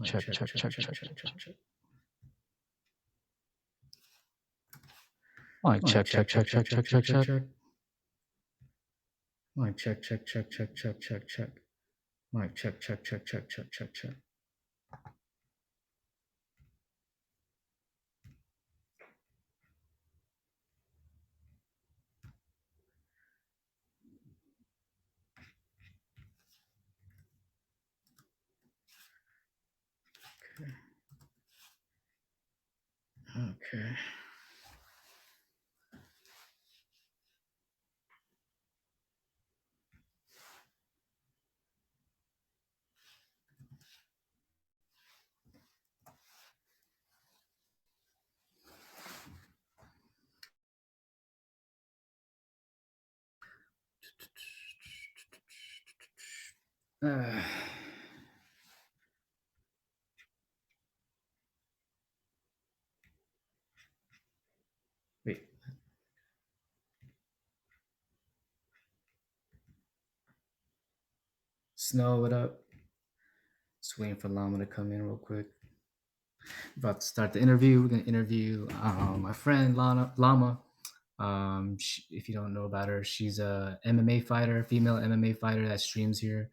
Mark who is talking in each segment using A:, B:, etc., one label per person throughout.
A: Check, check, check, check, check, check. Mic check, check, check, check, check, check, check. Mic check, check, check, check, check, check, check. Mic check, check, check, check, check, check, check. Okay. Wait. Snow, what up? Just waiting for Lama to come in real quick. About to start the interview. We're gonna interview my friend Lama. If you don't know about her, she's a MMA fighter, female MMA fighter that streams here.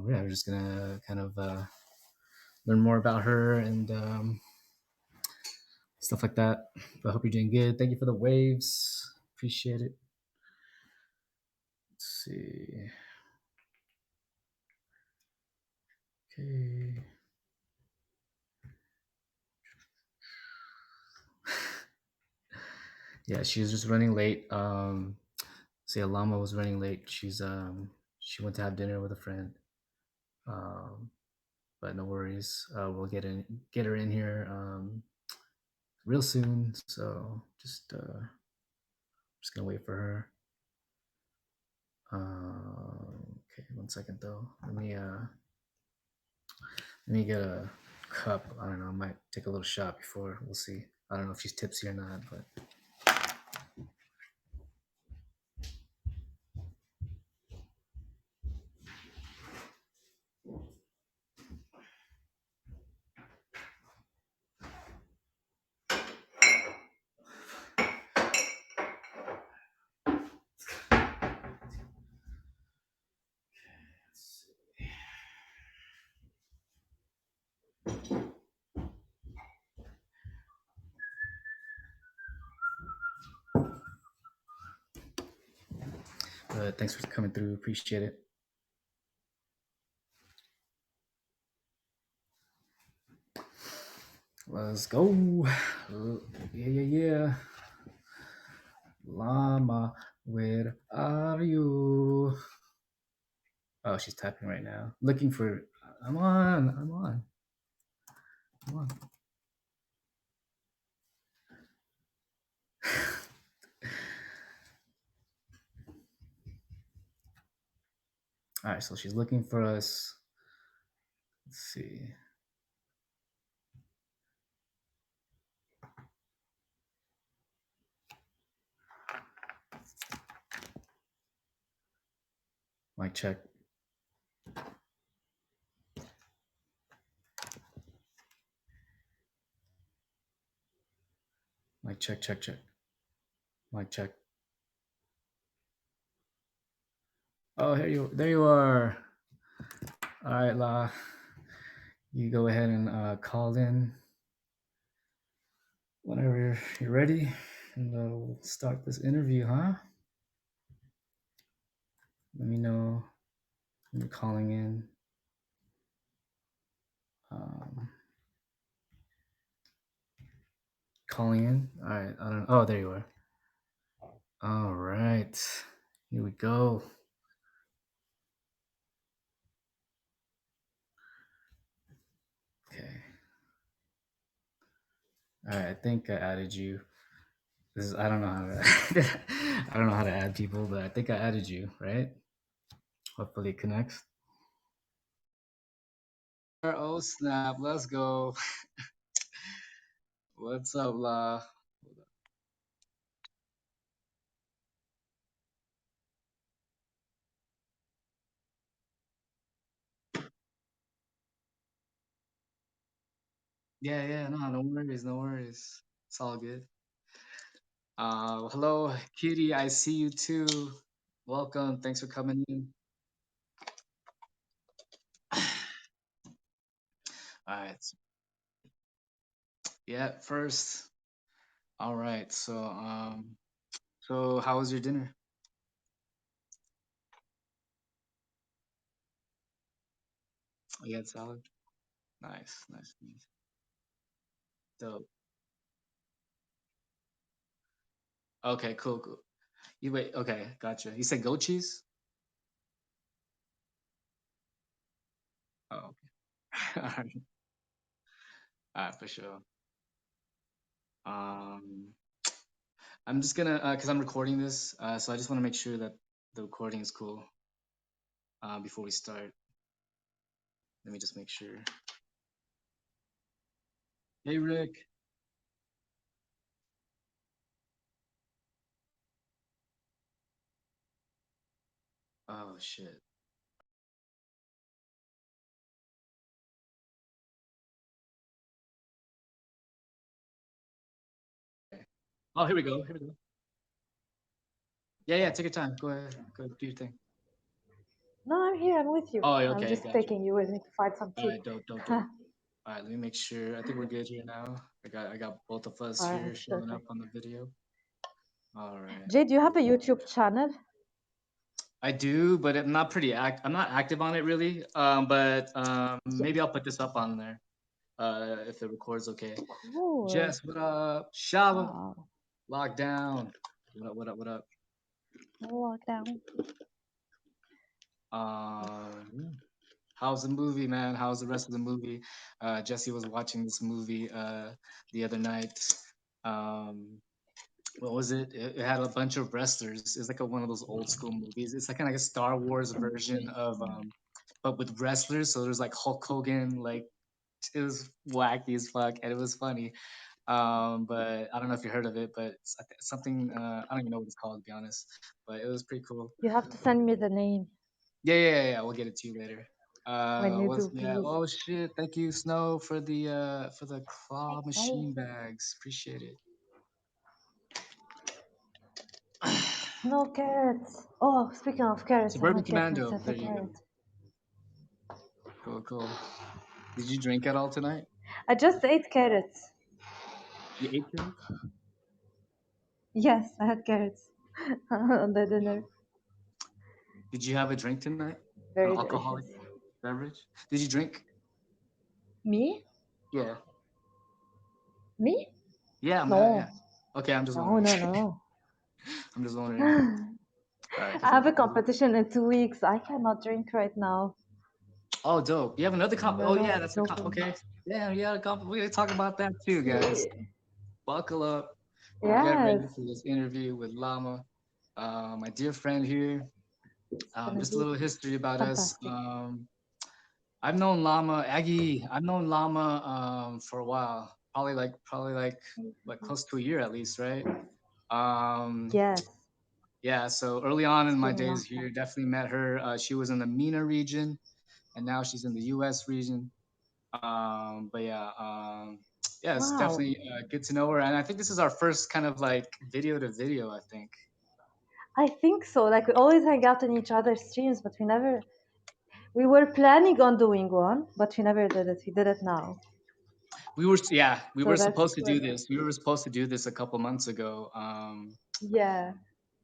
A: Yeah, we're just gonna kind of learn more about her and stuff like that. But I hope you're doing good. Thank you for the waves. Appreciate it. Let's see. Okay. Yeah, she was just running late. Say Lama was running late. She went to have dinner with a friend. But no worries. We'll get her in here real soon. So just gonna wait for her. Okay, 1 second though. Let me get a cup. I don't know. I might take a little shot before. We'll see. I don't know if she's tipsy or not, but. Thanks for coming through. Appreciate it. Let's go. Yeah. Lama, where are you? Oh, she's typing right now. Looking for. I'm on. All right, so she's looking for us. Let's see. Mic check. Mic check. Mic check. Oh, there you are. All right, La. You go ahead and call in whenever you're ready, and we'll start this interview, huh? Let me know when you're calling in. Calling in. All right. I don't. Oh, there you are. All right. Here we go. Okay. All right. I think I added you. I don't know how to. I don't know how to add people, but I think I added you. Right. Hopefully it connects. Oh snap! Let's go. What's up, La? Yeah, yeah, no, no worries, no worries. It's all good. Hello, Kitty. I see you too. Welcome. Thanks for coming in. All right. Yeah, first. All right. So how was your dinner? You had salad. Nice, nice, nice. Dope. Okay, cool, cool. You wait. Okay, gotcha. You said goat cheese? Oh, okay. All right, all right, for sure. Um, I'm just gonna, cause I'm recording this, so I just want to make sure that the recording is cool, before we start. Let me just make sure. Hey, Rick. Oh shit. Okay. Oh, here we go. Here we go. Yeah, yeah. Take your time. Go ahead. Go ahead, do your thing.
B: No, I'm here. I'm with you.
A: Oh,
B: I'm
A: okay.
B: just
A: Gotcha.
B: taking you with me to find some
A: All
B: tea.
A: right. Dope, dope, dope. All right. Let me make sure. I think we're good here now. I got both of us
B: All right,
A: here showing up
B: perfect.
A: on the video. All right.
B: Jay, do you have a YouTube channel?
A: I do, but I'm not active on it really. But
B: Yeah.
A: maybe I'll put this up on there. If it records okay.
B: Cool.
A: Jess, what up? Shaba,
B: Wow.
A: lockdown. What up? What up? What up?
B: Lockdown.
A: Yeah. How's the movie, man? How's the rest of the movie? Jesse was watching this movie the other night. Um, what was it? It had a bunch of wrestlers. It's like one of those old school movies. It's like kind of like a Star Wars version of, but with wrestlers. So there's like Hulk Hogan. Like it was wacky as fuck, and it was funny. But I don't know if you heard of it, but it's something I don't even know what it's called to be honest. But it was pretty cool.
B: You have to send me the name
A: Yeah, yeah, yeah, yeah. We'll get it to you later.
B: when you
A: What's
B: do,
A: yeah?
B: please.
A: Oh shit! Thank you, Snow, for the claw
B: Bye.
A: machine bags. Appreciate it.
B: No carrots. Oh, speaking of carrots, I
A: Suburban
B: might get
A: Commando.
B: myself a
A: There you go.
B: carrot.
A: Cool, cool. Did you drink at all tonight?
B: I just ate carrots.
A: You ate carrots?
B: Yes, I had carrots on the dinner.
A: Did you have a drink tonight? An
B: Very delicious.
A: alcoholic beverage? Did you drink?
B: Me?
A: Yeah.
B: Me?
A: Yeah, yeah.
B: No.
A: Okay, I'm just
B: No,
A: wondering.
B: no, no.
A: I'm just wondering. All right,
B: I
A: because
B: have a competition in 2 weeks. I cannot drink right now.
A: oh, dope. You have another comp.
B: No,
A: Oh
B: no,
A: yeah,
B: it's
A: that's a
B: no
A: comp.
B: for me.
A: Okay. Yeah, yeah. We're gonna talk about that too, guys.
B: See.
A: Buckle up. Get
B: Yes,
A: ready for this interview with Lama, my dear friend here.
B: it's gonna
A: Just a
B: be
A: little history about us.
B: fantastic.
A: I've known Lama Aggie. I've known Lama for a while, probably like close to a year at least, right? Um,
B: Yes,
A: yeah. So early on
B: it's
A: in my
B: been a long
A: days
B: time.
A: here, definitely met her. She was in the MENA region, and now she's in the U.S. region. But yeah, yeah, it's
B: Wow.
A: definitely good to know her. And I think this is our first kind of like video to video. I think.
B: I think so. Like we always hang out in each other's streams, but we never. We were planning on doing one, but we never did it. We did it now,
A: Yeah, we
B: so
A: were
B: that's
A: supposed to do
B: good.
A: this. We were supposed to do this a couple months ago.
B: Yeah,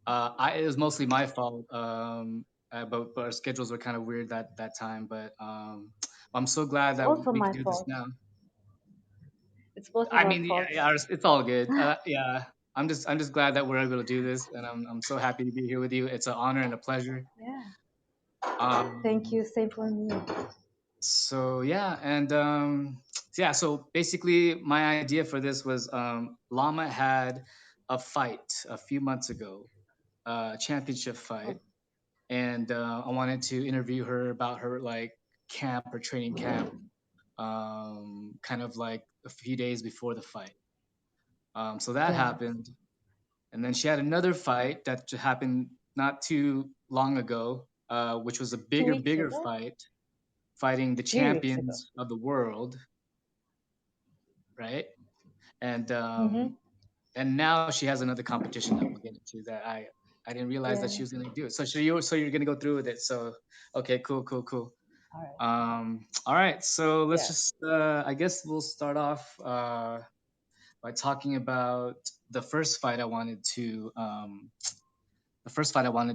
A: It was mostly my fault. But our schedules were kind of weird that time. But I'm so glad
B: it's
A: that
B: also
A: we can
B: my
A: do this
B: fault.
A: now.
B: It's both of
A: I
B: our
A: mean, yeah,
B: faults.
A: yeah, it's all good. Yeah, I'm just glad that we're able to do this, and I'm so happy to be here with you. It's an honor and a pleasure.
B: Yeah. Thank
A: Um,
B: you. Same for me.
A: so yeah, and yeah, so basically, my idea for this was Lama had a fight a few months ago, a championship
B: Oh,
A: fight, and I wanted to interview her about her like camp or training camp, kind of like a few days before the fight. So that
B: yes.
A: happened, and then she had another fight that happened not too long ago, which was a
B: 2 weeks
A: bigger
B: ago.
A: fight, fighting the
B: 3 weeks ago.
A: champions of the world. right? And
B: Mm-hmm.
A: now she has another competition that we'll get into that I didn't realize that
B: Yeah.
A: she was gonna do it. So you're gonna go through with it. So okay, cool, cool, cool.
B: All right.
A: All right, so let's
B: Yeah.
A: just I guess we'll start off by talking about the first fight I wanted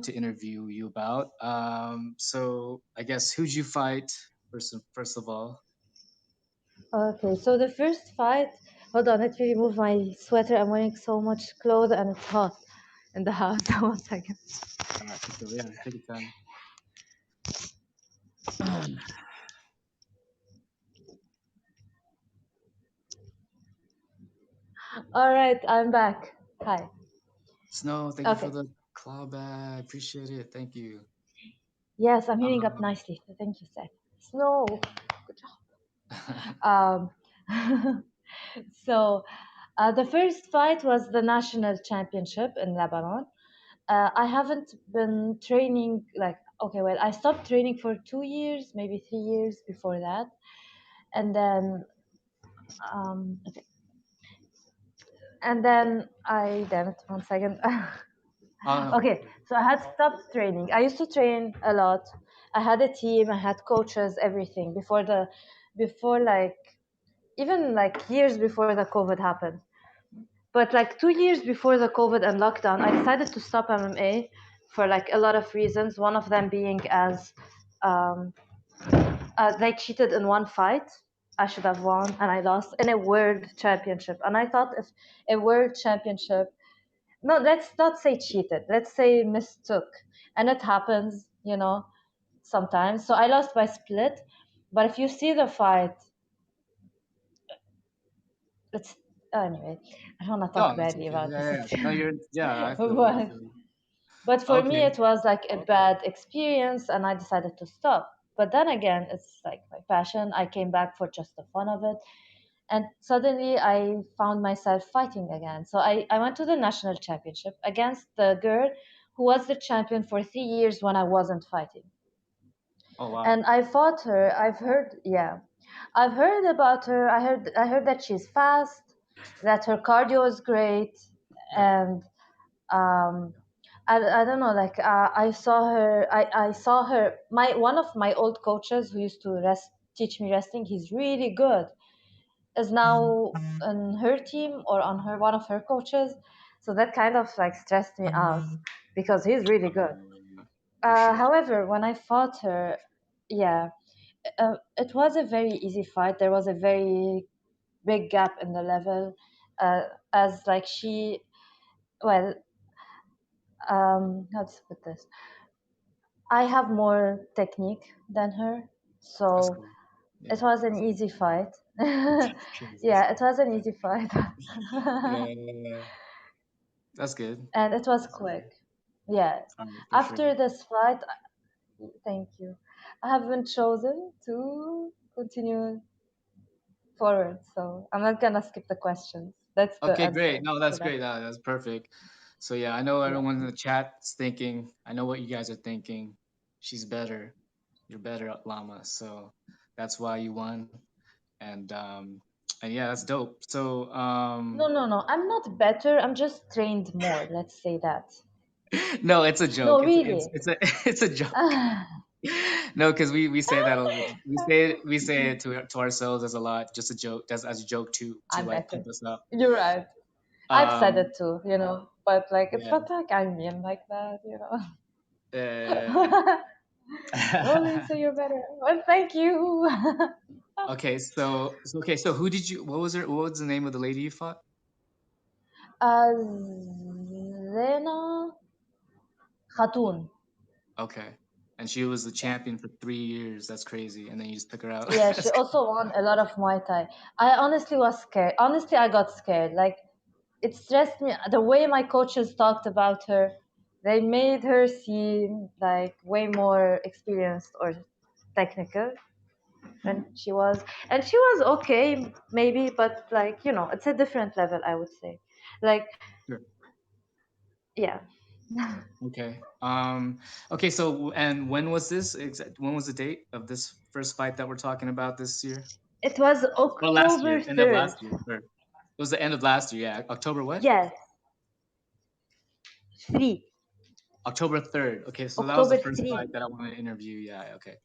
A: to interview you about. So I guess who'd you fight first of all?
B: Okay. So the first fight. Hold on. Let me remove my sweater. I'm wearing so much clothes and it's hot in the house. One second.
A: All right, for sure. Yeah, take your time.
B: All right. I'm back. Hi.
A: Snow, thank you for
B: Okay.
A: the claw back. Appreciate it. Thank you.
B: Yes, I'm hearing up
A: Um,
B: nicely. Thank you, Seth. Snow. Good
A: oh
B: job. So the first fight was the national championship in Lebanon. I haven't been training like okay, well, I stopped training for 2 years, maybe 3 years before that, and then okay, and then I damn it, 1 second.
A: no.
B: Okay, so I had stopped training. I used to train a lot. I had a team. I had coaches, everything before like even like years before the COVID happened. But like 2 years before the COVID and lockdown, I decided to stop MMA for like a lot of reasons. One of them being as um, they cheated in one fight. I should have won, and I lost in a world championship. And I thought if a world championship, no, let's not say cheated, let's say mistook, and it happens, sometimes. So I lost by split. But if you see the fight, it's anyway. I don't want to
A: No,
B: talk
A: it's
B: badly
A: okay.
B: about
A: Yeah,
B: this.
A: yeah, yeah. No, you're. Yeah, I feel you. I
B: but
A: feel you.
B: But for me,
A: Okay.
B: it was like a bad experience, and I decided to stop. But then again, it's like my passion. I came back for just the fun of it. And suddenly I found myself fighting again. So I went to the national championship against the girl who was the champion for 3 years when I wasn't fighting.
A: Oh wow.
B: And I fought her. Yeah, I've heard about her. I heard that she's fast, that her cardio is great, and um, I don't know, like I saw her, my one of my old coaches who used to teach me wrestling. He's really good, is now on her team or on her one of her coaches. So that kind of like stressed me out because he's really good.
A: For sure.
B: However, when I fought her, yeah, it was a very easy fight. There was a very big gap in the level, as like she, well, how to put this, I have more technique than her,
A: That's
B: so
A: cool.
B: it
A: Yeah.
B: was an easy fight.
A: Jesus.
B: Yeah, it was an easy fight.
A: Yeah, yeah, yeah. That's good.
B: And it was quick. Yeah.
A: For sure.
B: After this fight, thank you. I have been chosen to continue forward, so I'm not gonna skip the questions. That's the
A: Okay, great.
B: answer
A: No,
B: to
A: that's
B: that.
A: great. No, that's perfect. So yeah, I know
B: Yeah.
A: everyone in the chat's thinking. I know what you guys are thinking. She's better. You're better at Llama. So that's why you won. And yeah, that's dope. So
B: No, no, no. I'm not better. I'm just trained more. Let's say that.
A: no, it's a joke.
B: No,
A: It's
B: really.
A: it's a it's a joke. No, because we say that a lot. We say it to ourselves as a lot, just a joke, as a joke to
B: I'm
A: like
B: better.
A: pump us up.
B: You're right. I've said
A: Um,
B: it too. But like it's
A: yeah.
B: not like I mean like that.
A: Uh,
B: Oh, Lisa, you're better. Well, thank you.
A: okay, so who did you? What was her? What was the name of the lady you fought?
B: Zena Khatoon.
A: Okay, and she was the champion for 3 years. That's crazy. And then you just took her out.
B: Yeah, she
A: That's
B: also won a lot of Muay Thai. I honestly was scared. Honestly, I got scared. Like, it stressed me. The way my coaches talked about her, they made her seem like way more experienced or technical than she was. And she was okay, maybe, but like, it's a different level, I would say. Like,
A: sure.
B: yeah.
A: Okay. Okay. So, and when was this? When was the date of this first fight that we're talking about this year?
B: It was
A: Or last
B: October
A: year, end of
B: 3rd.
A: last year, or it was the end of last year, yeah. October what?
B: Yes, 3.
A: October 3rd. Okay, so that was the
B: October
A: first fight
B: 3.
A: that I wanted to interview. Yeah, okay.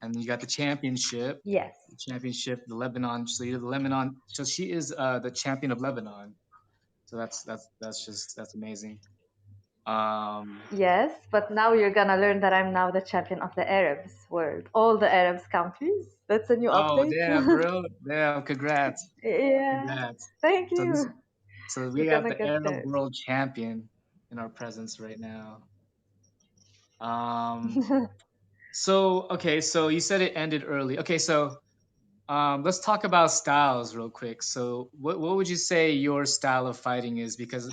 A: And then you got
B: Yes.
A: the championship, the Lebanon. So you're the Lebanon. So she is the champion of Lebanon. So that's just that's amazing. Um.
B: Yes, but now you're gonna learn that I'm now the champion of the Arabs world. All the Arabs countries. That's a new
A: Oh
B: update.
A: damn, bro! Damn, congrats,
B: Yeah.
A: congrats.
B: Thank
A: So this,
B: you.
A: so we
B: You're
A: have
B: gonna
A: the
B: get
A: Arab
B: there.
A: world champion in our presence right now. Um. So okay, so you said it ended early. Okay, so let's talk about styles real quick. So, what would you say your style of fighting is? Because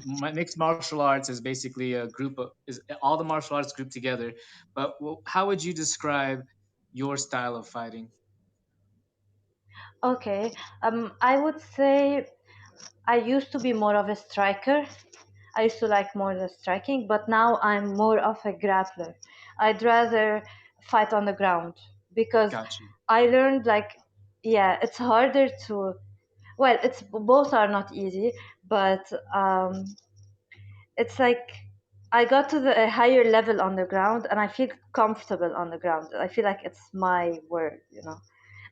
A: mixed martial arts is basically a group of is all the martial arts grouped together. But how would you describe your style of fighting?
B: Okay. I would say I used to be more of a striker. I used to like more the striking, but now I'm more of a grappler. I'd rather fight on the ground because
A: Got you.
B: I learned like yeah, it's harder to well, it's both are not easy, but it's like I got to a higher level on the ground and I feel comfortable on the ground. I feel like it's my word, you know.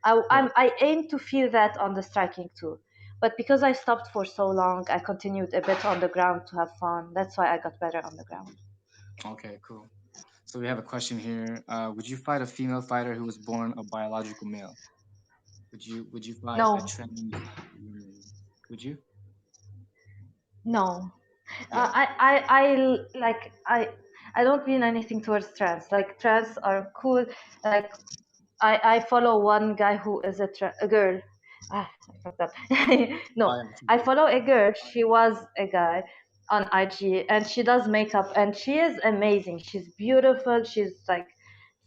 A: Sure.
B: I aim to feel that on the striking too. But because I stopped for so long, I continued a bit on the ground to have fun. That's why I got better on the ground.
A: Okay. Cool. So we have a question here. Would you fight a female fighter who was born a biological male? Would you fight a
B: No,
A: trans woman? Would you?
B: no.
A: Yeah.
B: I don't mean anything towards trans. Like trans are cool. Like I follow one guy who is a girl. I fucked up.
A: Oh
B: No,
A: yeah.
B: I follow a girl. She was a guy on IG, and she does makeup, and she is amazing. She's beautiful. She's like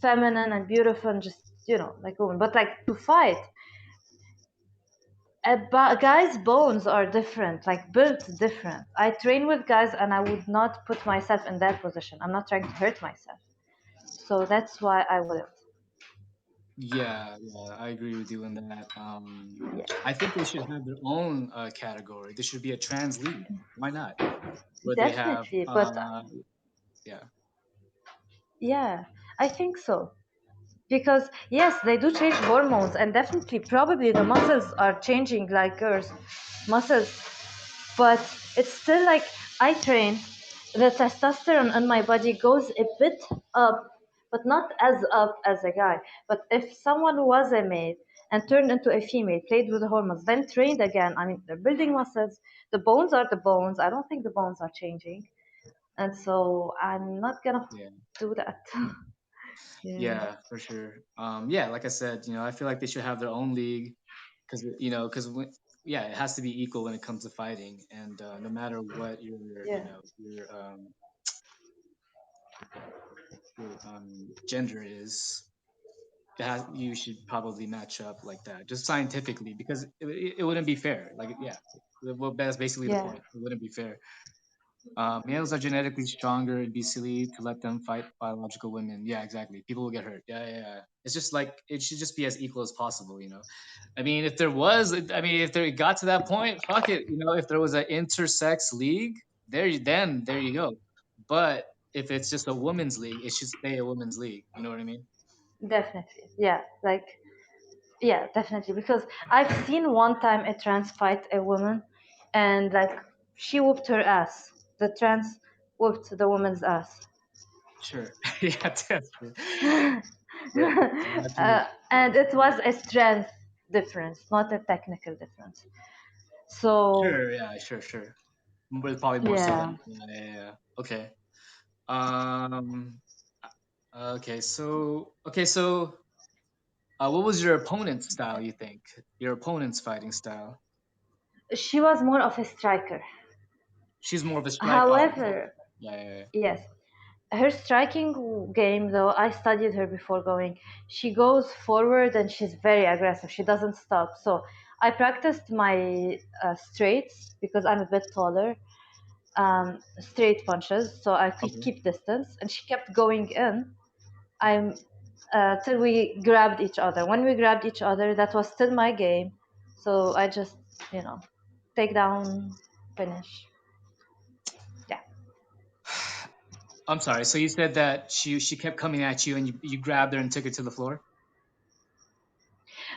B: feminine and beautiful, and just like a woman. But like to fight, a guy's bones are different, like built different. I train with guys, and I would not put myself in that position. I'm not trying to hurt myself, so that's why I wouldn't.
A: Yeah, yeah, I agree with you in that.
B: Yeah,
A: I think they should have their own category. There should be a trans league. Why not? Where they have,
B: definitely. But
A: yeah,
B: yeah, I think so. Because yes, they do change hormones, and definitely, probably the muscles are changing like girls' muscles. But it's still like I train, the testosterone in my body goes a bit up, but not as up as a guy. But if someone was a male and turned into a female, played with the hormones, then trained again, I mean, they're building muscles. The bones are the bones. I don't think the bones are changing, and so I'm not gonna
A: yeah,
B: do that. Yeah.
A: yeah, for sure. Yeah, like I said, I feel like they should have their own league because yeah, it has to be equal when it comes to fighting, and no matter what
B: Yeah.
A: your gender is, you should probably match up like that, just scientifically, because it wouldn't be fair. Like, yeah, well, that's basically the
B: Yeah.
A: point. It wouldn't be fair. Males are genetically stronger. It'd be silly to let them fight biological women. Yeah, exactly. People will get hurt. Yeah, yeah, yeah. It's just like it should just be as equal as possible. I mean, if there got to that point, fuck it. If there was an intersex league, there you go. But if it's just a women's league, it should stay a women's league. You know what I mean?
B: Definitely. Yeah. Like, yeah, definitely. Because I've seen one time a trans fight a woman and like she whooped her ass. The trans whooped the woman's ass.
A: Sure. Yeah, that's true. Yeah, that's true.
B: And it was a strength difference, not a technical difference. So,
A: Sure. Yeah. Sure. Sure. But probably more so
B: yeah.
A: than yeah, yeah, yeah. Okay. Um. Okay. So, what was your opponent's style? You think your opponent's fighting style?
B: She was more of a striker.
A: She's more of a strike. Oh, okay.
B: However,
A: Yeah, yeah, yeah.
B: yes, her striking game, though, I studied her before going. She goes forward and she's very aggressive. She doesn't stop. So I practiced my straights because I'm a bit taller, straight punches. So I could
A: Okay.
B: keep distance, and she kept going in. till we grabbed each other. When we grabbed each other, that was still my game. So I just, you know, take down, finish. Yeah.
A: I'm sorry. So you said that she kept coming at you and you grabbed her and took her to the floor?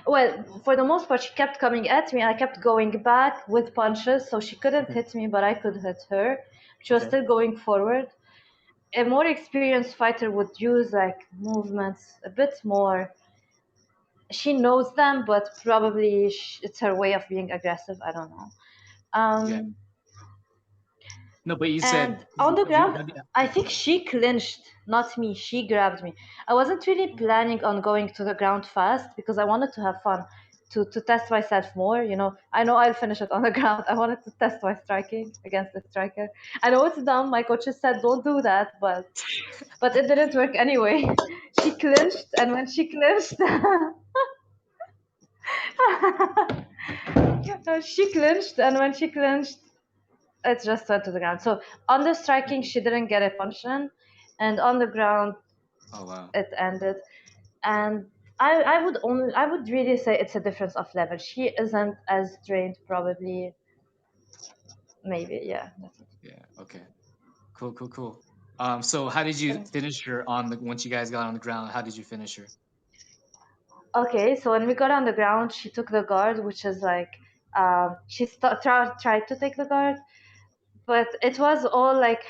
B: Well, for the most part, she kept coming at me. I kept going back with punches, so she couldn't
A: Okay.
B: hit me, but I could hit her. She was
A: Okay.
B: still going forward. A more experienced fighter would use like movements a bit more. She knows them, but probably it's her way of being aggressive. I don't know.
A: Yeah.
B: Um,
A: No, but you said
B: and on the ground,
A: how do
B: I think she clinched, not me. She grabbed me. I wasn't really planning on going to the ground fast because I wanted to have fun, to test myself more. You know, I know I'll finish it on the ground. I wanted to test my striking against the striker. I know it's dumb. My coaches said don't do that, but it didn't work anyway. She clinched, and when she clinched, she clinched, and when she clinched, it just went to the ground. So on the striking, she didn't get a punch in, and on the ground,
A: Oh wow.
B: it ended. And I would really say it's a difference of level. She isn't as trained, probably, maybe, yeah. That's it.
A: Yeah. Okay. Cool, cool, cool. So how did you
B: Thanks.
A: finish her on the once you guys got on the ground? How did you finish her?
B: Okay, so when we got on the ground, she took the guard, which is like she tried to take the guard, but it was all like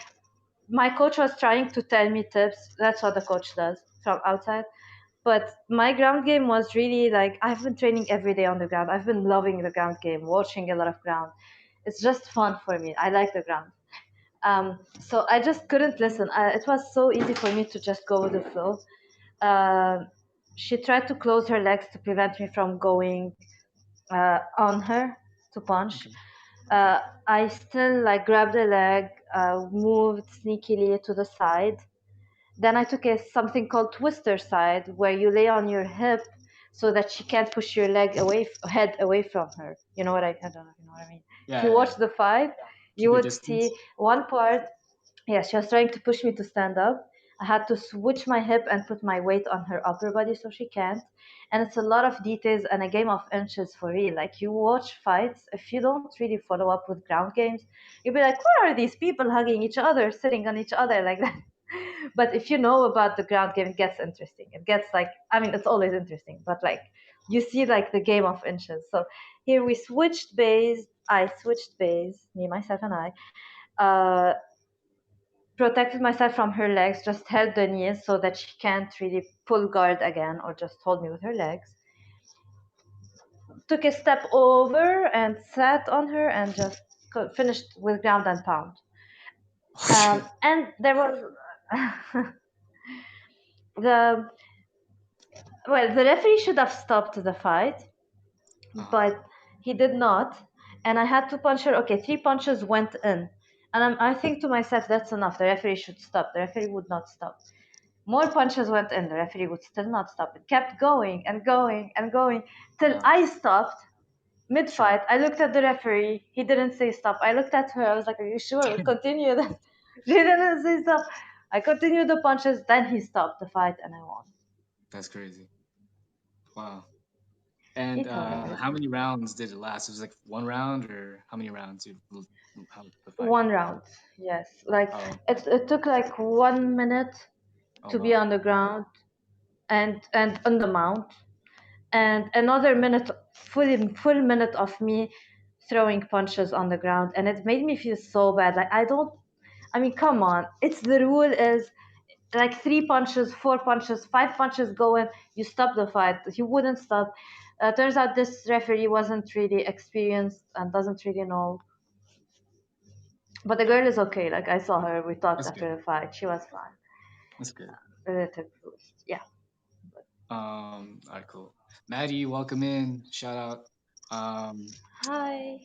B: my coach was trying to tell me tips. That's what the coach does from outside. But my ground game was really like I've been training every day on the ground. I've been loving the ground game, watching a lot of ground. It's just fun for me. I like the ground. So I just couldn't listen. It was so easy for me to just go with the flow. Uh, she tried to close her legs to prevent me from going on her to punch.
A: Okay. Okay.
B: Uh, I still like grabbed a leg, moved sneakily to the side. Then I took a something called twister side, where you lay on your hip so that she can't push your leg away, head away from her. You know what I don't know if you know what I mean. If
A: Yeah,
B: you
A: yeah,
B: watch
A: yeah.
B: the fight, you
A: Keep your
B: would see
A: distance.
B: one part. Yeah, she was trying to push me to stand up. I had to switch my hip and put my weight on her upper body so she can't. And it's a lot of details and a game of inches for real. Like you watch fights, if you don't really follow up with ground games, you'll be like, what are these people hugging each other, sitting on each other like that? But if you know about the ground game, it gets interesting. It gets like, I mean, it's always interesting, but like you see like the game of inches. So here we switched bays. I switched bays, me, myself, and I. Uh, Protected myself from her legs, just held the knees so that she can't really pull guard again or just hold me with her legs. Took a step over and sat on her and just finished with ground and pound.
A: Okay.
B: And there was the the referee should have stopped the fight,
A: Uh-huh.
B: but he did not. And I had to punch her. Okay, three punches went in. And I think to myself, that's enough. The referee should stop. The referee would not stop. More punches went in. The referee would still not stop. It kept going and going and going till
A: Uh,
B: I stopped mid
A: sure.
B: fight. I looked at the referee. He didn't say stop. I looked at her. I was like, are you sure? Continue that. She didn't say stop. I continued the punches. Then he stopped the fight and I won.
A: That's crazy. Wow. And
B: It was
A: how many rounds did it last? It was like one round, or how many rounds did how the fight?
B: 1 round. Yes. Like
A: Oh,
B: it took like 1 minute
A: oh
B: to be
A: wow.
B: on the ground and on the mount, and another minute, full minute of me throwing punches on the ground, and it made me feel so bad. Like I don't. I mean, come on. It's the rule is like three punches, four punches, five punches go in, you stop the fight. He wouldn't stop. Turns out this referee wasn't really experienced and doesn't really know. But the girl is okay. Like I saw her, we talked
A: That's good.
B: after the fight. She was fine.
A: That's good.
B: A little bruised. Yeah.
A: All right, cool. Maddie, welcome in. Shout out.
B: Hi.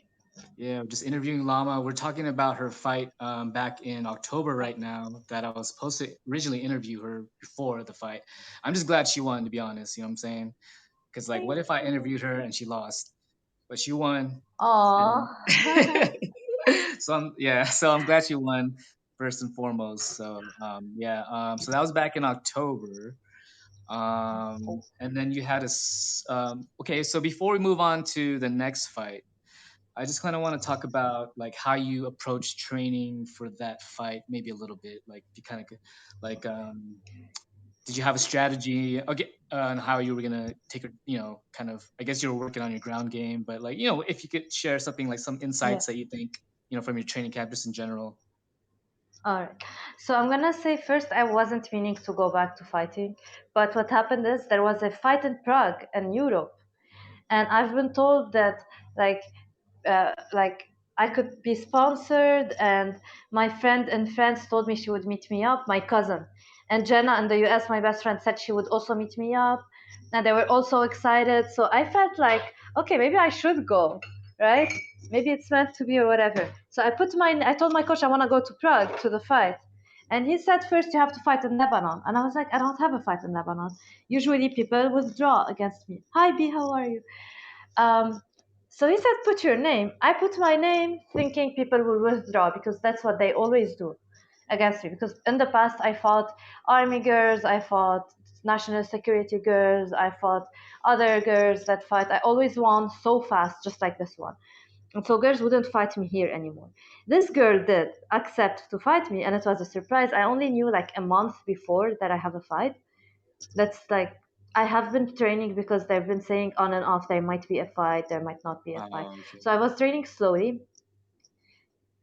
A: Yeah, I'm just interviewing Lama. We're talking about her fight back in October right now that I was supposed to originally interview her before the fight. I'm just glad she won, to be honest. You know what I'm saying? Because like, what
B: Thank
A: if I
B: you.
A: interviewed her and she lost, but she won, and
B: Aw.
A: so I'm glad she won first and foremost. So yeah, so that was back in October. And then you had okay, so before we move on to the next fight, I just kind of want to talk about like how you approach training for that fight, maybe a little bit. Like you kind of like did you have a strategy okay on how you were gonna take a kind of I guess you were working on your ground game, but like if you could share something like some
B: Yeah.
A: insights that you think from your training camp just in general.
B: All right. So I'm gonna say first, I wasn't meaning to go back to fighting, but what happened is there was a fight in Prague in Europe, and I've been told that like like I could be sponsored, and my friend in France told me she would meet me up. My cousin and Jenna in the US, my best friend, said she would also meet me up, and they were also excited. So I felt like, okay, maybe I should go, right? Maybe it's meant to be or whatever. So I told my coach I want to go to Prague to the fight. And he said, first you have to fight in Lebanon. And I was like, I don't have a fight in Lebanon. Usually people withdraw against me. Hi, B, how are you? Um, so he said, put your name. I put my name thinking people will withdraw because that's what they always do against me. Because in the past, I fought army girls, I fought national security girls, I fought other girls that fight. I always won so fast, just like this one. And so girls wouldn't fight me here anymore. This girl did accept to fight me, and it was a surprise. I only knew like a month before that I have a fight. That's like I have been training because they've been saying on and off there might be a fight, there might not be a fight.
A: Okay.
B: So I was training slowly.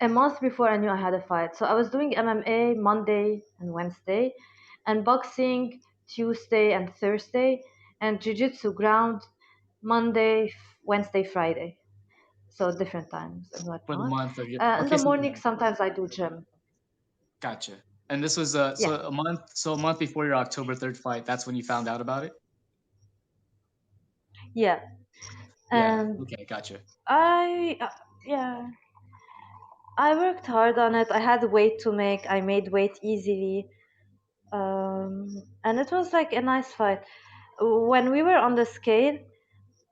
B: A month before I knew I had a fight. So I was doing MMA Monday and Wednesday, and boxing Tuesday and Thursday, and jiu-jitsu ground Monday, Wednesday, Friday. So different times and
A: For the
B: whatnot.
A: month of your
B: In
A: okay,
B: the
A: so
B: morning, sometimes I do gym.
A: gotcha. And this was
B: Yeah,
A: so a month before your October 3rd fight, that's when you found out about it?
B: yeah.
A: Yeah.
B: And
A: Okay, gotcha.
B: yeah, I worked hard on it. I had weight to make. I made weight easily. And it was like a nice fight. When we were on the scale,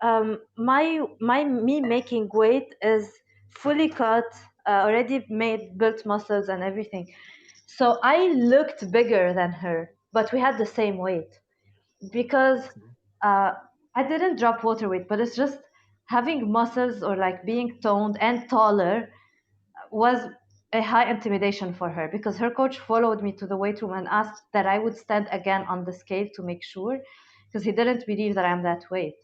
B: my me making weight is fully cut, already made, built muscles and everything. So I looked bigger than her, but we had the same weight because
A: Okay.
B: uh, I didn't drop water weight, but it's just having muscles or like being toned and taller was a high intimidation for her because her coach followed me to the weight room and asked that I would stand again on the scale to make sure because he didn't believe that I'm that weight.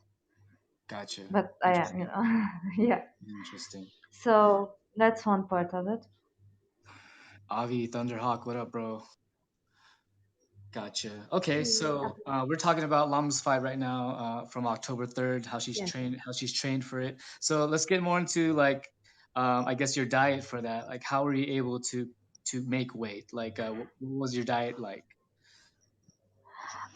A: Gotcha.
B: But I am,
A: Interesting.
B: yeah.
A: Interesting.
B: So that's one part of it.
A: Avi Thunderhawk, what up, bro? Gotcha. Okay,
B: Yeah.
A: so we're talking about Lama's fight right now, from October 3rd,
B: Yeah.
A: how she's trained for it. So let's get more into like, I guess your diet for that. Like, how were you able to make weight? Like, what was your diet like?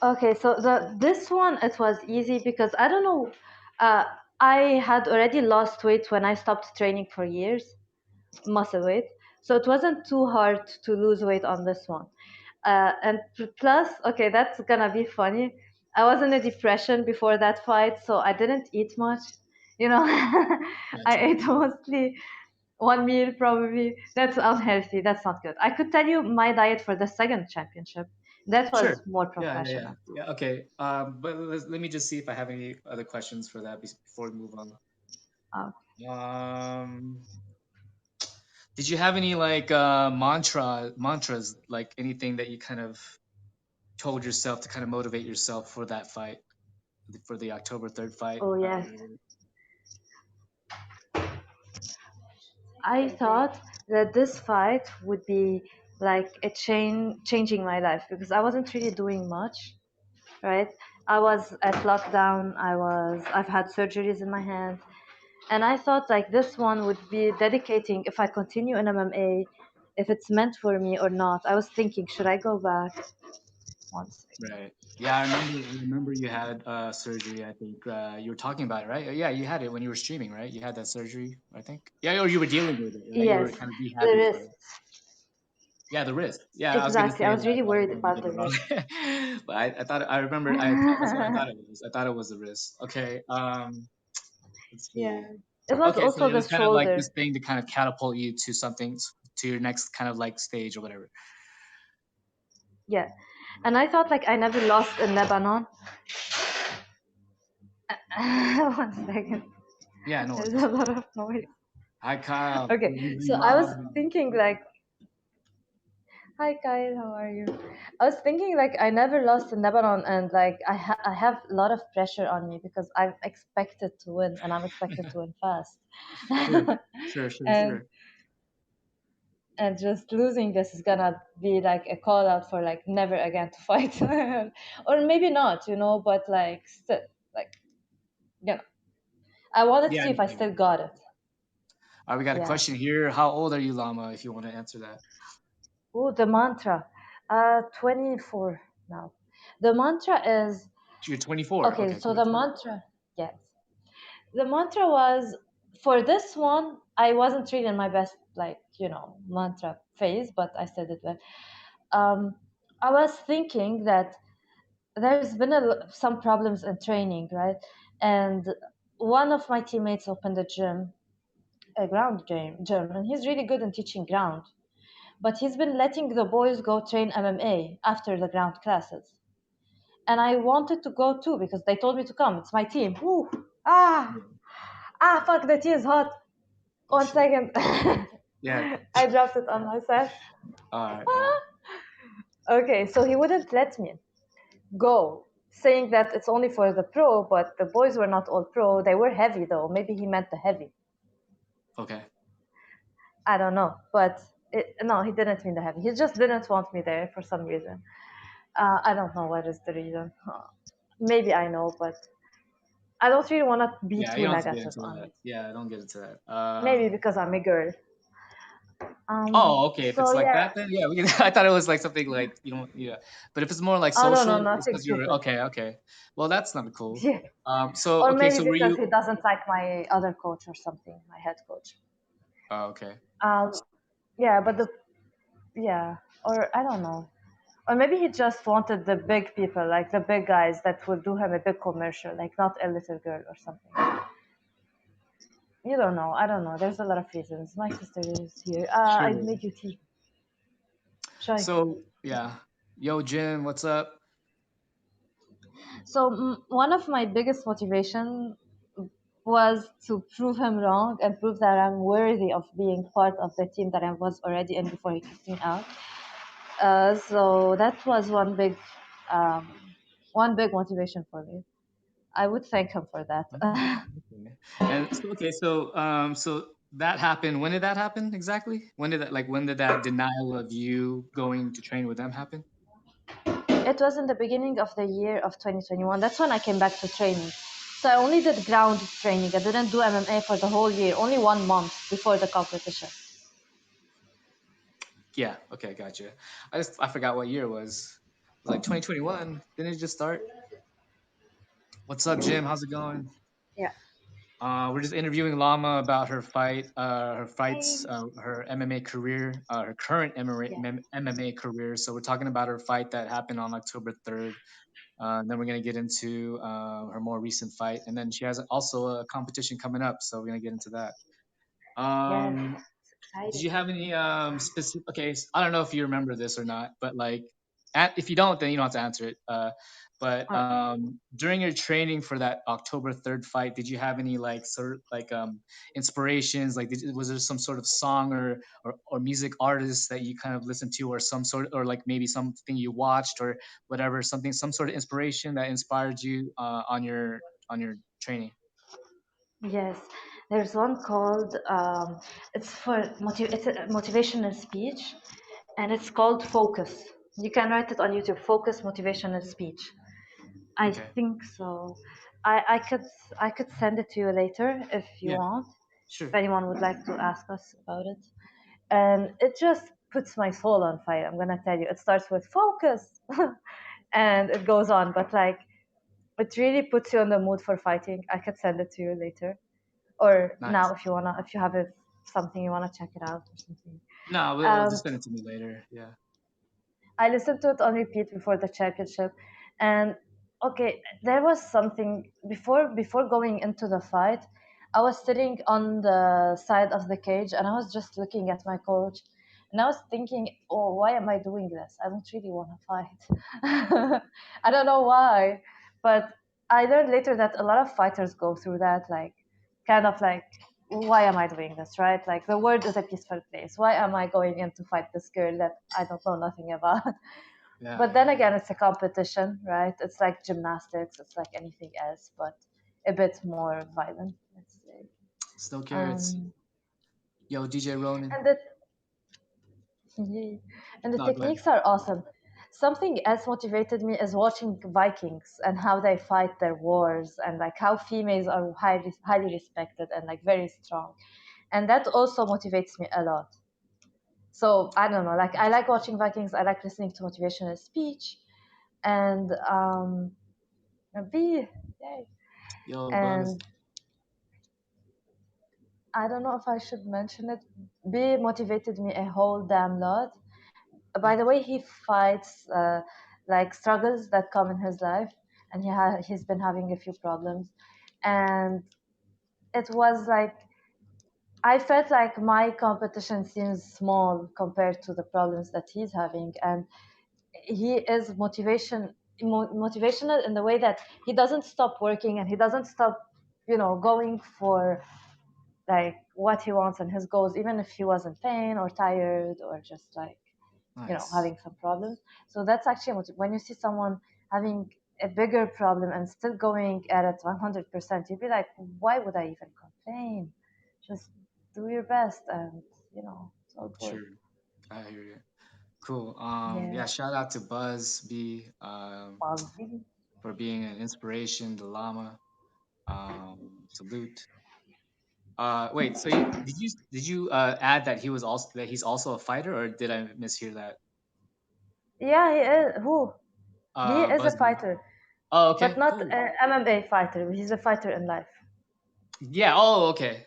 B: Okay, so this one it was easy because I don't know. Uh, I had already lost weight when I stopped training for years, muscle weight. So it wasn't too hard to lose weight on this one. And plus, okay, that's gonna be funny. I was in a depression before that fight, so I didn't eat much. You know, I
A: Gotcha.
B: ate mostly one meal probably. That's unhealthy. That's not good. I could tell you my diet for the second championship. That
A: Sure.
B: was more
A: Yeah, yeah, yeah.
B: professional.
A: Yeah, okay. But let me just see if I have any other questions for that before we move on.
B: Uh,
A: Um, did you have any like mantras, like anything that you kind of told yourself to kind of motivate yourself for that fight, for the October 3rd fight?
B: oh yes, I thought that this fight would be like a changing my life because I wasn't really doing much, right? I was at lockdown. I've had surgeries in my hand, and I thought like this one would be dedicating if I continue in MMA, if it's meant for me or not. I was thinking, should I go back? One second.
A: Right. Yeah, I remember you had surgery. I think you were talking about it, right? Yeah, you had it when you were streaming, right? You had that surgery, I think. Yeah, or you were dealing with it, right? You were
B: Yes,
A: kind of
B: the
A: rehabbing for
B: wrist.
A: it. Yeah, the wrist. Yeah, I was gonna
B: Exactly. I
A: say
B: was
A: that. I
B: really
A: thought
B: worried
A: maybe you
B: about
A: did
B: the
A: it
B: wrist.
A: wrong, but I thought I remember. That's what I thought it was. I thought it was the wrist. Okay. Let's
B: Yeah.
A: see.
B: It was
A: Okay, so
B: also
A: it
B: the
A: was kind of like this
B: shoulder.
A: thing to kind of catapult you to something, to your next kind of like stage or whatever.
B: Yeah. And I thought like I never lost in Lebanon. One second.
A: Yeah, no
B: There's
A: worries.
B: a lot of noise.
A: Hi, Kyle.
B: Okay,
A: Good evening,
B: so I was
A: mom.
B: thinking like, hi Kyle, how are you? I was thinking like I never lost in Lebanon, and like I have a lot of pressure on me because I'm expected to win, and I'm expected to win fast.
A: Sure, sure, sure,
B: and
A: sure.
B: and just losing this is gonna be like a call out for like never again to fight, or maybe not, but like still, like, I wanted to
A: Yeah,
B: see if I
A: I
B: still
A: get it.
B: got it.
A: All right, we got a
B: Yeah.
A: question here. How old are you, Lama? If you want to answer that.
B: Oh, the mantra. 24 now. The mantra is
A: You're 24.
B: okay.
A: Okay,
B: So
A: cool.
B: the mantra, yes, the mantra was for this one. I wasn't really in my best, like, mantra phase, but I said it well. Um, I was thinking that there's been some problems in training, right? And one of my teammates opened a ground gym, and he's really good in teaching ground. But he's been letting the boys go train MMA after the ground classes. And I wanted to go too because they told me to come. It's my team. Woo. Ah,
A: Yeah.
B: fuck, the tea is hot.
A: Oh
B: One
A: shit.
B: second.
A: Yeah.
B: I dropped it on myself.
A: All right. All right.
B: Okay, so he wouldn't let me go, saying that it's only for the pro, but the boys were not all pro. They were heavy though. Maybe he meant the heavy.
A: Okay.
B: I don't know. But no, he didn't mean the heavy. He just didn't want me there for some reason. I don't know what is the reason. Maybe I know, but I don't really want to be
A: Yeah, you
B: too
A: don't have to get
B: negative
A: into
B: on
A: that.
B: it.
A: Yeah, don't get into that.
B: Maybe because I'm a girl.
A: Oh, okay. If
B: So
A: it's like
B: yeah.
A: that, then yeah, we can. I thought it was like something like you don't. Yeah, but if it's more like
B: Oh no, no,
A: social, it's
B: nothing
A: because you're
B: stupid.
A: okay. Okay. Well, that's not cool.
B: Yeah.
A: So
B: Or
A: okay.
B: maybe
A: So were
B: because he
A: you?
B: doesn't like my other coach or something, my head coach.
A: Oh, okay.
B: Um, yeah, but yeah, or I don't know. Or maybe he just wanted the big people, like the big guys that would do him a big commercial, like not a little girl or something. You don't know. I don't know. There's a lot of reasons. My sister is here. I
A: Sure.
B: made you tea. Try.
A: So yeah. Yo, Jim, what's up?
B: So one of my biggest motivation was to prove him wrong and prove that I'm worthy of being part of the team that I was already in before he kicked me out. So that was one big motivation for me. I would thank him for that.
A: Okay. And so, okay, so that happened. When did that happen exactly? When did that denial of you going to train with them happen?
B: It was in the beginning of the year of 2021. That's when I came back to training. So I only did ground training. I didn't do MMA for the whole year, only 1 month before the competition.
A: Yeah. Okay, gotcha. I forgot what year it was. It was like 2021. Didn't it just start? What's up, Jim? How's it going?
B: Yeah.
A: We're just interviewing Lama about her fights,
B: Hey.
A: her MMA career, her current
B: Yeah.
A: MMA career. So we're talking about her fight that happened on October 3rd. Then we're gonna get into her more recent fight, and then she has also a competition coming up. So we're gonna get into that.
B: Yes.
A: Um,
B: It's
A: did
B: exciting.
A: you have any specific? Okay, I don't know if you remember this or not, but like, if you don't, then you don't have to answer it. But
B: Or,
A: during your training for that October 3rd fight, did you have any like sort of like inspirations? Like, was there some sort of song or music artist that you kind of listened to, or some sort, or like maybe something you watched or whatever, some sort of inspiration that inspired you on your training?
B: yes. There's one called, it's a motivational speech, and it's called Focus. You can write it on YouTube, Focus Motivational Speech. I
A: Okay.
B: think so. I could send it to you later if you
A: Yeah.
B: want. If
A: Sure.
B: anyone would like to ask us about it. And it just puts my soul on fire. I'm gonna tell you. It starts with focus, and it goes on. But like, it really puts you in the mood for fighting. I could send it to you later, or now
A: Nice.
B: if you wanna, if you have something you wanna check it out or something.
A: No, we'll
B: Um,
A: just send it to me later. Yeah.
B: I listened to it on repeat before the championship, and okay, there was something before going into the fight. I was sitting on the side of the cage, and I was just looking at my coach, And I was thinking, oh, why am I doing this? I don't really want to fight. I don't know why, but I learned later that a lot of fighters go through that, like, kind of like, why am I doing this, right? Like, the world is a peaceful place. Why am I going in to fight this girl that I don't know nothing about?
A: Yeah,
B: But then
A: yeah,
B: again, it's a competition, right? It's like gymnastics, it's like anything else, but a bit more violent, let's say.
A: Snow carrots.
B: Um,
A: Yo, DJ Ronan.
B: and the yeah. And the
A: No, go ahead.
B: techniques are awesome. Something else motivated me is watching Vikings and how they fight their wars and like how females are highly respected and like very strong. And that also motivates me a lot. So I don't know, like I like watching Vikings. I like listening to motivational speech, and be yay.
A: Yo, Buzz.
B: And I don't know if I should mention it. B motivated me a whole damn lot. By the way, he fights like struggles that come in his life, and he's been having a few problems, and it was like I felt like my competition seems small compared to the problems that he's having, and he is motivational in the way that he doesn't stop working and he doesn't stop, going for like what he wants and his goals, even if he was in pain or tired or just like
A: Nice.
B: having some problems. So that's actually when you see someone having a bigger problem and still going at it 100%, you'd be like, why would I even complain? Just do your best, and it's all good.
A: Sure. I hear you. Cool.
B: Yeah,
A: Yeah, shout out to Buzz B,
B: Fuzzy.
A: for being an inspiration, the llama. Salute. Wait, so did you add that he's also a fighter, or did I mishear that?
B: Yeah, he is. He is a
A: Buzz B.
B: fighter,
A: Oh,
B: but
A: okay,
B: not
A: cool.
B: an MMA fighter. He's a fighter in life.
A: Yeah. Oh, okay.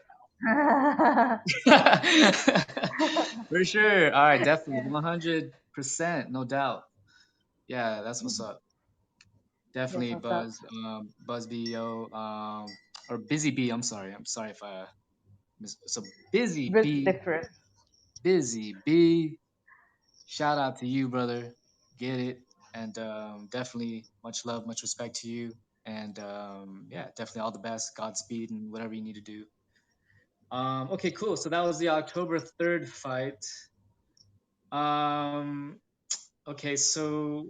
A: For sure. All right, definitely, 100%, no doubt. Yeah, that's what's up.
B: That's
A: Definitely
B: what's up.
A: Buzz B, yo, or Busy B. I'm sorry. I'm sorry if I so Busy
B: Bit
A: B,
B: different.
A: Busy B. Shout out to you, brother. Get it, and definitely much love, much respect to you, and yeah, definitely all the best, Godspeed, and whatever you need to do. Okay, cool. So that was the October 3rd fight. Um, okay, so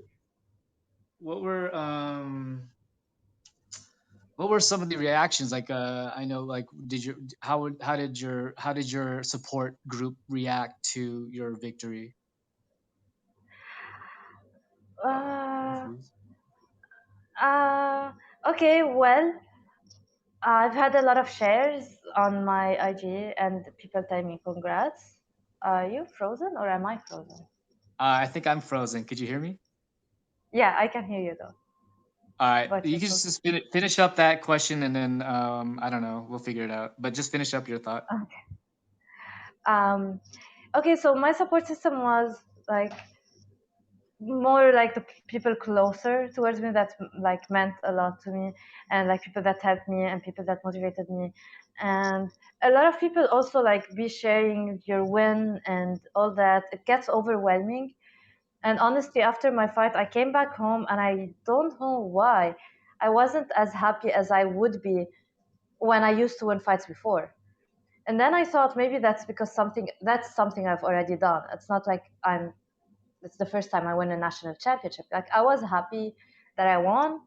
A: what were um what were some of the reactions? Like, I know, like, how did your support group react to your victory?
B: Uh,
A: Confused.
B: uh, okay, well, I've had a lot of shares on my IG and people tell me congrats. Are you frozen or am I frozen?
A: I think I'm frozen. Could you hear me?
B: Yeah, I can hear you though,
A: All right,
B: but
A: you
B: you're
A: can
B: frozen.
A: just finish up that question, and then I don't know, we'll figure it out. But just finish up your thought.
B: Okay. Um, okay, so my support system was like more like the people closer towards me that like meant a lot to me, and like people that helped me and people that motivated me, and a lot of people also like be sharing your win and all that. It gets overwhelming, and honestly after my fight I came back home and I don't know why I wasn't as happy as I would be when I used to win fights before. And then I thought maybe that's something I've already done. It's not like it's the first time I win a national championship. Like I was happy that I won,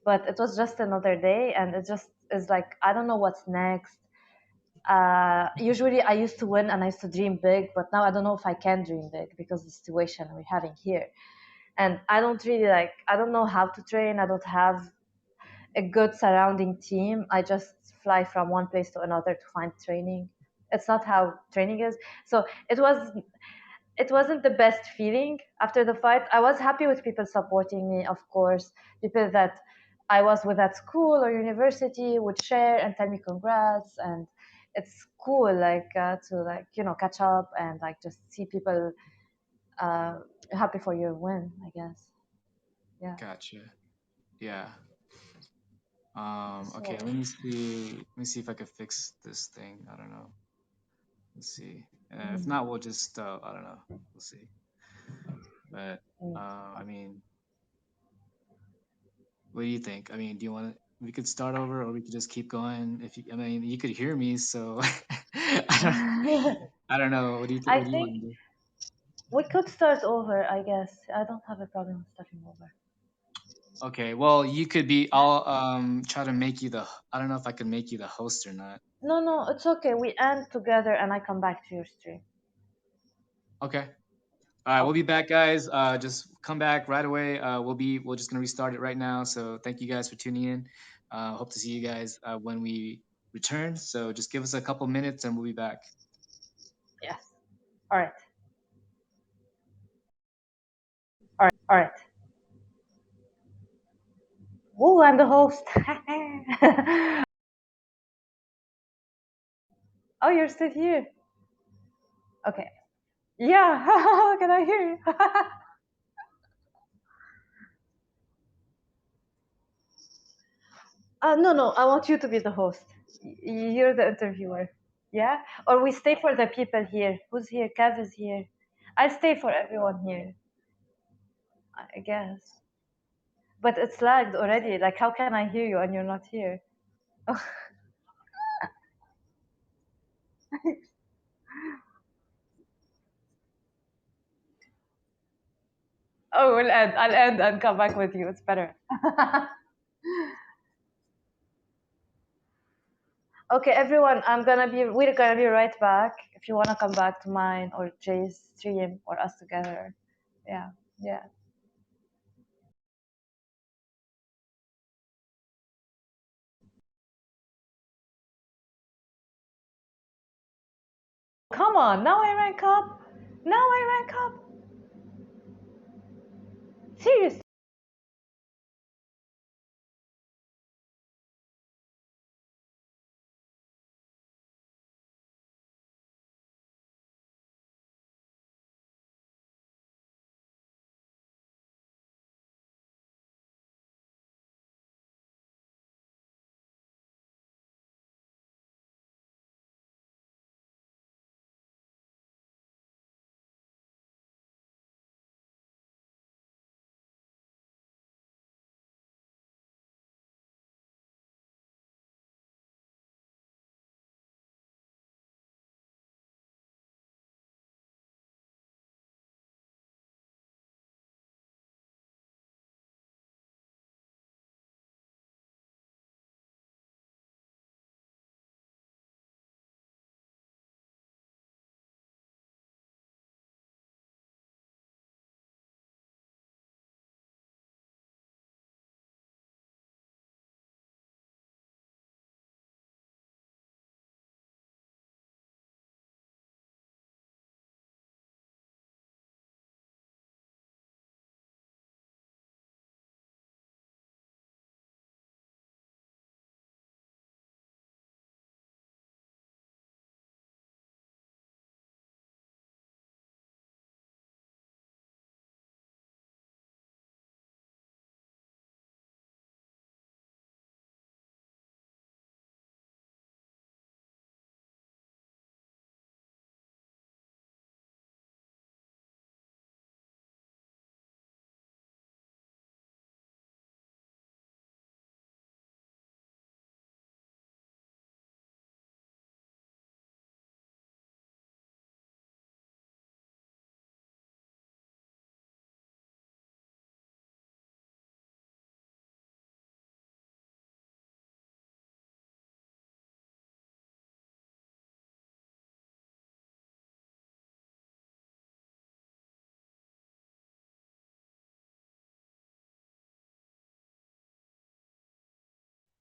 B: but it was just another day, and it just is like I don't know what's next. Usually I used to win and I used to dream big, but now I don't know if I can dream big because of the situation we're having here. And I don't really like. I don't know how to train. I don't have a good surrounding team. I just fly from one place to another to find training. It's not how training is. So it wasn't the best feeling after the fight. I was happy with people supporting me, of course. People that I was with at school or university would share and tell me congrats, and it's cool like to like catch up and like just see people uh, happy for your win. I guess, yeah.
A: Gotcha. Yeah. Okay.
B: So
A: Let me see. Let me see if I could fix this thing. I don't know. Let's see. If
B: Mm,
A: not, we'll just I don't know. We'll see. But
B: mm.
A: I mean, what do you think? I mean, do you want to? We could start over, or we could just keep going. If you, I mean, you could hear me, so I don't. I don't know. What do you
B: I
A: What do you want
B: think
A: to do?
B: we could start over, I guess. I don't have a problem with starting over.
A: Okay. Well, you could be. I'll try to make you the. I don't know if I can make you the host or not.
B: No, no, it's okay. We end together and I come back to your stream.
A: Okay. All right, we'll be
B: Okay.
A: back, guys. Just come back right away. We're just gonna restart it right now. So thank you guys for tuning in. Hope to see you guys when we return. So just give us a couple minutes and we'll be back.
B: Yes. All right. All right. Woo, I'm the host. Oh, you're still here. Okay. Yeah. Can I hear you? No, no. I want you to be the host. You're the interviewer. Yeah? Or we stay for the people here. Who's here? Kav is here. I'll stay for everyone here, I guess. But it's lagged already. Like, how can I hear you and you're not here? Oh, we'll end. I'll end and come back with you. It's better. Okay, everyone. We're gonna be right back. If you wanna come back to mine or Jay's stream or us together. Yeah, yeah. Come on. Now I rank up. Now I rank up. Seriously.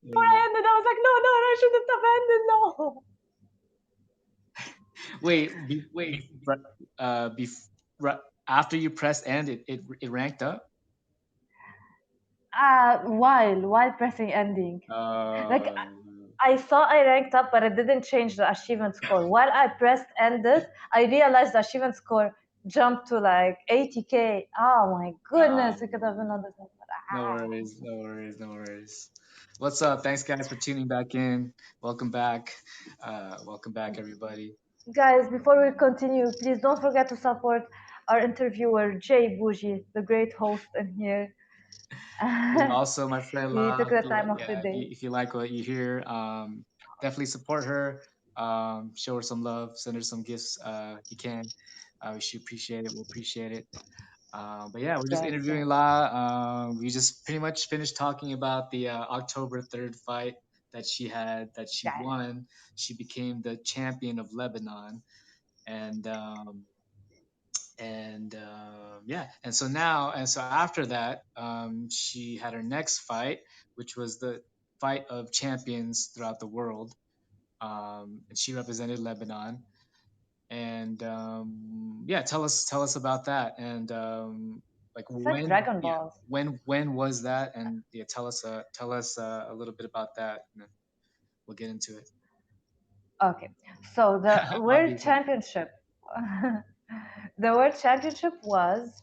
B: Before I ended, I was like, no, no, no, I shouldn't have ended. No.
A: Wait, after you pressed end, it ranked up.
B: While pressing ending. Like
A: Uh,
B: I saw I ranked up, but it didn't change the achievement score. While I pressed ended, I realized the achievement score jumped to like 80K. Oh my goodness, it could have been on the same.
A: no worries, no worries, no worries. What's up? Thanks, guys, for tuning back in. Welcome back. Welcome back, everybody.
B: Guys, before we continue, please don't forget to support our interviewer, Jay Bougie, the great host in here.
A: And also my friend
B: He
A: La.
B: took the time of the
A: Yeah,
B: day.
A: if you like what you hear, definitely support her. Show her some love. Send her some gifts. You can. She appreciate it. We'll appreciate it. But yeah, we're just
B: Yes,
A: interviewing
B: yes,
A: La. We just pretty much finished talking about the October 3rd fight that she had, that she
B: yes.
A: won. She became the champion of Lebanon, and yeah, and so now, and so after that, she had her next fight, which was the fight of champions throughout the world, and she represented Lebanon. And yeah, tell us about that, and like
B: It's like
A: when,
B: Dragon
A: yeah,
B: Balls.
A: when was that, and yeah, tell us a little bit about that, and then we'll get into it.
B: Okay, so the World
A: Obviously.
B: Championship, the World Championship was,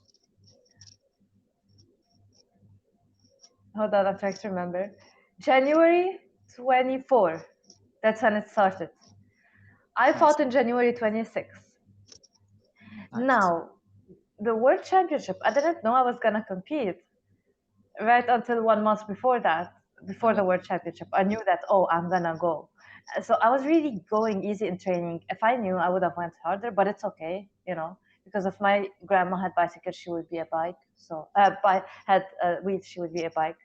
B: hold on, I'm trying to remember, January 24. That's when it started. I
A: Nice.
B: fought in January 26.
A: Nice.
B: Now, the World Championship, I didn't know I was gonna compete right until 1 month before that, before the
A: Uh,
B: World Championship. I knew that, oh, I'm gonna go. So I was really going easy in training. If I knew, I would have went harder, but it's okay, because if my grandma had bicycle, she would be a bike. So had wheels, she would be a bike.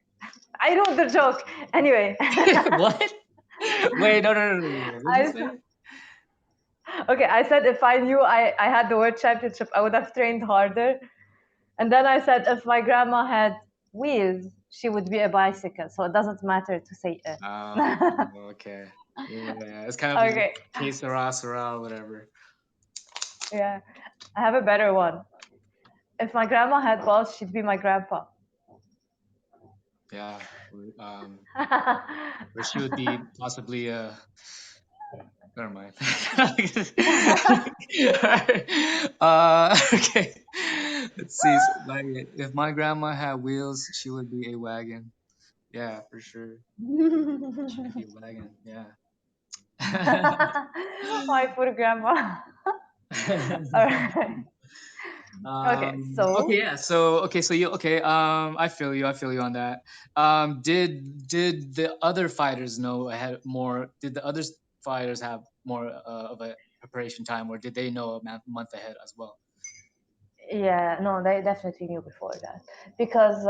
B: I know the joke. Anyway,
A: what? Wait, no, no, no, no, no. What did you
B: I
A: say?
B: okay. I said if I knew I had the World Championship, I would have trained harder. And then I said, if my grandma had wheels, she would be a bicycle. So it doesn't matter to say if.
A: Oh, okay. Yeah, it's kind of like
B: Okay.
A: que sera, whatever.
B: Yeah. I have a better one. If my grandma had balls, she'd be my grandpa.
A: Yeah. Or she would be possibly never mind. Okay. Let's see. Like, if my grandma had wheels, she would be a wagon. Yeah, for sure. She could be a wagon. Yeah.
B: My poor grandma. All right. Okay,
A: Okay,
B: so
A: yeah. So you okay? I feel you on that. Did the other fighters know ahead more? Did the other fighters have more of a preparation time, or did they know a month ahead as well?
B: yeah, no, they definitely knew before that because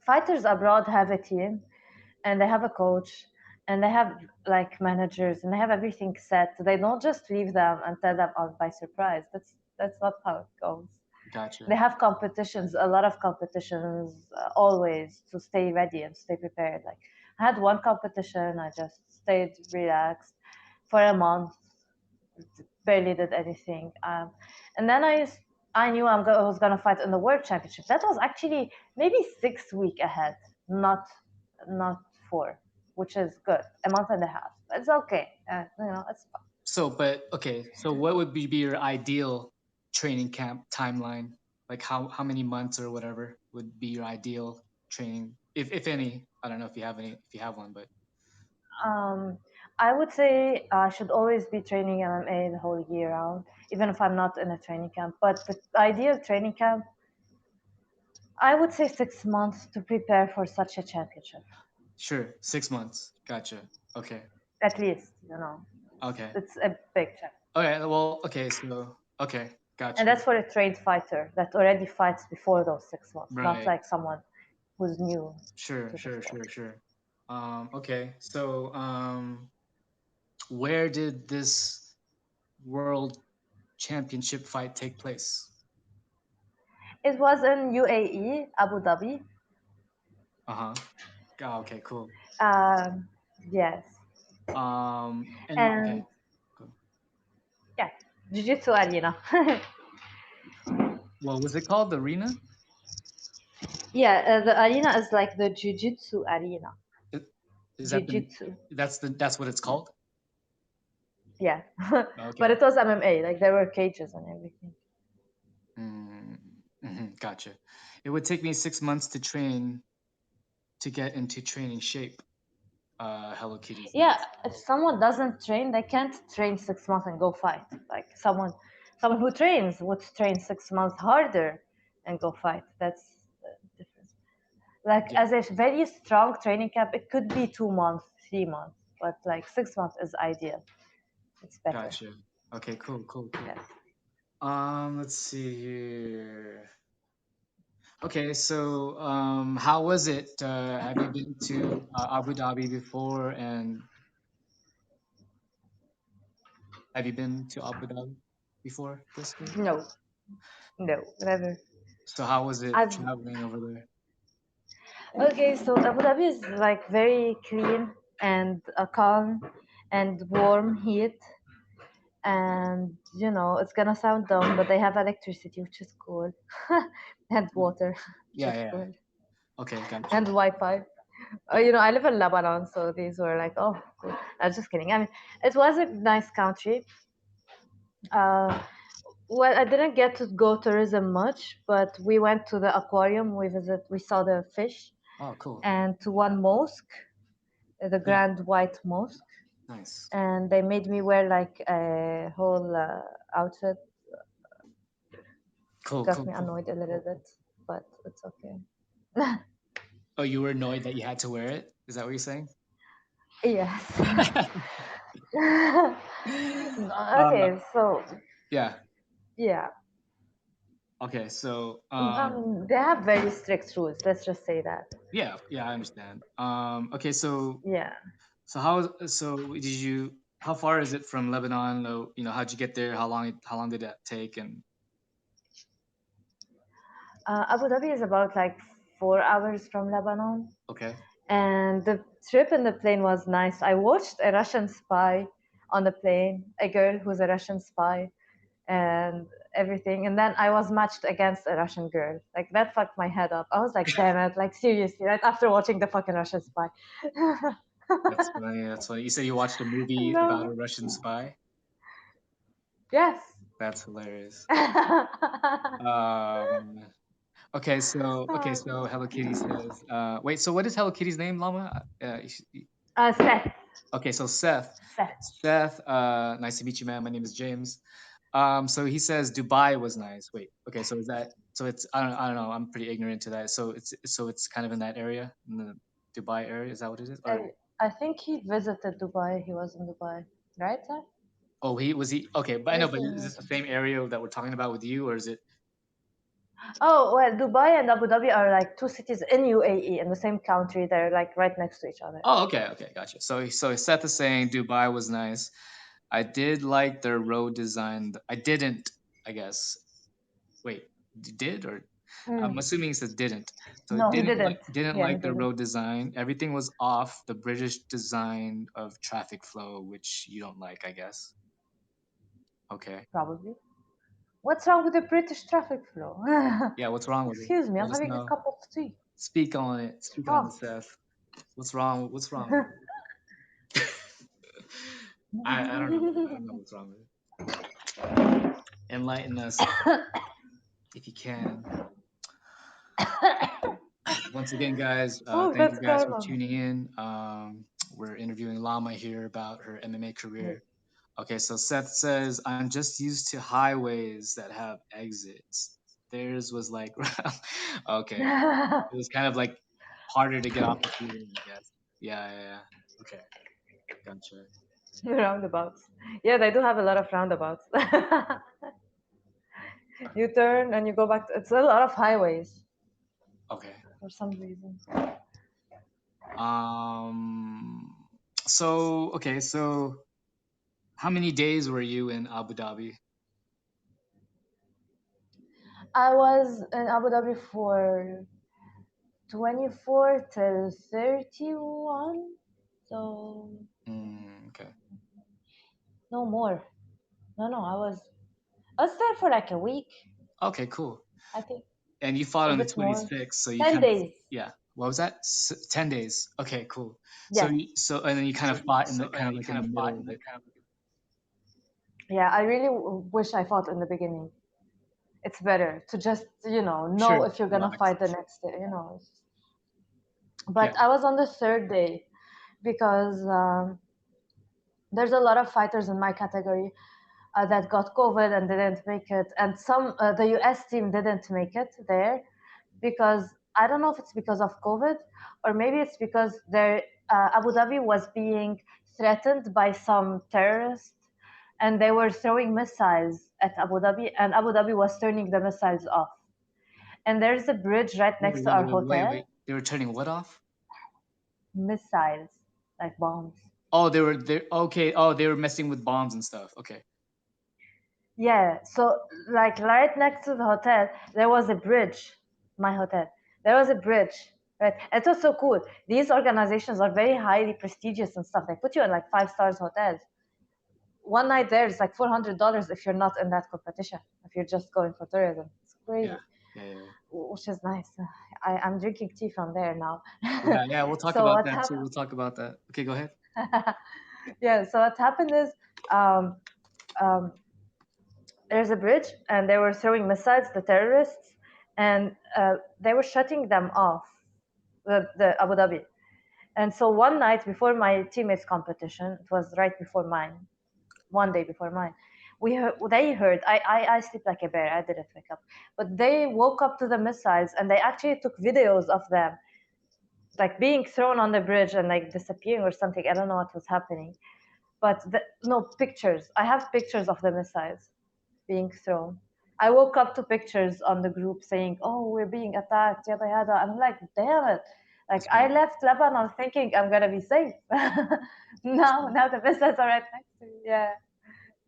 B: fighters abroad have a team and they have a coach and they have like managers and they have everything set. They don't just leave them and tell them out by surprise. That's not how it goes. They
A: Gotcha.
B: have competitions, a lot of competitions, always to stay ready and stay prepared. Like I had one competition, I just stayed relaxed for a month, barely did anything, and then I knew I was gonna fight in the world championship. That was actually maybe 6 week ahead, not four, which is good. A month and a half. It's okay. It's fine.
A: So, but okay. So, what would be your ideal training camp timeline? Like, how many months or whatever would be your ideal training, if any? I don't know if you have any, if you have one, but
B: Um, I would say I should always be training MMA the whole year round, even if I'm not in a training camp. But the ideal training camp, I would say 6 months to prepare for such a championship,
A: sure, 6 months. Gotcha. Okay.
B: at least.
A: Okay.
B: It's a big champ.
A: Okay. Well. Okay. So. Okay.
B: And
A: Gotcha.
B: that's for a trained fighter that already fights before those 6 months, not
A: Right.
B: like someone who's new
A: Sure.
B: to the
A: Sure.
B: sport.
A: Sure. Sure. Okay. So. Where did this world championship fight take place?
B: It was in UAE, Abu Dhabi.
A: Uh huh. Oh, okay. Cool.
B: Um, yes.
A: And okay.
B: And
A: Cool.
B: yeah, Jiu Jitsu arena.
A: What was it called? The arena?
B: Yeah, the arena is like the Jiu Jitsu arena.
A: I- Is
B: Jiu
A: that the
B: Jitsu.
A: that's what it's called?
B: Yeah. But
A: Okay.
B: it was MMA, like there were cages and everything.
A: Gotcha. It would take me 6 months to train to get into training shape. Hello Kitty's
B: Yeah,
A: next.
B: if someone doesn't train, they can't train 6 months and go fight. Like someone who trains would train 6 months harder and go fight. That's the difference. Like
A: Yeah,
B: as a very strong training camp, it could be 2 months, 3 months, but like 6 months is ideal. It's better.
A: gotcha. Okay, cool, cool, cool.
B: Yeah.
A: Let's see here. Okay, so how was it? Have you been to Abu Dhabi before? And have you been to Abu Dhabi before this year?
B: No, no, never.
A: So how was it
B: I've
A: traveling over there?
B: Okay, so Abu Dhabi is like very clean and calm and warm heat, and it's gonna sound dumb, but they have electricity, which is cool, and
A: Mm.
B: water, which
A: Yeah,
B: is
A: yeah.
B: cool,
A: Okay, gotcha.
B: and Wi-Fi. I live in Lebanon, so these were like, oh, cool. I was just kidding. I mean, it was a nice country. Uh, well, I didn't get to go tourism much, but we went to the aquarium. We saw the fish,
A: Oh, cool.
B: and to one mosque, the
A: Yeah,
B: Grand White Mosque,
A: nice.
B: and they made me wear like a whole outfit.
A: Cool,
B: Got
A: cool,
B: me
A: cool.
B: annoyed a little bit, but it's okay.
A: Oh, you were annoyed that you had to wear it? Is that what you're saying?
B: Yes.
A: Uh,
B: Okay, so
A: yeah.
B: yeah,
A: Okay, so
B: they have very strict rules. Let's just say that.
A: yeah, yeah, I understand. Okay, so
B: Yeah.
A: did you how far is it from Lebanon? How'd you get there? How long did that take? And
B: Abu Dhabi is about like 4 hours from Lebanon,
A: okay,
B: and the trip in the plane was nice. I watched a Russian spy on the plane, a girl who's a Russian spy, and everything. And then I was matched against a Russian girl. Like that fucked my head up. I was like, damn it, like seriously, right after watching the fucking Russian spy.
A: that's funny. That's funny. You said you watched a movie about
B: No.
A: a Russian spy.
B: Yes.
A: That's hilarious. Um, okay, so Hello Kitty says, wait, so what is Hello Kitty's name, Lama?
B: Seth.
A: Okay, so Seth.
B: Seth.
A: Seth, nice to meet you, man. My name is James. So he says Dubai was nice. Wait, okay, so is that so it's I don't know. I'm pretty ignorant to that. So it's kind of in that area, in the Dubai area. Is that what it is? Or
B: I think he visited Dubai. He was in Dubai, right, Seth?
A: oh, he okay, but I know,
B: Where's
A: but
B: he
A: is this the
B: visited?
A: same area that we're talking about with you, or is it?
B: Oh, well, Dubai and Abu Dhabi are like two cities in UAE in the same country. They're like right next to each other.
A: Oh, okay, okay, gotcha. So Seth is saying Dubai was nice. I did like their road design. I didn't, I guess. Wait, did or I'm
B: Mm.
A: assuming it says didn't. So
B: No, he didn't.
A: didn't
B: Yeah, he
A: like the
B: didn't.
A: road design. Everything was off the British design of traffic flow, which you don't like, I guess. Okay.
B: Probably. What's wrong with the British traffic flow?
A: Yeah, what's wrong with it?
B: Excuse me, I'm
A: Let us
B: having a
A: know.
B: cup of tea.
A: Speak on it.
B: It's
A: Speak on it,
B: hot.
A: Seth. What's wrong? What's wrong with it? I don't know. I don't know what's wrong with it. Enlighten us if you can. Once again, guys,
B: Oh,
A: thank you
B: that's
A: guys for
B: karma.
A: tuning in. We're interviewing Lama here about her MMA career. Okay, so Seth says, I'm just used to highways that have exits. Theirs was like, okay, it was kind of like harder to get off the freeway, I guess. Yeah, yeah, yeah. Okay, gotcha.
B: Roundabouts. Yeah, they do have a lot of roundabouts. You turn and you go back. It's a lot of highways
A: Okay.
B: for some reason.
A: Um, so how many days were you in Abu Dhabi?
B: I was in Abu Dhabi for 24 till 31. So,
A: Okay.
B: no more. No, no, I was there for like a week,
A: Okay, cool.
B: I think,
A: And you fought
B: a
A: on the
B: bit more.
A: 26th, so you
B: 10
A: kind of,
B: days.
A: yeah. What was that? 10 days. Okay, cool.
B: Yes.
A: And then you kind of fought in the kind of like in the middle of it.
B: Yeah, I really wish I fought in the beginning. It's better to just,
A: Sure.
B: know if you're gonna
A: Relax.
B: fight the next day.
A: Yeah.
B: But I was on the third day. because there's a lot of fighters in my category that got COVID and didn't make it, and some the US team didn't make it there because I don't know if it's because of COVID or maybe it's because Abu Dhabi was being threatened by some terrorists and they were throwing missiles at Abu Dhabi and Abu Dhabi was turning the missiles off. And there's a bridge right
A: Wait,
B: next to
A: wait,
B: our
A: wait, wait,
B: hotel.
A: wait. They were turning what off?
B: Missiles, like bombs.
A: Oh, they okay. Oh, they were messing with bombs and stuff. Okay.
B: Yeah, so like right next to the hotel, there was a bridge. My hotel, there was a bridge. Right, it was so cool. These organizations are very highly prestigious and stuff. They put you in like 5 stars hotels. One night there is like $400 if you're not in that competition. If you're just going for tourism, it's
A: Yeah.
B: crazy,
A: Yeah. Yeah.
B: which is nice. I'm drinking tea from there now.
A: Yeah. Yeah. We'll talk
B: So
A: about
B: what
A: that too.
B: happened?
A: We'll talk about that. Okay, go ahead.
B: Yeah. So what happened is um, um, there's a bridge and they were throwing missiles, the terrorists, and they were shutting them off, the Abu Dhabi. And so one night before my teammates competition, it was right before mine, one day before mine, they heard, I sleep like a bear, I didn't wake up, but they woke up to the missiles and they actually took videos of them like being thrown on the bridge and like disappearing or something. I don't know what was happening, but no pictures. I have pictures of the missiles being thrown. I woke up to pictures on the group saying, "Oh, we're being attacked, yada yada." I'm like, "Damn it!" Like
A: That's
B: I
A: crazy.
B: left Lebanon thinking I'm gonna be safe.
A: That's
B: now,
A: crazy.
B: now the missiles are right next to me. Yeah,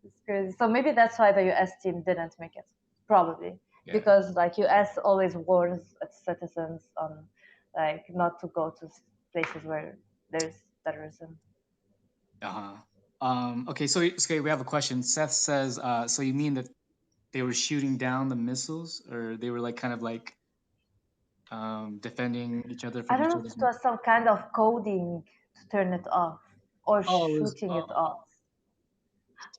B: it's crazy. So maybe that's why the U.S. team didn't make it. Probably
A: Yeah.
B: because like U.S. always warns its citizens on like not to go to places where there's terrorism.
A: Uh-huh. Okay, so okay, we have a question. Seth says, so you mean that they were shooting down the missiles, or they were like kind of like defending each other
B: I
A: from
B: don't
A: each
B: know if
A: other's
B: it was some kind of coding to turn it off or
A: Oh, it was
B: shooting it off.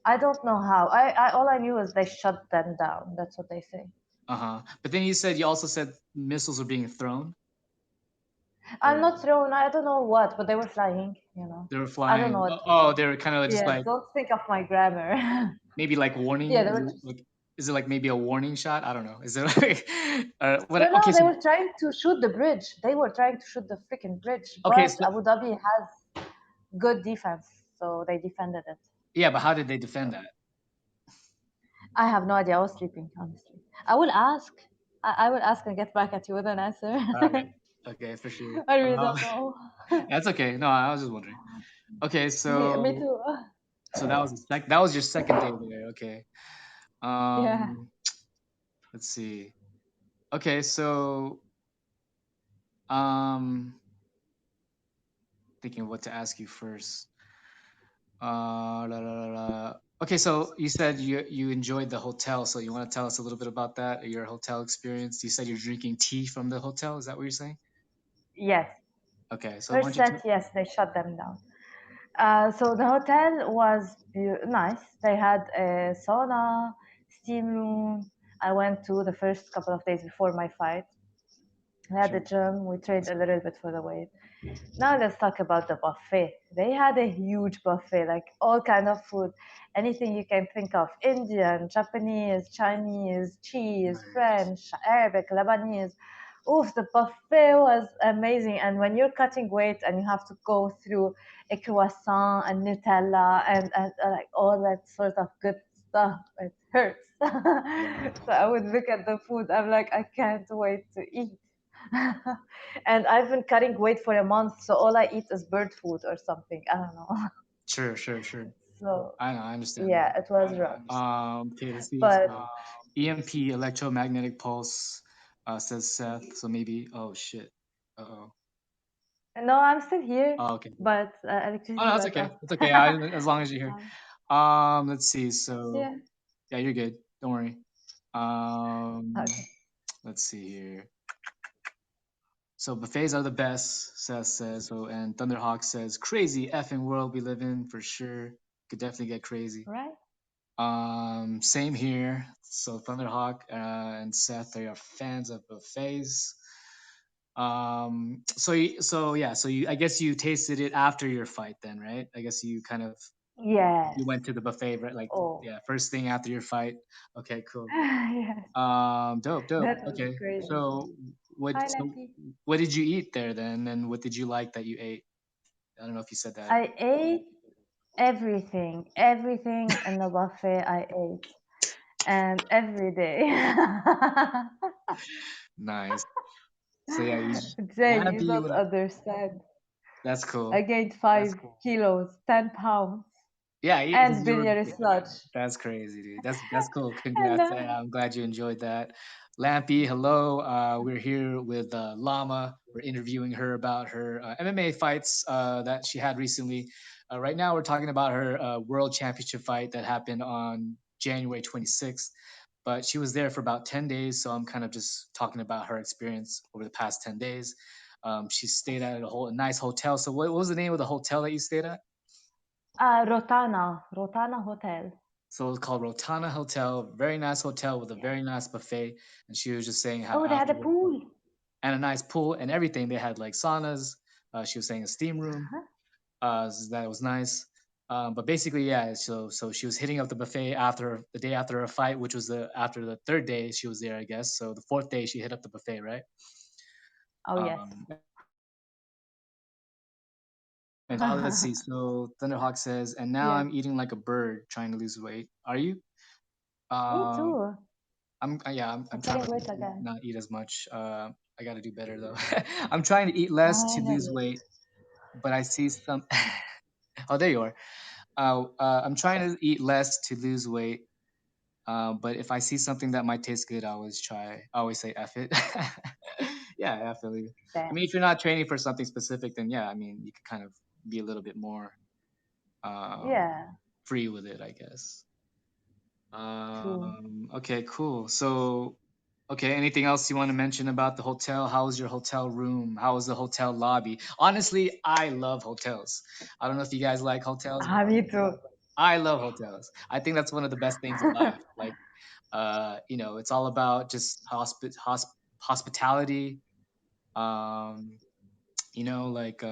B: I don't know how. I all I knew is they shut them down. That's what they say.
A: uh-huh. But then you also said missiles were being thrown,
B: I'm
A: or
B: not thrown. I don't know what, but they were flying.
A: they were
B: I don't know
A: flying.
B: what.
A: Oh, they were kind of just
B: Yeah,
A: like
B: don't think of my grammar.
A: maybe like
B: Yeah,
A: warning,
B: they were just.
A: like is it like maybe a warning shot? I don't know. Is it like
B: No,
A: what? Okay,
B: no, they
A: so
B: were trying to shoot the bridge. They were trying to shoot the freaking bridge,
A: okay,
B: but
A: so
B: Abu Dhabi has good defense, so they defended it.
A: yeah, but how did they defend
B: So
A: that?
B: I have no idea. I was sleeping, honestly. I will ask. I will ask and get back at you with an answer.
A: All right, okay, for sure.
B: I really don't know.
A: That's okay. No, I was just wondering. Okay,
B: Me
A: so
B: too.
A: that was your second day there. Okay.
B: Yeah.
A: Um, let's see. Okay, so um, thinking of what to ask you first. La, la, la, la. Okay, so you said you enjoyed the hotel, so you want to tell us a little bit about that, your hotel experience. You said you're drinking tea from the hotel. Is that what you're saying?
B: Yes.
A: Okay, so why don't
B: First
A: you
B: set, yes, they shut them down. So the hotel was nice. They had a sauna, steam room. I went to the first couple of days before my fight. We had a
A: sure.
B: gym. We trained a little bit for the weight. Now let's talk about the buffet. They had a huge buffet, like all kind of food, anything you can think of: Indian, Japanese, Chinese, cheese,
A: Nice.
B: French, Arabic, Lebanese. Oof, the buffet was amazing. And when you're cutting weight and you have to go through a croissant and Nutella and like all that sort of good stuff, it hurts. So
A: Wow.
B: I would look at the food, I'm like, I can't wait to eat. And I've been cutting weight for a month, so all I eat is bird food or something. I don't know.
A: Sure, sure, sure.
B: So
A: I know, I understand
B: yeah,
A: that.
B: it was rough.
A: Okay, let's see.
B: But
A: So EMP, electromagnetic pulse, says Seth. So maybe, oh shit. Uh-oh.
B: no, I'm still here.
A: Oh, okay.
B: But
A: Oh,
B: electricity
A: no, that's
B: went
A: okay.
B: off.
A: It's okay. As long as you're here.
B: Um,
A: Let's see. So
B: yeah.
A: yeah, you're good. Don't worry. Um,
B: Okay.
A: let's see here. So buffets are the best, Seth says. So and Thunderhawk says, crazy effing world we live in for sure. Could definitely get crazy.
B: Right.
A: Same here. So Thunderhawk and Seth, they are fans of buffets. So yeah, so you, I guess you tasted it after your fight then, right? I guess you kind of,
B: Yes.
A: you went to the buffet, right? Like,
B: Oh.
A: yeah, first thing after your fight. Okay, cool.
B: Yes.
A: Dope.
B: That was
A: Okay,
B: crazy.
A: so
B: Hi,
A: so
B: Lappy.
A: what did you eat there then, and what did you like that you ate? I don't know if you said that.
B: I ate everything, everything in the buffet I ate, and every day.
A: Nice. So yeah, you
B: Jay, you
A: Lampy
B: don't
A: would.
B: understand.
A: That's
B: I
A: cool.
B: gained 5 kilos, 10 pounds,
A: Yeah,
B: and
A: you were.
B: biliary sludge.
A: That's crazy, dude. That's cool.
B: And
A: Congrats. I'm glad you enjoyed that. Lampy, hello. We're here with Lama. We're interviewing her about her MMA fights that she had recently. Right now, we're talking about her World Championship fight that happened on January 26th. But she was there for about 10 days, so I'm kind of just talking about her experience over the past 10 days. She stayed at a nice hotel. So, what was the name of the hotel that you stayed at?
B: Rotana Hotel.
A: So it's called Rotana Hotel. Very nice hotel with a
B: Yes.
A: very nice buffet. And she was just saying how
B: Oh, they had a
A: afterward,
B: pool.
A: and a nice pool and everything. They had like saunas. She was saying a steam room. So that was nice. But basically, yeah. So she was hitting up the buffet after the day after her fight, which was the after the third day she was there, I guess. So the fourth day she hit up the buffet, right?
B: Oh, yes.
A: And let's see. So Thunderhawk says, and now
B: Yes.
A: I'm eating like a bird, trying to lose weight. Are you?
B: Me
A: Um,
B: too.
A: yeah,
B: I'm
A: I'm trying
B: putting
A: to
B: weight again.
A: not eat as much. I got to do better though. I'm trying to eat less to lose
B: Finally.
A: weight, but I see some. Oh, there you are. I'm trying to eat less to lose weight, but if I see something that might taste good, I always try. I always say F it. Yeah, I feel you. I
B: Same.
A: mean, if you're not training for something specific, then yeah, I mean, you could kind of be a little bit more um,
B: Yeah,
A: free with it, I guess.
B: true.
A: Okay, cool. So, okay, anything else you want to mention about the hotel? How was your hotel room? How was the hotel lobby? Honestly, I love hotels. I don't know if you guys like hotels, but
B: Me too.
A: I love hotels. I think that's one of the best things in life. Like, it's all about just hospitality. Um, like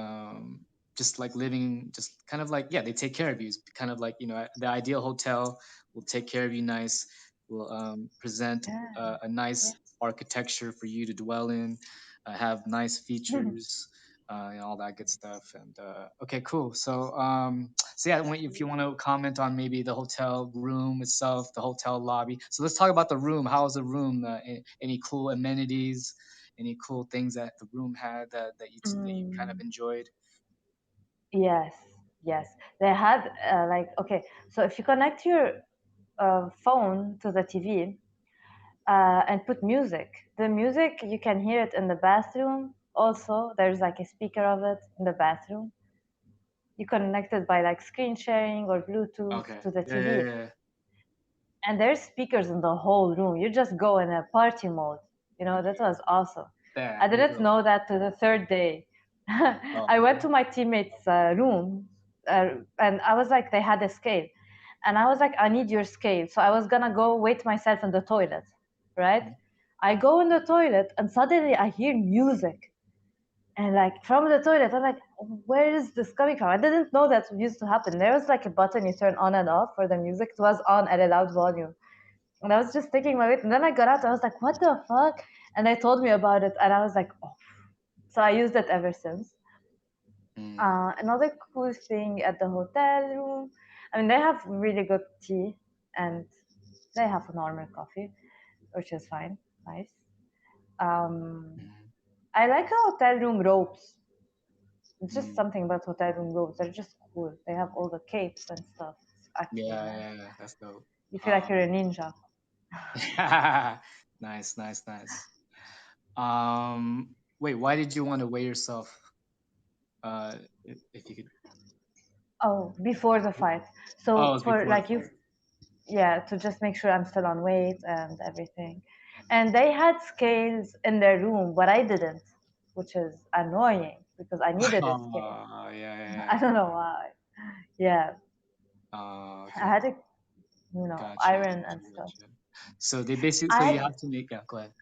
A: just like living, just kind of like, yeah, they take care of you. It's kind of like, the ideal hotel will take care of you nice, will present
B: Yeah.
A: a nice
B: Yes.
A: architecture for you to dwell in, have nice features, all that good stuff. And okay, cool. So yeah, if you want to comment on maybe the hotel room itself, the hotel lobby. So let's talk about the room. How was the room? Any cool amenities? Any cool things that the room had that you kind of
B: Mm,
A: enjoyed?
B: yes, yes. They had okay. So if you connect your phone to the TV and put music, the music you can hear it in the bathroom. Also, there's like a speaker of it in the bathroom. You connect it by like screen sharing or Bluetooth
A: Okay.
B: to the
A: Yeah, yeah,
B: TV,
A: yeah.
B: and there's speakers in the whole room. You just go in a party mode. That was awesome.
A: Yeah,
B: I
A: there you
B: didn't
A: go.
B: know that to the third day.
A: Oh,
B: I went
A: really?
B: to my teammates' room, and I was like, they had a scale, and I was like, I need your scale. So I was gonna go wait myself in the toilet, right?
A: Mhm.
B: I go in the toilet, and suddenly I hear music, and like from the toilet, I'm like, where is this coming from? I didn't know that used to happen. There was like a button you turn on and off for the music. It was on at a loud volume. And I was just taking my weight. And then I got out. I was like, what the fuck? And they told me about it. And I was like, oh. So I used it ever since.
A: Mm,
B: Another cool thing at the hotel room, I mean, they have really good tea and they have a normal coffee, which is fine. Nice. Um,
A: mm,
B: I like the hotel room robes. It's just
A: mm.
B: something about hotel room robes. They're just cool. They have all the capes and stuff. It's actually
A: Yeah,
B: nice.
A: yeah, yeah. That's dope.
B: You feel like
A: Um,
B: you're a ninja.
A: nice, nice, nice. Wait, why did you want to weigh yourself? If you could.
B: Oh, before the fight.
A: Oh, it
B: So
A: was
B: for
A: before the
B: like you,
A: fight.
B: yeah, to just make sure I'm still on weight and everything. And they had scales in their room, but I didn't, which is annoying because I needed a scale.
A: Oh, yeah, yeah, yeah.
B: I don't know why. Yeah,
A: Oh,
B: I
A: okay.
B: had to,
A: Gotcha,
B: iron
A: gotcha,
B: and stuff.
A: gotcha. So they basically, so
B: I
A: you
B: had,
A: have to make, yeah, go ahead.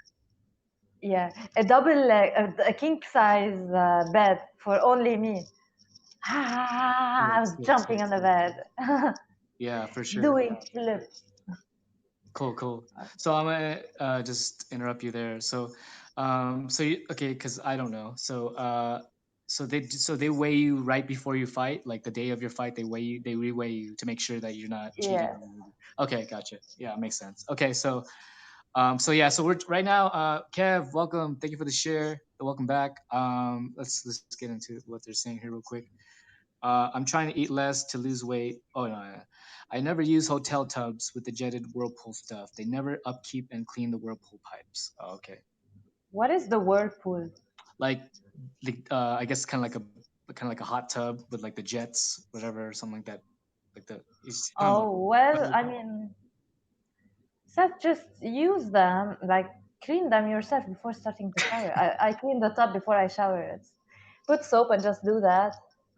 B: yeah, a double a king size bed for only me. I
A: Sick,
B: was
A: sick,
B: jumping
A: sick,
B: on the
A: sick.
B: bed,
A: Yeah, for sure.
B: doing flips.
A: Cool, cool. So I'm gonna just interrupt you there. So you, okay, because I don't know. So they weigh you right before you fight, like the day of your fight. They weigh you, they reweigh you to make sure that you're not cheating.
B: Yes.
A: Okay, gotcha. Yeah, makes sense. Okay, so yeah, so we're right now. Kev, welcome. Thank you for the share. Welcome back. Let's get into what they're saying here real quick. I'm trying to eat less to lose weight. Oh no, no, I never use hotel tubs with the jetted whirlpool stuff. They never upkeep and clean the whirlpool pipes. Oh, okay,
B: What is the whirlpool?
A: like I guess kind of like a hot tub with like the jets, whatever, something like that. Like the I don't know.
B: Oh, well, I mean, Seth, just use them, like clean them yourself before starting to shower. I clean the tub before I shower. It's put soap and just do that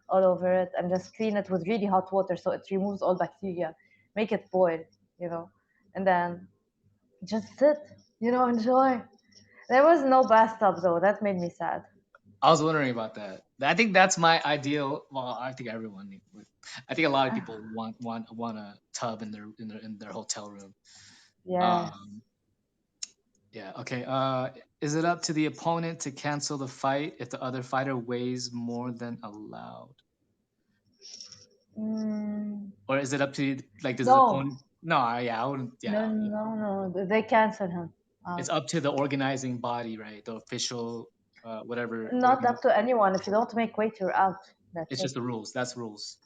B: all over it and just clean it with really hot water so it removes all bacteria. Make it boil, you know, and then just sit, enjoy. There was no bathtub though. That made me sad.
A: I was wondering about that. I think that's my ideal. Well, I think I think a lot of people want a tub in their hotel room.
B: Yes.
A: Um, Yeah. Okay. Is it up to the opponent to cancel the fight if the other fighter weighs more than allowed,
B: Mm,
A: or is it up to like does the
B: no,
A: opponent? No. Yeah. I wouldn't.
B: no,
A: Yeah. Yeah.
B: no, no. They cancel him
A: It's
B: out.
A: up to the organizing body, right? The official, whatever
B: Not
A: organ.
B: up to anyone. If you don't make weight, you're out. That's
A: It's
B: it.
A: just the rules. That's rules.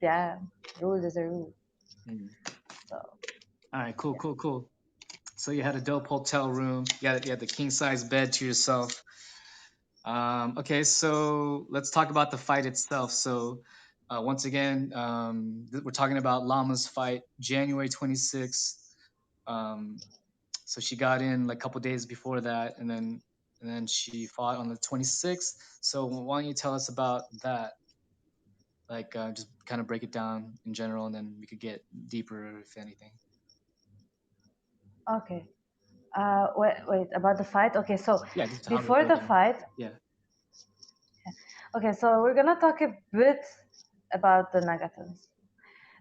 B: Yeah, rule is a rule.
A: Mm.
B: So
A: All right. Cool.
B: yeah.
A: Cool. Cool. So you had a dope hotel room. You had the king size bed to yourself. Okay, so let's talk about the fight itself. So, once again, we're talking about Lama's fight, January 26th. Um, so she got in like a couple days before that, and then she fought on the 26th. So why don't you tell us about that? Like, just kind of break it down in general, and then we could get deeper if anything.
B: Okay. Wait. About the fight. Okay. So
A: Yeah, just how to
B: before
A: break
B: the
A: it down.
B: fight.
A: Yeah.
B: Okay. So we're gonna talk a bit about the negatives.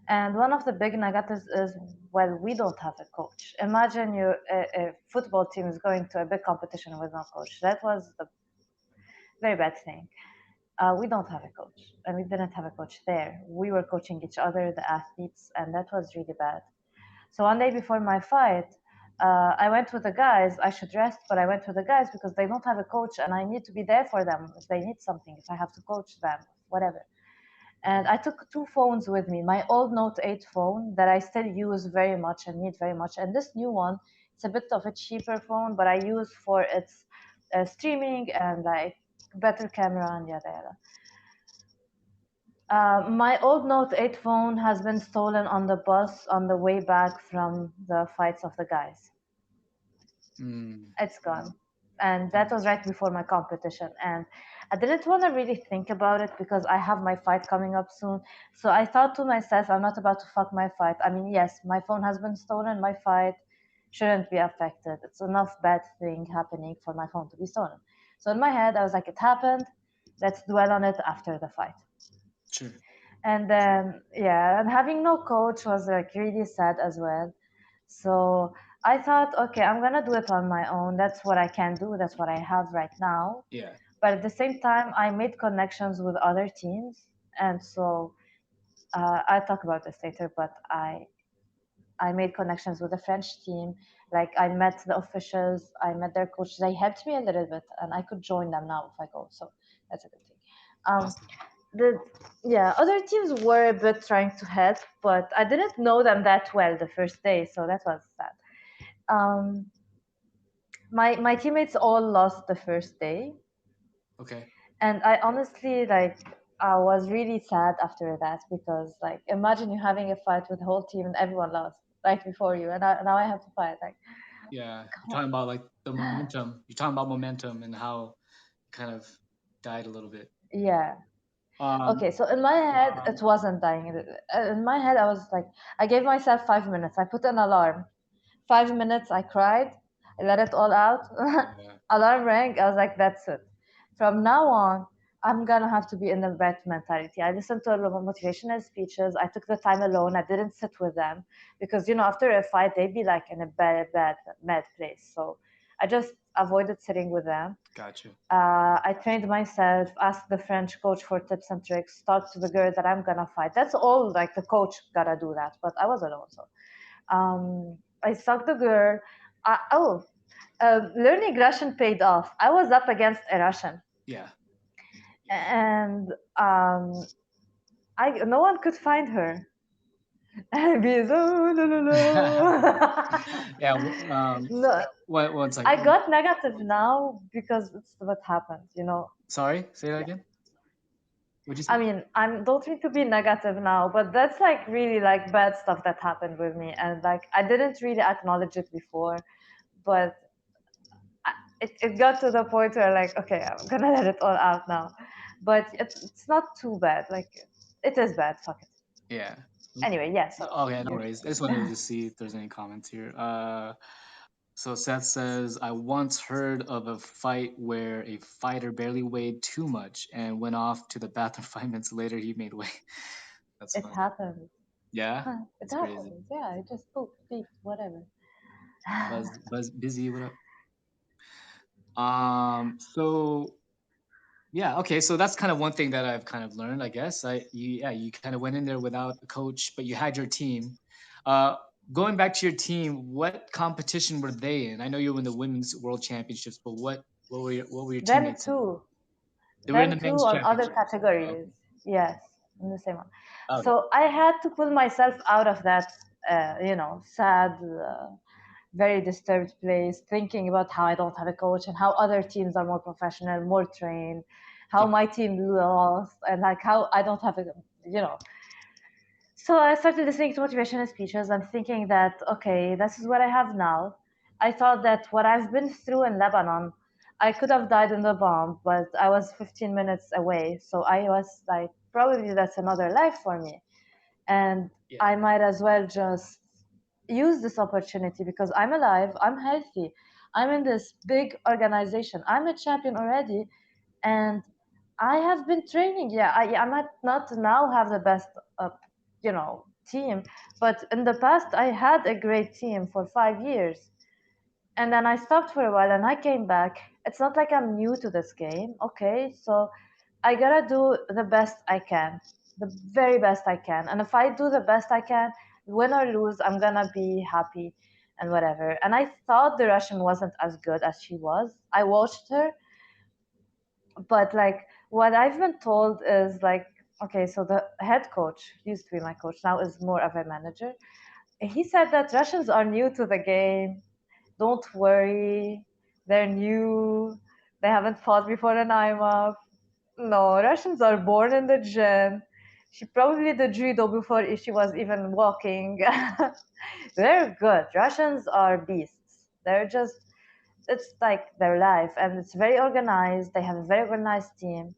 B: And one of the big negatives is, well, we don't have a coach. Imagine a football team is going to a big competition with no coach. That was the very bad thing. We don't have a coach, and we didn't have a coach there. We were coaching each other, the athletes, and that was really bad. So one day before my fight, I went with the guys. I should rest, but I went with the guys because they don't have a coach, and I need to be there for them if they need something, if I have to coach them, whatever. And I took two phones with me, my old Note 8 phone that I still use very much and need very much, and this new one. It's a bit of a cheaper phone, but I use for its streaming and like better camera and yada yada. My old Note 8 phone has been stolen on the bus on the way back from the fights of the guys.
A: Mm,
B: It's gone. And that
A: mm,
B: was right before my competition. And I didn't want to really think about it because I have my fight coming up soon. So I thought to myself, I'm not about to fuck my fight. I mean, yes, my phone has been stolen. My fight shouldn't be affected. It's enough bad thing happening for my phone to be stolen. So in my head, I was like, it happened. Let's dwell on it after the fight.
A: sure.
B: And then yeah, and having no coach was like really sad as well. So I thought, okay, I'm gonna do it on my own. That's what I can do. That's what I have right now.
A: Yeah.
B: But at the same time, I made connections with other teams, and so I'll talk about this later. But I made connections with the French team. Like I met the officials, I met their coach. They helped me a little bit, and I could join them now if I go. So that's a good thing. Um,
A: Awesome.
B: the yeah, other teams were a bit trying to help, but I didn't know them that well the first day, so that was sad. Um, my teammates all lost the first day,
A: Okay.
B: and I honestly like I was really sad after that because like imagine you having a fight with the whole team and everyone lost right before you, and now I have to fight. Like,
A: Yeah, you're
B: come
A: talking about like the momentum. You're talking about momentum and how it kind of died a little bit.
B: yeah.
A: Um,
B: Okay, so in my head, it wasn't dying. In my head, I was like, I gave myself 5 minutes. I put an alarm. 5 minutes, I cried. I let it all out.
A: Yeah.
B: Alarm rang. I was like, that's it. From now on, I'm gonna have to be in the right mentality. I listened to a lot of motivational speeches. I took the time alone. I didn't sit with them because after a fight they'd be like in a bad place. So I just avoided sitting with them.
A: Gotcha.
B: I trained myself, asked the French coach for tips and tricks, talked to the girl that I'm gonna fight. That's all. Like the coach gotta do that, but I was alone. So I sucked the girl. Learning Russian paid off. I was up against a Russian,
A: Yeah.
B: and I no one could find her. Because, oh, no, no, no.
A: Yeah.
B: No,
A: One
B: I
A: second.
B: got negative now because it's what happened.
A: Sorry. Say that again. What'd you
B: I
A: say?
B: mean, I don't mean to be negative now, but that's like really like bad stuff that happened with me, and like I didn't really acknowledge it before, but it got to the point where like, okay, I'm gonna let it all out now, but it's not too bad. Like, it is bad. Fuck it.
A: Yeah.
B: Anyway, yeah. So
A: Okay, no
B: you,
A: worries. I just wanted to see if there's any comments here. So Seth says, I once heard of a fight where a fighter barely weighed too much and went off to the bathroom 5 minutes later. He made weight. That's
B: it
A: funny.
B: happens.
A: Yeah,
B: It
A: that's crazy.
B: happens. Yeah, it just poop, peep, whatever.
A: Buzz, busy. What up? So yeah, okay. So that's kind of one thing that I've kind of learned, I guess. Yeah, you kind of went in there without a coach, but you had your team. Uh, Going back to your team, what competition were they in? I know you were in the women's world championships, but what were your
B: Them
A: teammates in?
B: too.
A: They were in
B: Them
A: the
B: too
A: men's
B: on other
A: championships.
B: categories.
A: Okay.
B: Yes, in the same one.
A: Okay.
B: So I had to pull myself out of that, sad, very disturbed place, thinking about how I don't have a coach and how other teams are more professional, more trained, how
A: Yeah.
B: my team lost, and like how I don't have a, you know. So I started listening to motivational speeches and thinking that, okay, this is what I have now. I thought that what I've been through in Lebanon, I could have died in the bomb, but I was 15 minutes away. So I was like, probably that's another life for me. And
A: Yeah.
B: I might as well just use this opportunity because I'm alive, I'm healthy, I'm in this big organization, I'm a champion already, and I have been training. Yeah, I might not now have the best, team, but in the past I had a great team for 5 years, and then I stopped for a while, and I came back. It's not like I'm new to this game, okay? So I gotta do the best I can, the very best I can, and if I do the best I can, win or lose, I'm gonna be happy and whatever. And I thought the Russian wasn't as good as she was. I watched her, but like what I've been told is like, okay, so the head coach used to be my coach, now is more of a manager. He said that Russians are new to the game. Don't worry, they're new. They haven't fought before an IMAF. No, Russians are born in the gym. She probably did judo before she was even walking. They're good. Russians are beasts. They're just, it's like their life, and it's very organized. They have a very organized team.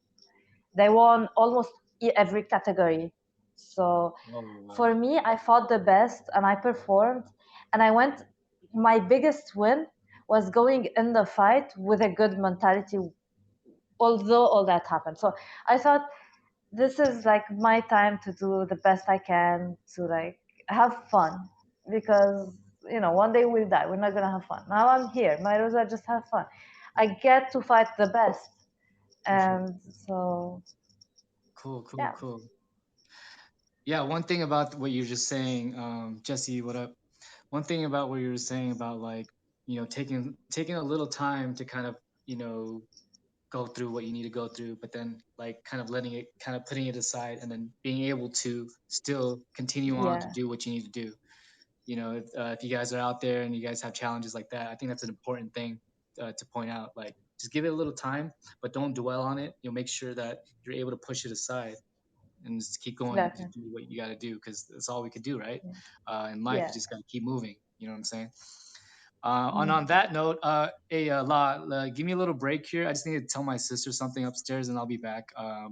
B: They won almost every category. So
A: Oh
B: for
A: wow.
B: me, I fought the best and I performed. And I went, my biggest win was going in the fight with a good mentality, although all that happened. So I thought this is like my time to do the best I can to like have fun because one day we'll die. We're not gonna have fun. Now I'm here. Might as well just have fun. I get to fight the best,
A: For sure.
B: and so
A: Cool, cool,
B: yeah,
A: cool. Yeah, one thing about what you're just saying, Jesse, what up? One thing about what you were saying about like, taking a little time to kind of, you know, go through what you need to go through, but then like kind of letting it, kind of putting it aside, and then being able to still continue on to
B: yeah,
A: do what you need to do. If you guys are out there and you guys have challenges like that, I think that's an important thing to point out. Like, just give it a little time, but don't dwell on it. You'll make sure that you're able to push it aside and just keep going to
B: exactly.
A: do what you got to do because that's all we could do, right?
B: Yeah,
A: In life, you
B: yeah.
A: just got to keep moving. You know what I'm saying? And
B: Mm.
A: on that note, hey, give me a little break here. I just need to tell my sister something upstairs, and I'll be back.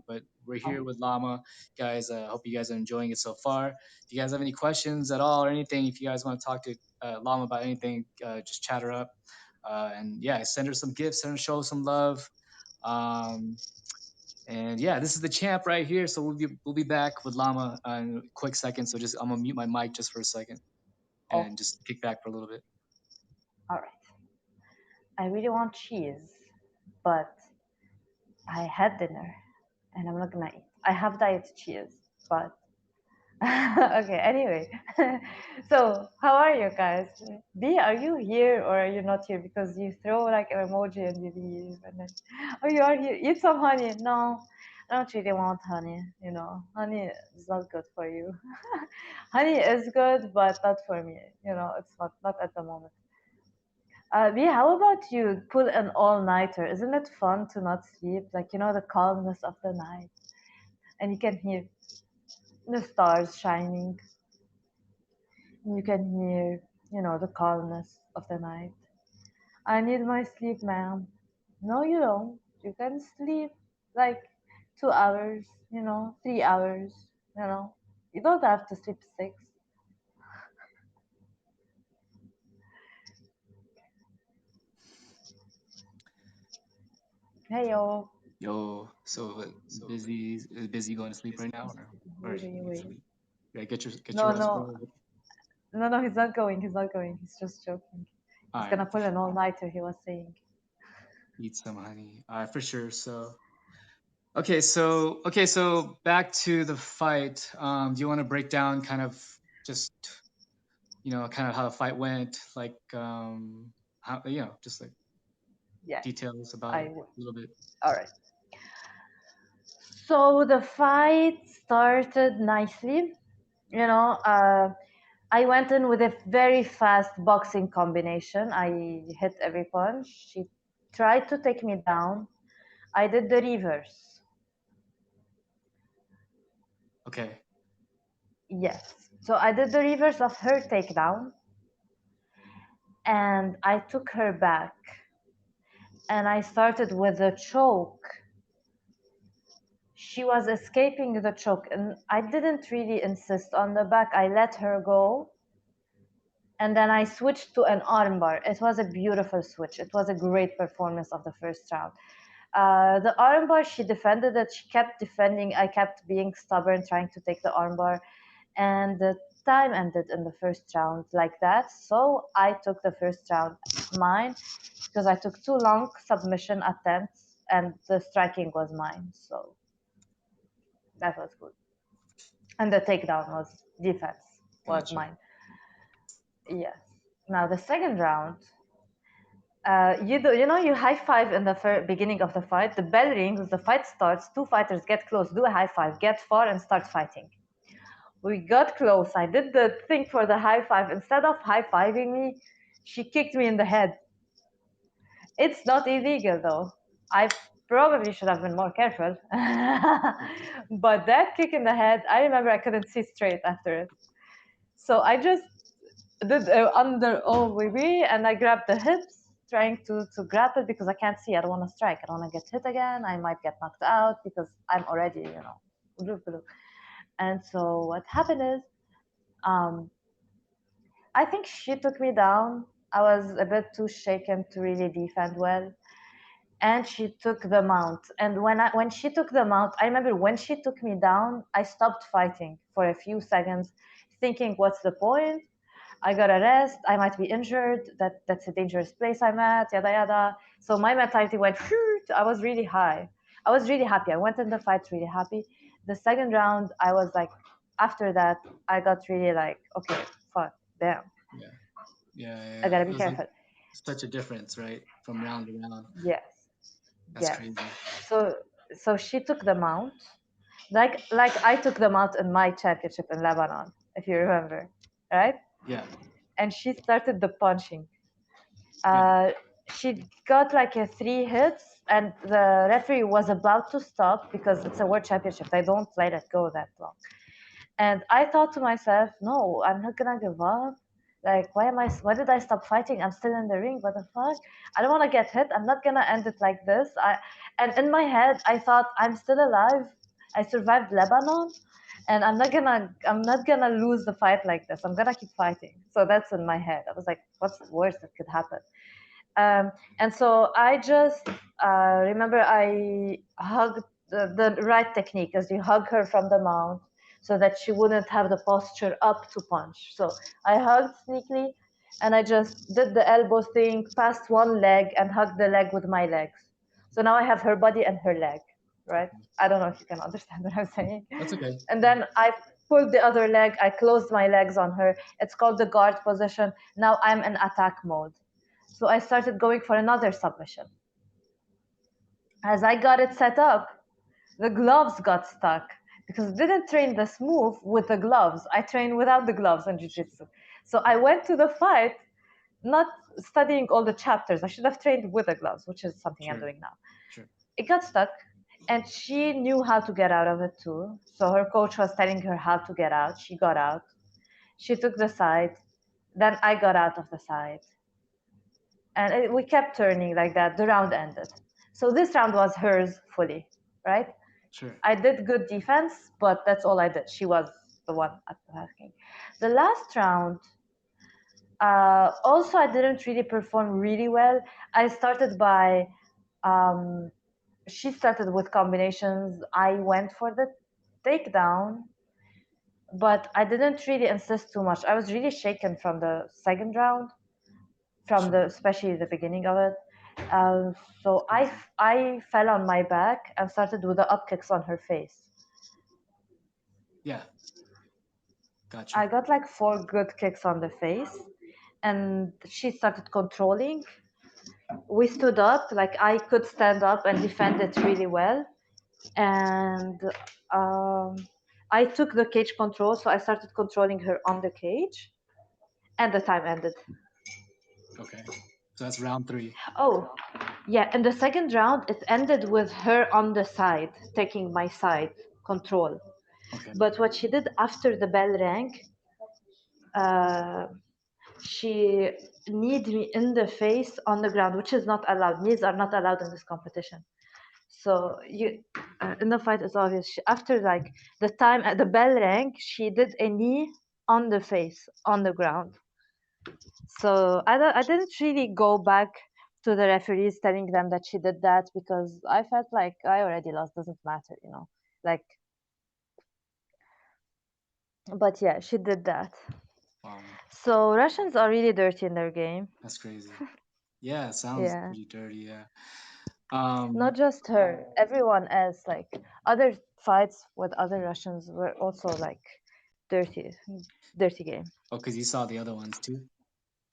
A: But we're
B: Oh,
A: here with Lama, guys. Hope you guys are enjoying it so far. If you guys have any questions at all or anything, if you guys want to talk to Lama about anything, just chat her up. And yeah, send her some gifts, send her show some love. Um, and yeah, this is the champ right here. So we'll be back with Lama in a quick second. So just I'm gonna mute my mic just for a second
B: Oh,
A: and just kick back for a little bit.
B: all right. I really want cheese, but I had dinner and I'm not gonna eat. I have diet cheese, but okay. Anyway, so how are you guys? B, are you here or are you not here? Because you throw like an emoji and you leave, and then oh, you are here. Eat some honey. No, I don't really want honey. You know, honey is not good for you. Honey is good, but not for me. You know, it's not at the moment. B, how about you pull an all-nighter? Isn't it fun to not sleep? Like, you know, the calmness of the night, and you can hear the stars shining. You can hear, you know, the calmness of the night. I need my sleep, ma'am. No, you don't. You can sleep like 2 hours, you know, 3 hours, you know. You don't have to sleep six. Hey, yo.
A: Yo, so busy going to sleep right now, or
B: Wait,
A: you
B: wait,
A: need
B: wait.
A: sleep? Yeah, get your
B: No,
A: rest,
B: no.
A: bro.
B: No, no, he's not going. He's not going. He's just joking.
A: All
B: He's
A: right,
B: gonna pull an all-nighter, he was saying.
A: eat some honey. All right, for sure. So back to the fight. Do you want to break down kind of just kind of how the fight went, like how just like
B: Yes,
A: details about
B: I
A: it
B: would.
A: a little bit.
B: All right. So the fight started nicely. You know, I went in with a very fast boxing combination. I hit every punch. She tried to take me down. I did the reverse.
A: Okay,
B: Yes. So I did the reverse of her takedown and I took her back and I started with a choke. She was escaping the choke and I didn't really insist on the back. I let her go and then I switched to an armbar. It was a beautiful switch. It was a great performance of the first round. The armbar, she defended it. She kept defending. I kept being stubborn, trying to take the armbar, and the time ended in the first round like that. So I took the first round mine because I took two long submission attempts, and the striking was mine. So that was good, and the takedown was defense was
A: gotcha.
B: mine. Yes. Now the second round, you know, you high five in the beginning of the fight. The bell rings, the fight starts. Two fighters get close, do a high five, get far, and start fighting. We got close. I did the thing for the high five. Instead of high fiving me, she kicked me in the head. It's not illegal though. I probably should have been more careful. But that kick in the head, I remember I couldn't see straight after it. So I just did under OVB and I grabbed the hips, trying to grab it because I can't see. I don't want to strike. I don't want to get hit again. I might get knocked out because I'm already, you know, blue, blue. And so what happened is, um, I think she took me down. I was a bit too shaken to really defend well. And she took the mount. And when she took the mount, I remember when she took me down, I stopped fighting for a few seconds, thinking, what's the point? I got a rest. I might be injured. That's a dangerous place I'm at. Yada yada. So my mentality went. I was really high. I was really happy. I went in the fight really happy. The second round, I was like, after that, I got really like, okay, fuck, damn,
A: Yeah, yeah,
B: I
A: yeah.
B: gotta
A: It
B: be
A: was like
B: careful.
A: such a difference, right, from round to round.
B: Yes,
A: That's
B: yes.
A: crazy.
B: So so she took the mount, like I took the mount in my championship in Lebanon, if you remember, right?
A: Yeah,
B: And she started the punching.
A: yeah,
B: Uh, she got like a three hits, and the referee was about to stop because it's a world championship. They don't let it go that long. And I thought to myself, no, I'm not gonna give up. Like, why am I? Why did I stop fighting? I'm still in the ring. What the fuck? I don't want to get hit. I'm not gonna end it like this. And in my head, I thought I'm still alive. I survived Lebanon, and I'm not gonna lose the fight like this. I'm gonna keep fighting. So that's in my head. I was like, what's the worst that could happen? And so I just remember I hugged the right technique is you hug her from the mount so that she wouldn't have the posture up to punch. So I hugged sneakily and I just did the elbow thing, passed one leg and hugged the leg with my legs. So now I have her body and her leg, right? I don't know if you can understand what I'm saying.
A: That's okay.
B: And then I pulled the other leg, I closed my legs on her. It's called the guard position. Now I'm in attack mode. So I started going for another submission. As I got it set up, the gloves got stuck because I didn't train this move with the gloves. I trained without the gloves in jiu-jitsu. So I went to the fight not studying all the chapters. I should have trained with the gloves, which is something I'm
A: Sure.
B: doing now.
A: Sure.
B: It got stuck and she knew how to get out of it too. So her coach was telling her how to get out. She got out. She took the side. Then I got out of the side. And we kept turning like that. The round ended. So this round was hers fully, right?
A: Sure.
B: I did good defense, but that's all I did. She was the one attacking. The last round, also I didn't really perform really well. I started by, she started with combinations. I went for the takedown, but I didn't really insist too much. I was really shaken from the second round, from
A: Sure.
B: the especially the beginning of it. So
A: Crazy.
B: I fell on my back and started with the up kicks on her face.
A: Yeah. Gotcha.
B: I got like 4 good kicks on the face, and she started controlling. We stood up, like I could stand up and defend it really well, and um, I took the cage control, so I started controlling her on the cage, and the time ended.
A: Okay. So that's round three.
B: Oh, yeah, in the second round, it ended with her on the side, taking my side control.
A: Okay.
B: But what she did after the bell rang, uh, she kneed me in the face on the ground, which is not allowed. Knees are not allowed in this competition. So you, in the fight, it's obvious. After like the time at the bell rang, she did a knee on the face on the ground. So I didn't really go back to the referees telling them that she did that because I felt like I already lost. Doesn't matter, you know. Like, but yeah, she did that.
A: Wow.
B: So Russians are really dirty in their game.
A: That's crazy. Yeah, it sounds
B: Yeah.
A: pretty dirty. Yeah.
B: Not just her, everyone else. Like other fights with other Russians were also like dirty, dirty game.
A: Oh, because you saw the other ones too.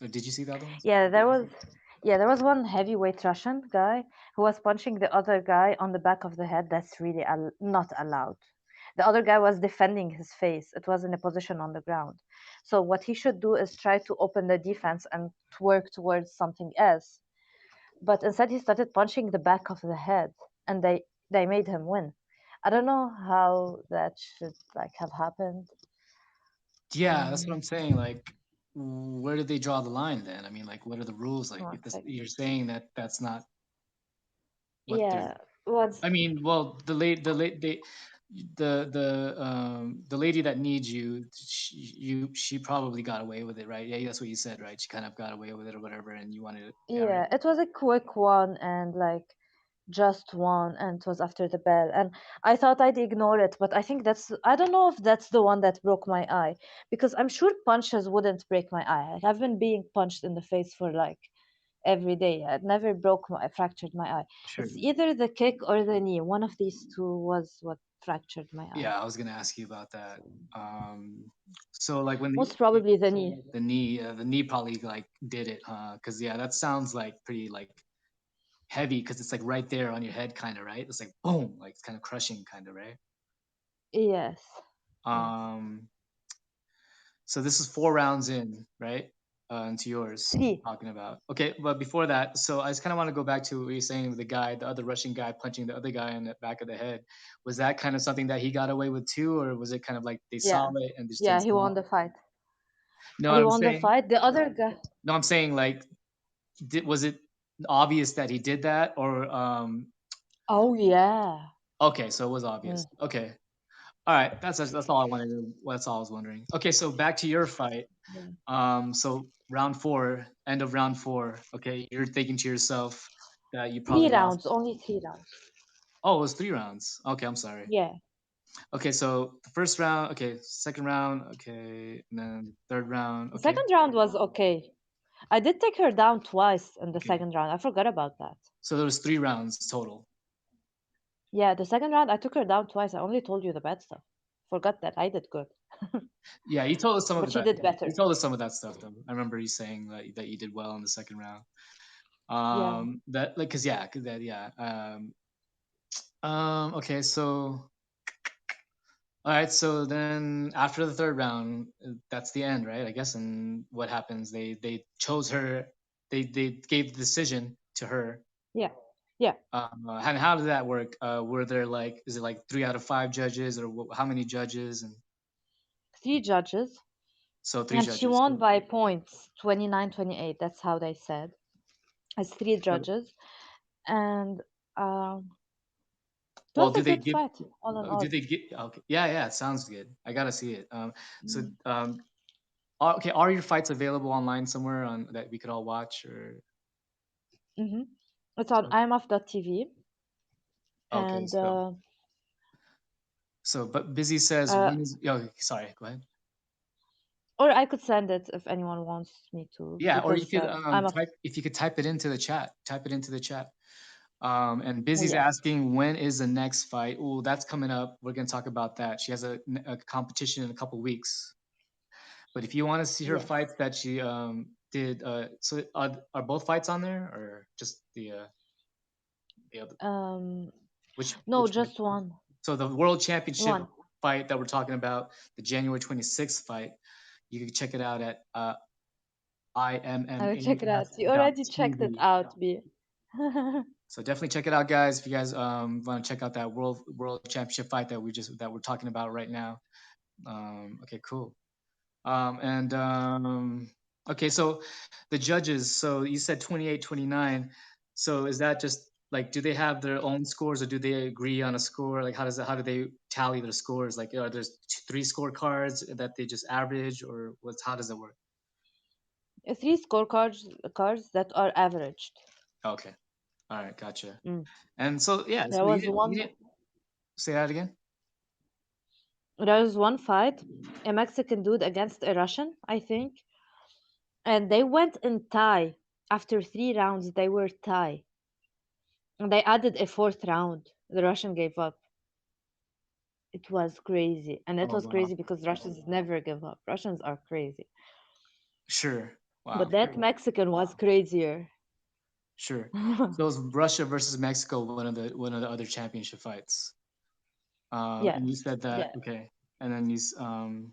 A: Or did you see the other ones?
B: Yeah, there was one heavyweight Russian guy who was punching the other guy on the back of the head. That's really not allowed. The other guy was defending his face. It was in a position on the ground. So what he should do is try to open the defense and work towards something else. But instead he started punching the back of the head and they made him win. I don't know how that should like have happened.
A: Yeah, that's what
B: um
A: I'm saying. Like, where did they draw the line then? I mean, like, what are the rules? Like,
B: One
A: if this,
B: second.
A: you're saying that that's not what they're.
B: Yeah, what's
A: I mean, well, the lady that needs you, she probably got away with it, right? Yeah, that's what you said, right? She kind of got away with it or whatever, and you wanted it. Yeah, right.
B: yeah, it was a quick one and like just one and it was after the bell and I thought I'd ignore it, but I think that's I don't know if that's the one that broke my eye because I'm sure punches wouldn't break my eye. Like, I've been being punched in the face for like every day. It never fractured my eye.
A: Sure.
B: It's either the kick or the knee. One of these two was what fractured my eye.
A: Yeah, I was gonna ask you about that. So like when
B: Most probably the knee.
A: the knee probably like did it, huh? Because yeah, that sounds like pretty like heavy because it's like right there on your head, kind of, right? It's like boom, like it's kind of crushing, kind of, right?
B: Yes. Yes.
A: Um, so this is 4 rounds in, right? Into yours
B: Three.
A: talking about. Okay, but before that, so I just kind of want to go back to what you're saying with the guy, the other Russian guy punching the other guy in the back of the head. Was that kind of something that he got away with too, or was it kind of like they saw
B: Yeah.
A: it and just
B: Yeah,
A: didn't
B: he
A: say
B: won the
A: anything?
B: fight.
A: No,
B: He
A: I'm
B: won the
A: saying,
B: fight. The other guy.
A: no, I'm saying like, was it obvious that he did that, or
B: Oh yeah.
A: okay, so it was obvious.
B: Mm.
A: Okay, All right, that's all I wanted to. That's all I was wondering. Okay, so back to your fight.
B: Yeah.
A: So round four, end of round four. Okay, you're thinking to yourself that you
B: Three
A: probably lost.
B: rounds, only 3 rounds.
A: Oh, it was 3 rounds. Okay, I'm sorry.
B: Yeah.
A: Okay, so the first round. Okay, second round. Okay, and then third round.
B: The
A: Okay,
B: second round was okay. I did take her down twice in the
A: okay.
B: second round. I forgot about that.
A: So there was 3 rounds total.
B: Yeah, the second round I took her down twice. I only told you the bad stuff. Forgot that I did good.
A: Yeah, you told us some
B: But
A: of
B: she
A: that.
B: did
A: Yeah,
B: better.
A: you told us some of that stuff though. I remember you saying that you did well in the second round.
B: Yeah.
A: That like, cause yeah, cause that yeah. Okay, so all right, so then after the third round, that's the end, right? I guess. And what happens? They chose her. They gave the decision to her.
B: Yeah. Yeah.
A: And how did that work? Were there like, is it like 3 out of 5 judges, or how many judges? And
B: 3 judges.
A: so three
B: And she
A: judges.
B: won by points, 29-28. That's how they said. As three
A: So,
B: judges. And it
A: well,
B: was
A: do
B: a
A: they
B: good
A: give?
B: fight, all in
A: Do
B: all.
A: they get? Okay, yeah, yeah, it sounds good. I gotta see it. So,
B: Mm.
A: okay, are your fights available online somewhere on that we could all watch? Or
B: Mm-hmm. It's on imaf.tv.
A: okay,
B: And
A: but Busy says
B: uh,
A: when is? Oh, sorry, go ahead.
B: or I could send it if anyone wants me to,
A: Yeah, or you
B: because
A: could
B: I'm a
A: type, if you could type it into the chat. Type it into the chat. And
B: oh,
A: Busy's
B: yeah.
A: asking when is the next fight? Oh, that's coming up. We're gonna talk about that. She has a competition in a couple weeks. But if you want to see her
B: Yes.
A: fights that she did, so are both fights on there, or just the other?
B: Um, no,
A: Which fight?
B: just one.
A: So the World Championship
B: One.
A: fight that we're talking about, the January 26th fight, you can check it out at
B: I will check it out. You already checked it
A: imma.tv.
B: out, B.
A: So definitely check it out, guys. If you guys want to check out that World Championship fight that we're talking about right now. Okay, cool. And okay, so the judges. So you said 28, 29. So is that just like, do they have their own scores, or do they agree on a score? Like, how do they tally their scores? Like, are there's three scorecards that they just average, or how does it work?
B: Three scorecards cards that are averaged.
A: Okay, all right, gotcha.
B: Mm.
A: And so yeah,
B: There
A: so
B: was
A: you
B: one.
A: didn't say that again.
B: There was one fight, a Mexican dude against a Russian, I think, and they went in tie. After 3 rounds, they were tie, and they added a fourth round. The Russian gave up. It was crazy, and it
A: Oh
B: was
A: wow,
B: crazy because Russians never give up. Russians are crazy,
A: sure, wow,
B: but that Mexican was crazier.
A: sure. So it was Russia versus Mexico, one of the other championship fights. And you
B: Yes,
A: said that,
B: yeah,
A: okay, and then you said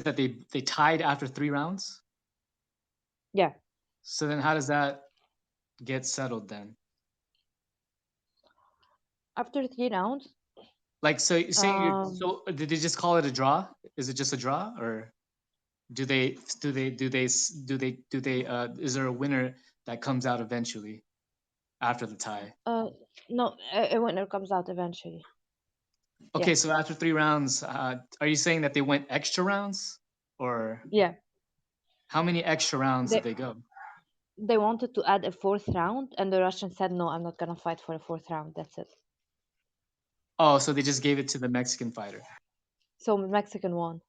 A: that they tied after 3 rounds.
B: yeah.
A: So then how does that get settled then?
B: After 3 rounds,
A: Like, so you're saying
B: um,
A: so did they just call it a draw? Is it just a draw, or do they is there a winner that comes out eventually after the tie?
B: uh, no, a winner comes out eventually.
A: Okay,
B: Yeah,
A: so after 3 rounds, are you saying that they went extra rounds, or
B: yeah.
A: how many extra rounds did
B: They
A: they go?
B: they wanted to add a fourth round, and the Russian said, "No, I'm not gonna fight for a fourth round. That's it."
A: Oh, so they just gave it to the Mexican fighter.
B: So Mexican won.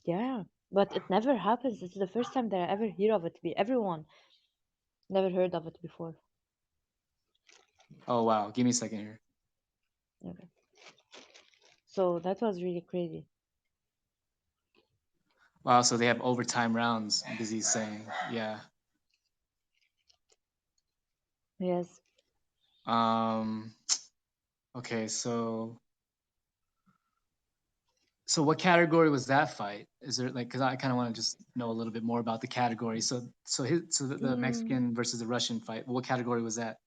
B: Yeah, but it never happens. It's the first time that I ever hear of it. Everyone never heard of it before.
A: Oh wow, give me a second here.
B: Okay. So that was really crazy.
A: Wow, so they have overtime rounds. Busy saying, yeah.
B: Yes.
A: Um. Okay, so what category was that fight? Is there like, because I kind of want to just know a little bit more about the category. So the
B: Mm,
A: Mexican versus the Russian fight. What category was that?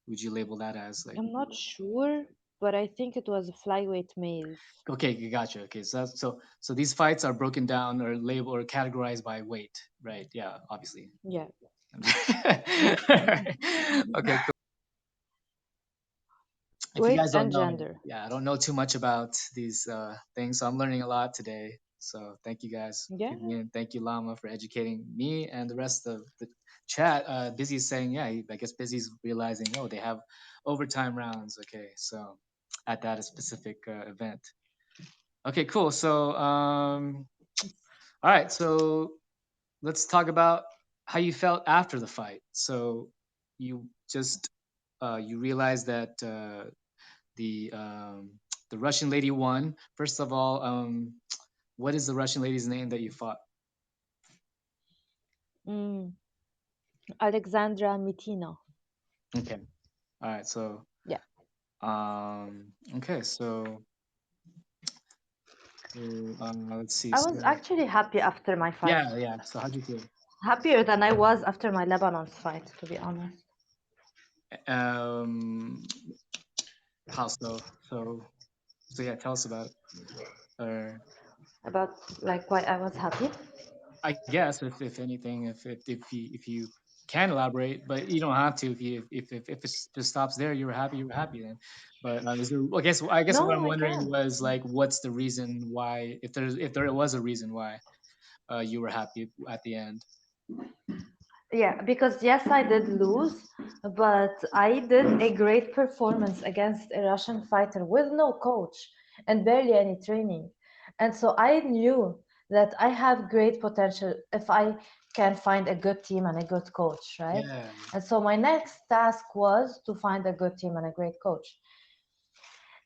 A: Would you label that as like?
B: I'm not sure, but I think it was flyweight males.
A: Okay, gotcha. Okay, so these fights are broken down or labeled or categorized by weight, right? Yeah, obviously.
B: Yeah.
A: Okay, cool. If you
B: Weight
A: guys don't
B: and
A: know,
B: gender.
A: yeah, I don't know too much about these things, so I'm learning a lot today. So thank you guys
B: Yeah.
A: tuning in. Thank you, Lama, for educating me and the rest of the chat. Busy's saying, yeah, I guess Busy's realizing, oh, they have overtime rounds. Okay, so at that specific event. Okay, cool. So, all right, so let's talk about how you felt after the fight. So you just you realized that the Russian lady won. First of all, what is the Russian lady's name that you fought?
B: Mm. Alexandra Mitina.
A: Okay, all right. So
B: Yeah.
A: okay, let's see.
B: I was
A: So
B: actually happy after my fight.
A: yeah, yeah. So how'd you feel?
B: Happier than I was after my Lebanon fight, to be honest.
A: Um, how so? So yeah, tell us about it. Or
B: About like why I was happy.
A: I guess if anything, if you can elaborate, but you don't have to. If you if it just stops there, you were happy. You were happy then. But is there? I guess what
B: No,
A: I'm
B: I
A: wondering
B: can.
A: was like, what's the reason why? If there was a reason why you were happy at the end.
B: Yeah, because yes, I did lose, but I did a great performance against a Russian fighter with no coach and barely any training. And so I knew that I have great potential if I can find a good team and a good coach, right?
A: Yeah,
B: And so my next task was to find a good team and a great coach.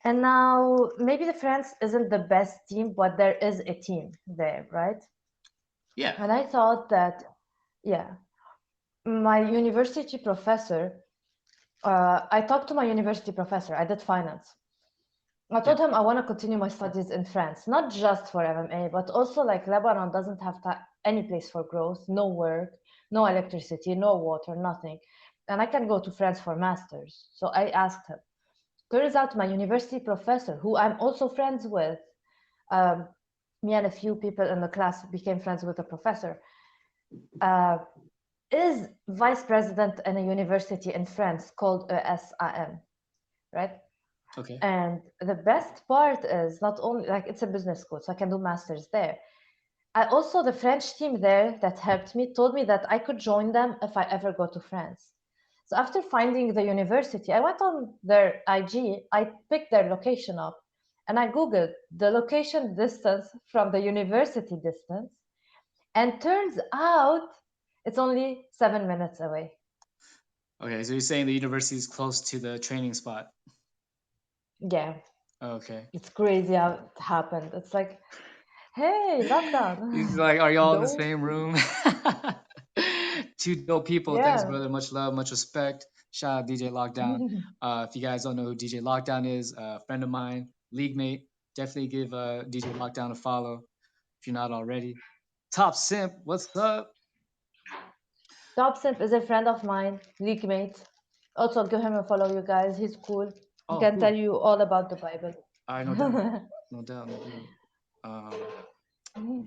B: And now maybe the France isn't the best team, but there is a team there, right?
A: yeah,
B: And I thought that, yeah, my university professor, I talked to my university professor. I did finance. I
A: yeah,
B: told him I want to continue my studies in France, not just for MMA, but also like Lebanon doesn't have any place for growth, no work, no electricity, no water, nothing. And I can go to France for masters. So I asked him. Turns out my university professor, who I'm also friends with, um, me and a few people in the class became friends with the professor, uh, is vice president in a university in France called ESAM, right?
A: okay,
B: And the best part is not only like it's a business school, so I can do masters there. I also the French team there that helped me told me that I could join them if I ever go to France. So after finding the university, I went on their IG, I picked their location up, and I googled the location distance from the university distance, and turns out it's only 7 minutes away.
A: okay. So you're saying the university is close to the training spot?
B: Yeah,
A: Okay.
B: it's crazy how it happened. It's like, hey,
A: He's
B: lockdown.
A: like, are y'all in the
B: Dope.
A: same room? Two dope people. Thanks,
B: Yeah.
A: brother. Much love, much respect. Shout out DJ Lockdown. If you guys don't know who DJ Lockdown is, a friend of mine, league mate. Definitely give DJ Lockdown a follow if you're not already. Top Simp, what's up?
B: Top Simp is a friend of mine, league mate. Also, give him a follow, you guys. He's cool. He
A: Oh,
B: can tell
A: cool.
B: you all about the Bible.
A: All right, no doubt, no doubt, no doubt.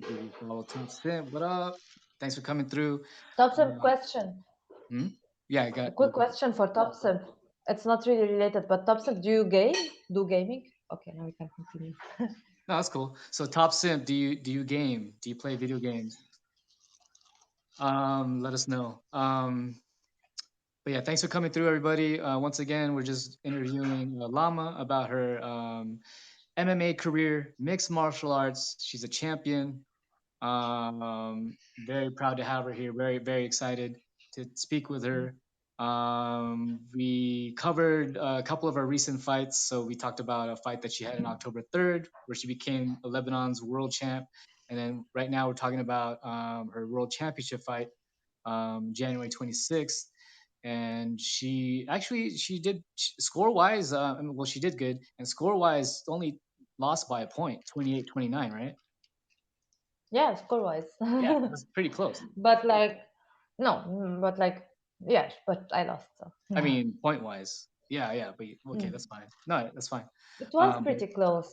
A: Give you a follow, Top Simp. What up? Thanks for coming through.
B: Top Simp
A: Uh,
B: question.
A: hmm? Yeah, I
B: A
A: got.
B: quick question for Top Simp. It's not really related, but Top Simp, do you game? Do gaming? Okay, now we can continue.
A: No, that's cool. So, Top Simp, do you game? Do you play video games? Let us know. But yeah, thanks for coming through, everybody. Once again, we're just interviewing Lama about her MMA career, mixed martial arts. She's a champion. Very proud to have her here. Very, very excited to speak with her. We covered a couple of our recent fights. So we talked about a fight that she had on October 3rd, where she became Lebanon's world champ. And then right now we're talking about her world championship fight, January 26th. And she did score wise. Well, she did good, and score wise only lost by a point, 28-29, right?
B: Yeah, score wise.
A: Yeah, that's pretty close.
B: But like, no, but like, yes, but I lost. So
A: I mean, point wise. Yeah, yeah, but okay,
B: Mm.
A: that's fine. No, that's fine.
B: It was
A: But
B: pretty close.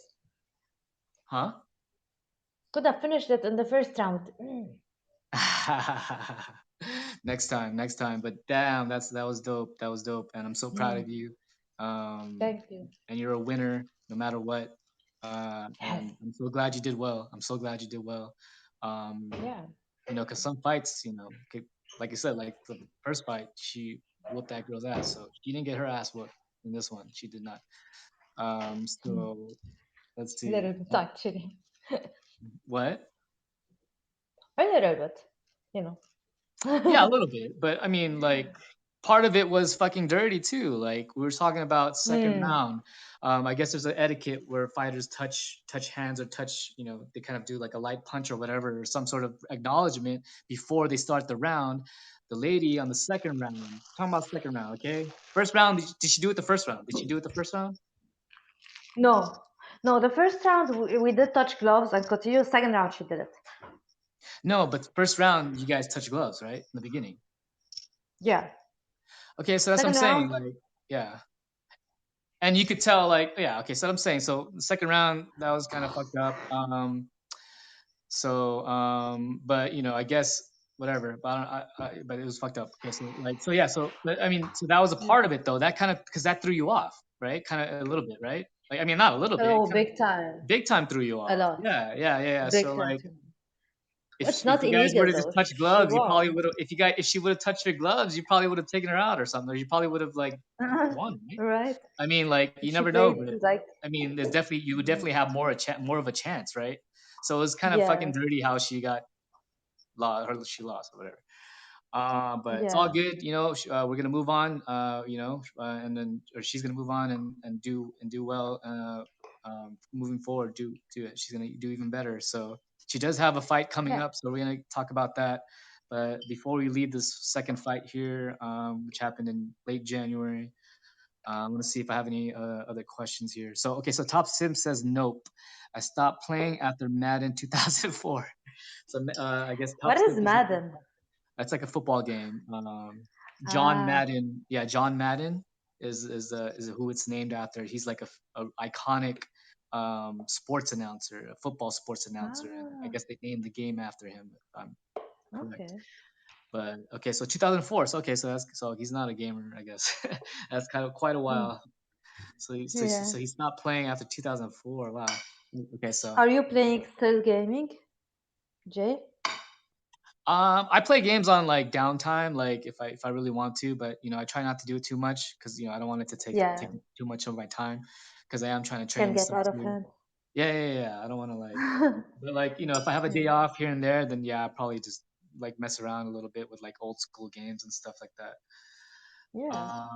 A: huh?
B: Could have finished it in the first round. Mm.
A: Next time, next time. But damn, that was dope. That was dope, and I'm so proud
B: Mm.
A: of you. um,
B: Thank you.
A: and you're a winner no matter what.
B: Yes.
A: And I'm so glad you did well. I'm so glad you did well. Um,
B: Yeah.
A: because some fights, like you said, like the first fight, she whooped that girl's ass, so she didn't get her ass whooped in this one. She did not.
B: Mm.
A: So let's see.
B: Little bit actually.
A: What?
B: A little bit, you know.
A: Yeah, a little bit, but I mean, like, part of it was fucking dirty too. Like we were talking about second
B: Mm.
A: round. I guess there's an etiquette where fighters touch hands or touch, they kind of do like a light punch or whatever, or some sort of acknowledgement before they start the round. The lady on the second round, talking about second round, okay? First round, did she do it the first round? Did she do it the first round?
B: No, no. The first round we did touch gloves and continue. Second round she did it.
A: No, but first round, you guys touch gloves, right? In the beginning.
B: Yeah.
A: Okay, so that's what I'm
B: Second
A: saying.
B: round.
A: Like, yeah. And you could tell, like, yeah, okay. So I'm saying, so the second round that was kind of fucked up. But I guess whatever. But but it was fucked up. Okay, so like, so yeah, but, I mean, so that was a
B: Yeah.
A: part of it though. That kind of because that threw you off, right? Kind of a little bit, right? Like, I mean, not a little bit,
B: Oh,
A: kind of
B: big time.
A: big time threw you
B: A
A: off.
B: lot.
A: Yeah, yeah, yeah, yeah.
B: Big
A: So
B: time
A: like,
B: too.
A: if
B: It's
A: if
B: not
A: you guys were
B: illegal
A: to just
B: though.
A: touch
B: She
A: gloves, you probably
B: won.
A: would have. If she would have touched your gloves, you probably would have taken her out or something. Or you probably would have like won, right?
B: Right?
A: I mean, like you
B: She
A: never know,
B: played
A: but
B: like
A: I mean, there's definitely you would definitely have more of a chance, right? So it was kind of fucking
B: yeah,
A: dirty how she got lost or she lost or whatever. But it's all
B: yeah,
A: good, we're gonna move on, and then or she's gonna move on and do well, moving forward. She's gonna do even better. So she does have a fight coming
B: yeah.
A: up, so we're gonna talk about that. But before we leave this second fight here, which happened in late January, I'm gonna see if I have any other questions here. So okay, so Top Sim says nope. I stopped playing after Madden 2004. So I guess Top
B: What
A: Sim
B: is
A: is
B: Madden?
A: it's like a football game. John
B: Ah,
A: Madden, yeah, John Madden is who it's named after. He's like a iconic sports announcer, a football sports announcer, and I
B: ah,
A: guess they named the game after him, if I'm correct.
B: okay.
A: But okay, so 2004. So okay, so he's not a gamer, I guess. That's kind of quite a
B: Mm.
A: while.
B: Yeah.
A: So he stopped playing after 2004. Wow. Okay, so
B: Are you playing still gaming, Jay?
A: I play games on like downtime, like if I really want to, but I try not to do it too much because I don't want it to take
B: Yeah,
A: too much of my time because I am trying to train
B: can
A: and
B: get
A: stuff
B: out of
A: too.
B: hand.
A: Yeah, yeah, yeah, yeah. I don't want to like, but like if I have a day off here and there, then yeah, I probably just like mess around a little bit with like old school games and stuff like that.
B: Yeah.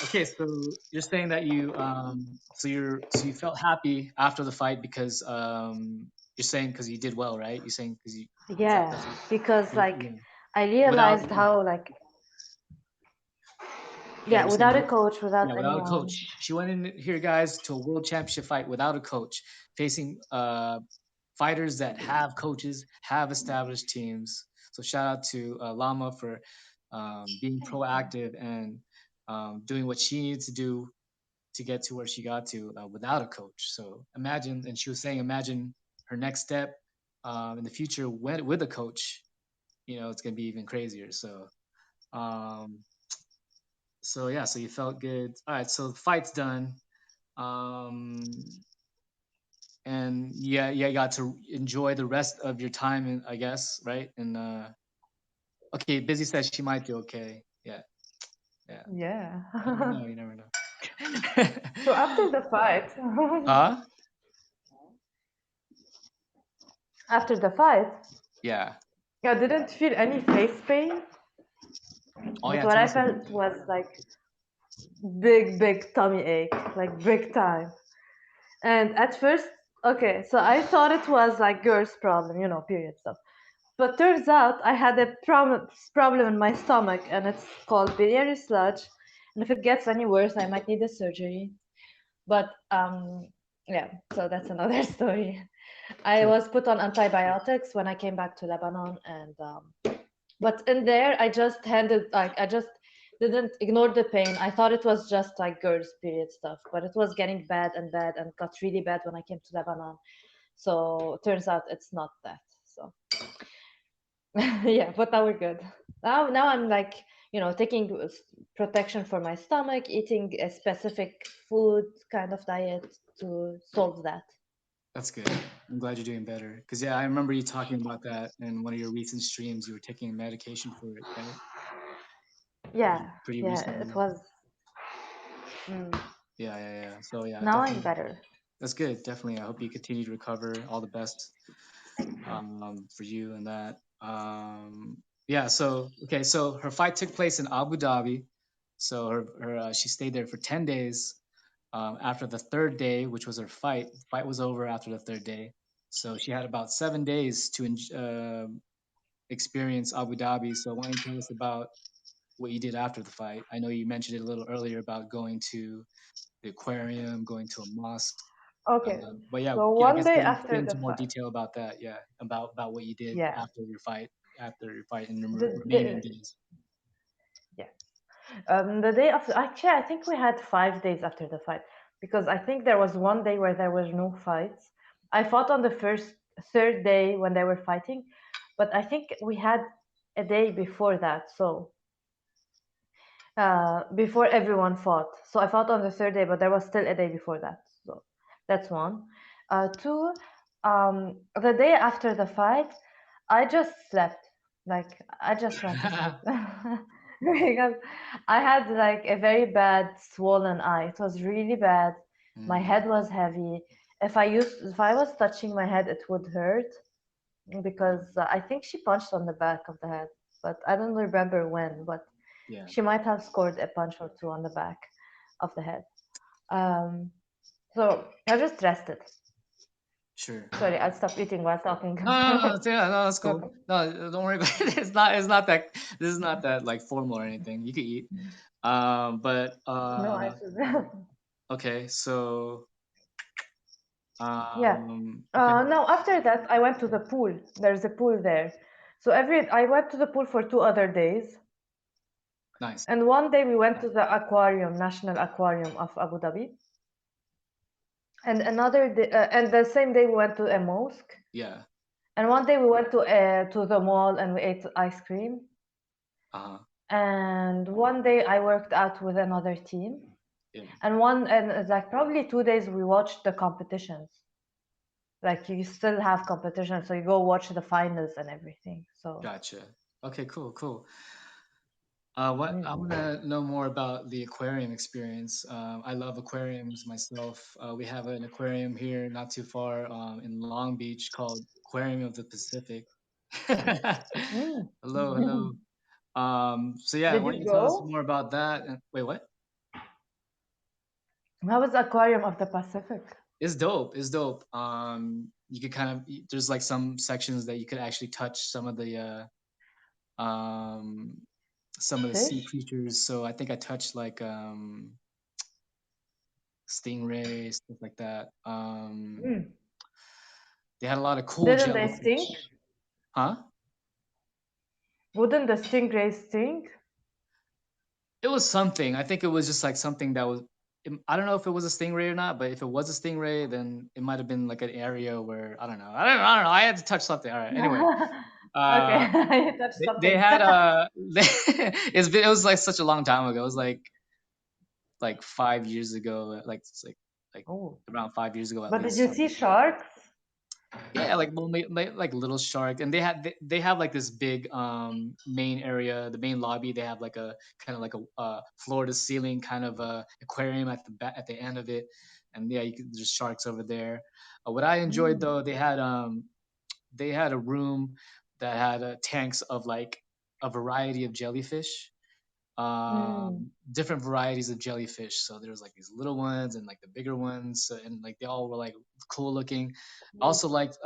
A: Okay, so you're saying that so you felt happy after the fight because you're saying because you did well, right? You're saying because you
B: Yeah,
A: that's
B: because like
A: yeah.
B: I
A: Without
B: realized
A: yeah,
B: how like
A: yeah,
B: yeah,
A: you're saying
B: without a coach, without
A: yeah, without a
B: anyone.
A: coach. She went in here, guys, to a world championship fight without a coach, facing fighters that have coaches, have established teams. So shout out to Lama for being proactive and doing what she needed to do to get to where she got to without a coach. So imagine, and she was saying, imagine her next step in the future with a coach. It's gonna be even crazier. Um, so yeah, so you felt good. All right, so the fight's done. Um, and yeah, yeah, you got to enjoy the rest of your time, I guess, right? And okay, Busy says she might do okay. Yeah, yeah.
B: Yeah.
A: You never know. You never know.
B: So after the fight,
A: Huh?
B: after the fight,
A: Yeah.
B: I didn't feel any face pain,
A: Oh
B: but
A: yeah,
B: what
A: tell
B: I
A: us about
B: felt
A: that.
B: was like big tummy ache, like big time. And at first, okay, so I thought it was like girls' problem, period stuff. But turns out I had a problem in my stomach, and it's called biliary sludge. And if it gets any worse, I might need a surgery. But yeah, so that's another story. I
A: Okay.
B: was put on antibiotics when I came back to Lebanon, and but in there, I just didn't ignore the pain. I thought it was just like girls' period stuff, but it was getting bad and got really bad when I came to Lebanon. So turns out it's not that. So yeah, but now we're good. Now I'm like taking protection for my stomach, eating a specific food kind of diet to solve that.
A: That's good. I'm glad you're doing better. Because yeah, I remember you talking about that in one of your recent streams. You were taking medication for it, right?
B: Yeah,
A: Pretty
B: yeah, it
A: recently.
B: was. Mm.
A: Yeah, yeah, yeah. So yeah,
B: Now I'm
A: definitely.
B: better.
A: That's good. Definitely. I hope you continue to recover. All the best for you and that. Yeah. So okay. So her fight took place in Abu Dhabi. So she stayed there for 10 days. After the third day, which was her fight was over after the third day. So she had about 7 days to experience Abu Dhabi. So why don't you tell us about what you did after the fight? I know you mentioned it a little earlier about going to the aquarium, going to a mosque.
B: Okay,
A: But yeah,
B: so
A: yeah, I
B: one
A: guess
B: day
A: get
B: after the
A: into more
B: fight.
A: detail about that. Yeah, about what you did
B: Yeah,
A: after your fight in the remaining
B: the
A: days.
B: yeah. The day after, actually, I think we had 5 days after the fight because I think there was one day where there was no fights. I fought on the third day when they were fighting, but I think we had a day before that. So before everyone fought. So I fought on the third day, but there was still a day before that. So that's one. Two, the day after the fight, I just slept. Like I just went to sleep because I had like a very bad swollen eye. It was really bad. My
A: Mm,
B: head was heavy. If I was touching my head, it would hurt because I think she punched on the back of the head, but I don't remember when. But
A: yeah,
B: she might have scored a punch or two on the back of the head. Um, so I just rested.
A: sure.
B: Sorry, I'll stop eating while talking.
A: No, no, no, yeah, no, that's
B: Okay.
A: cool. No, don't worry about it. It's not that. This is not that like formal or anything. You can eat. But
B: No, I should.
A: okay, so
B: Yeah.
A: okay,
B: Now after that, I went to the pool. There's a pool there. So I went to the pool for 2 other days,
A: nice.
B: and one day we went to the aquarium, National Aquarium of Abu Dhabi, and another day, and the same day we went to a mosque,
A: Yeah.
B: and one day we went to the mall and we ate ice cream.
A: Uh-huh.
B: And one day I worked out with another team,
A: Yeah.
B: and like probably 2 days we watched the competitions. Like you still have competition, so you go watch the finals and everything. So
A: Gotcha. Okay, cool, cool. What I want
B: mm.
A: to know more about the aquarium experience. I love aquariums myself. We have an aquarium here, not too far, in Long Beach, called Aquarium of the Pacific.
B: Mm.
A: Hello, hello. So yeah,
B: Did
A: why
B: you
A: don't you tell us
B: go?
A: more about that? And wait, what?
B: How was Aquarium of the Pacific?
A: It's dope. It's dope. You could kind of there's like some sections that you could actually touch um some of the sea
B: Fish?
A: creatures. So I think I touched like stingrays, stuff like that.
B: Mm.
A: They had a lot of cool
B: Didn't they stink?
A: jellyfish. Huh?
B: Wouldn't the stingray stink?
A: It was something. I think it was just like something that was. I don't know if it was a stingray or not, but if it was a stingray, then it might have been like an area where I don't know. I don't know. I had to touch something. All right. Anyway,
B: Okay,
A: uh,
B: I touched
A: they
B: something.
A: had it was like such a long time ago. It was like 5 years ago. Like it's like
B: Oh,
A: around 5 years ago at
B: but did you
A: least.
B: see sharks?
A: Yeah, like little like little shark, and they have like this big main area, the main lobby. They have like a kind of like a floor to ceiling kind of aquarium at the back at the end of it, and yeah, there's sharks over there. What I enjoyed
B: Mm.
A: though, they had a room that had tanks of like a variety of jellyfish,
B: Mm.
A: different varieties of jellyfish. So there was like these little ones and like the bigger ones, and like they all were like cool looking. I also liked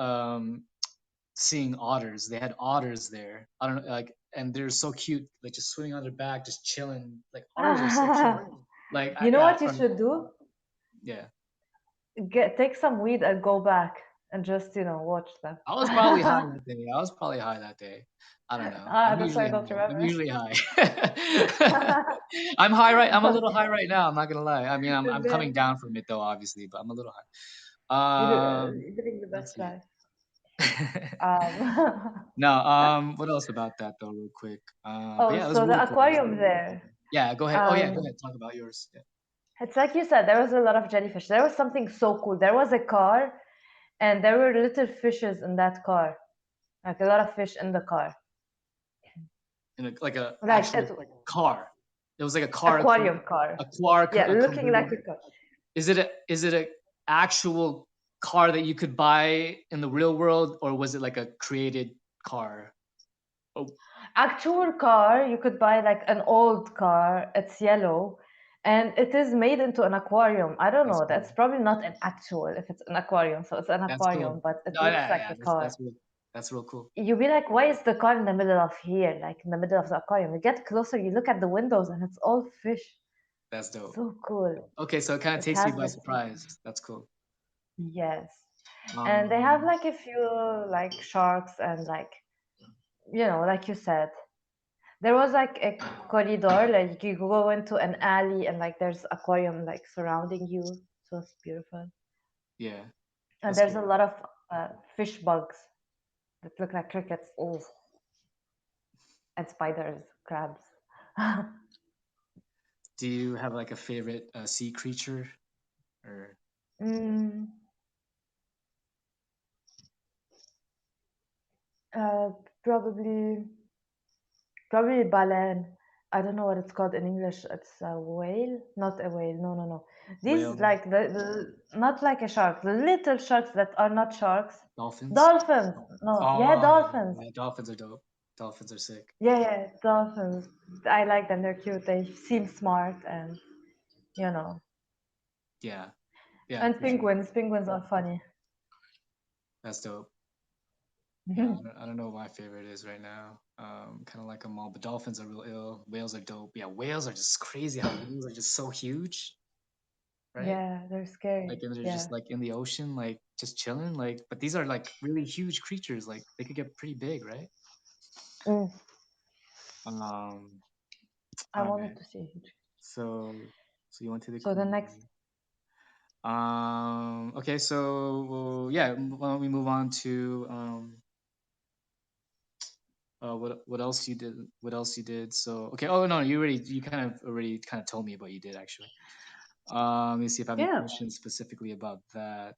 A: seeing otters. They had otters there. I don't know, like, and they're so cute, like just swimming on their back, just chilling. Like otters are so cute. Like,
B: You know
A: yeah,
B: what you
A: from
B: should do?
A: yeah.
B: Take some weed and go back and just watch them.
A: I was probably high that day. I was probably high that day. I don't know.
B: That's why I don't
A: I'm
B: remember.
A: usually high. I'm high right. I'm a little high right now. I'm not gonna lie. I mean, I'm coming
B: Then
A: down from it though, obviously, but I'm a little high.
B: you're living the
A: Let's
B: best
A: see.
B: life. Um,
A: No, what else about that though, real quick? But
B: oh,
A: yeah, it was
B: so the
A: really cool.
B: aquarium there.
A: Yeah, go ahead. Oh yeah, go
B: Um,
A: ahead. Talk about yours. Yeah.
B: it's like you said, there was a lot of jellyfish. There was something so cool. There was a car, and there were little fishes in that car, like a lot of fish in the car,
A: In like a
B: like
A: actual
B: it,
A: car. It was like a car,
B: aquarium car.
A: a car,
B: Yeah,
A: a
B: looking like
A: converted.
B: a car.
A: Is it a actual car that you could buy in the real world, or was it like a created car? Oh,
B: Actual car, you could buy like an old car. It's yellow, and it is made into an aquarium. I don't
A: that's
B: know.
A: cool.
B: That's probably not an actual if it's an aquarium. So it's an
A: That's
B: aquarium,
A: cool.
B: but it
A: No,
B: looks
A: yeah,
B: like
A: yeah,
B: a car.
A: that's real cool.
B: You'll be like, why is the car in the middle of here, like in the middle of the aquarium? You get closer, you look at the windows, and it's all fish.
A: That's dope.
B: So cool.
A: Okay, so it kind of
B: It
A: takes you
B: has
A: by
B: this.
A: surprise. That's cool.
B: Yes. And they have
A: Um,
B: like a few like sharks and like, like you said, there was like a corridor, like you go into an alley and like there's aquarium like surrounding you. So it's beautiful.
A: yeah,
B: And
A: that's
B: there's a
A: cool.
B: lot of fish bugs that look like crickets. Oh, and spiders, crabs.
A: Do you have like a favorite sea creature or
B: mm, uh, probably Probably baleine. I don't know what it's called in English. It's a whale, not a whale. No, no, no. These
A: whale,
B: like not like a shark. The little sharks that are not sharks.
A: dolphins?
B: Dolphins. No, yeah,
A: Oh,
B: dolphins.
A: yeah, dolphins are dope. Dolphins are sick.
B: Yeah, yeah, dolphins. I like them. They're cute. They seem smart and you know.
A: Yeah, yeah,
B: And
A: for sure.
B: penguins. Penguins are funny.
A: That's dope. Yeah, I don't know what my favorite is right now. Kind of like them all, but dolphins are real ill. Whales are dope. Yeah, whales are just crazy how whales are just so huge, right?
B: Yeah, they're
A: Like,
B: scary.
A: and they're
B: Yeah.
A: just like in the ocean, like just chilling. Like, but these are like really huge creatures. Like, they could get pretty big, right?
B: Mm,
A: Um,
B: I
A: all
B: wanted
A: right.
B: to see.
A: So, so you went to the
B: So the next,
A: aquarium. Okay, so well, yeah, why don't we move on to what else you did? What else you did? So, okay. Oh no, you kind of told me what you did actually. Let me see if I have any
B: yeah,
A: questions specifically about that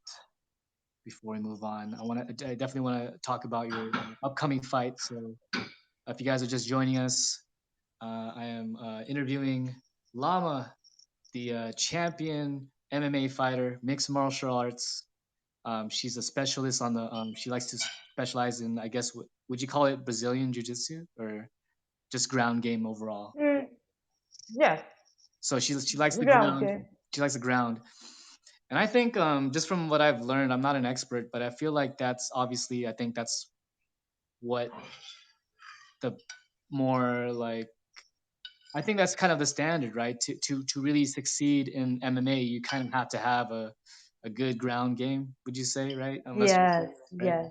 A: before we move on. I definitely want to talk about your upcoming fight. So, if you guys are just joining us, I am interviewing Lama, the champion MMA fighter, mixed martial arts. She's a specialist on the. She likes to specialize in, I guess, would you call it Brazilian Jiu Jitsu or just ground game overall?
B: mm, yeah,
A: So she likes the
B: ground
A: ground.
B: game.
A: She likes the ground, and I think just from what I've learned, I'm not an expert, but I feel like that's obviously. I think that's what the more like. I think that's kind of the standard, right? To really succeed in MMA, you kind of have to have a good ground game. Would you say, right? Unless you
B: Yes,
A: right?
B: yes.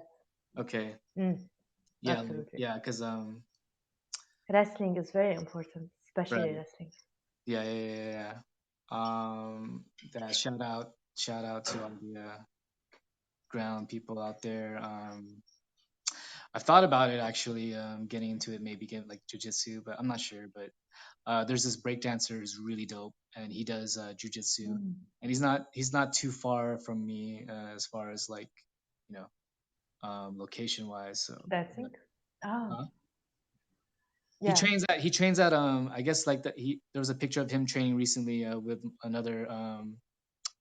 A: Okay.
B: Mm,
A: Yeah, like,
B: absolutely.
A: yeah, because
B: Wrestling is very important, especially
A: right.
B: wrestling.
A: Yeah, yeah, yeah, yeah, yeah. That shout out to all the ground people out there. I've thought about it actually, getting into it, maybe get like jujitsu, but I'm not sure. But there's this breakdancer who's really dope, and he does jujitsu,
B: Mm.
A: and he's not too far from me as far as like you know location wise. So
B: Dancing? Ah,
A: uh,
B: yeah.
A: he trains at I guess like that he there was a picture of him training recently with another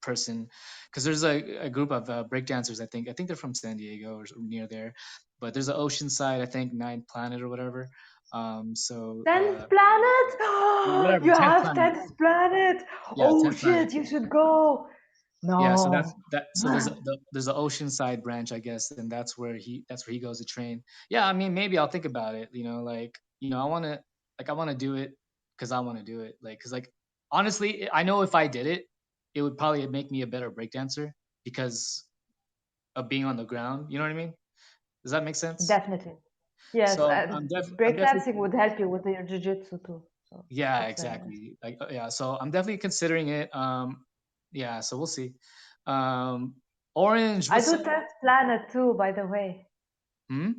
A: person because there's a group of breakdancers. I think they're from San Diego or near there, but there's an Oceanside, I think Ninth Planet or whatever. So
B: 10th planet?
A: whatever
B: You
A: Tenth
B: have
A: Planet,
B: 10th planet?
A: yeah,
B: Oh
A: Tenth Planet.
B: shit, you should go.
A: Yeah, so that's
B: No.
A: that. So there's a Oceanside branch, I guess, and that's where he goes to train. Yeah, I mean, maybe I'll think about it. Like I want to do it because I want to do it. Like, because like honestly, I know if I did it, it would probably make me a better breakdancer because of being on the ground. You know what I mean? Does that make sense?
B: Definitely. Yes,
A: So
B: and
A: I'm definitely
B: breakdancing would help you with your jiu-jitsu too. So
A: yeah,
B: it's very nice.
A: exactly. Like yeah, so I'm definitely considering it. Yeah, so we'll see. Um, Orange,
B: I
A: what's
B: do
A: up?
B: 10th planet too, by the way.
A: Hmm?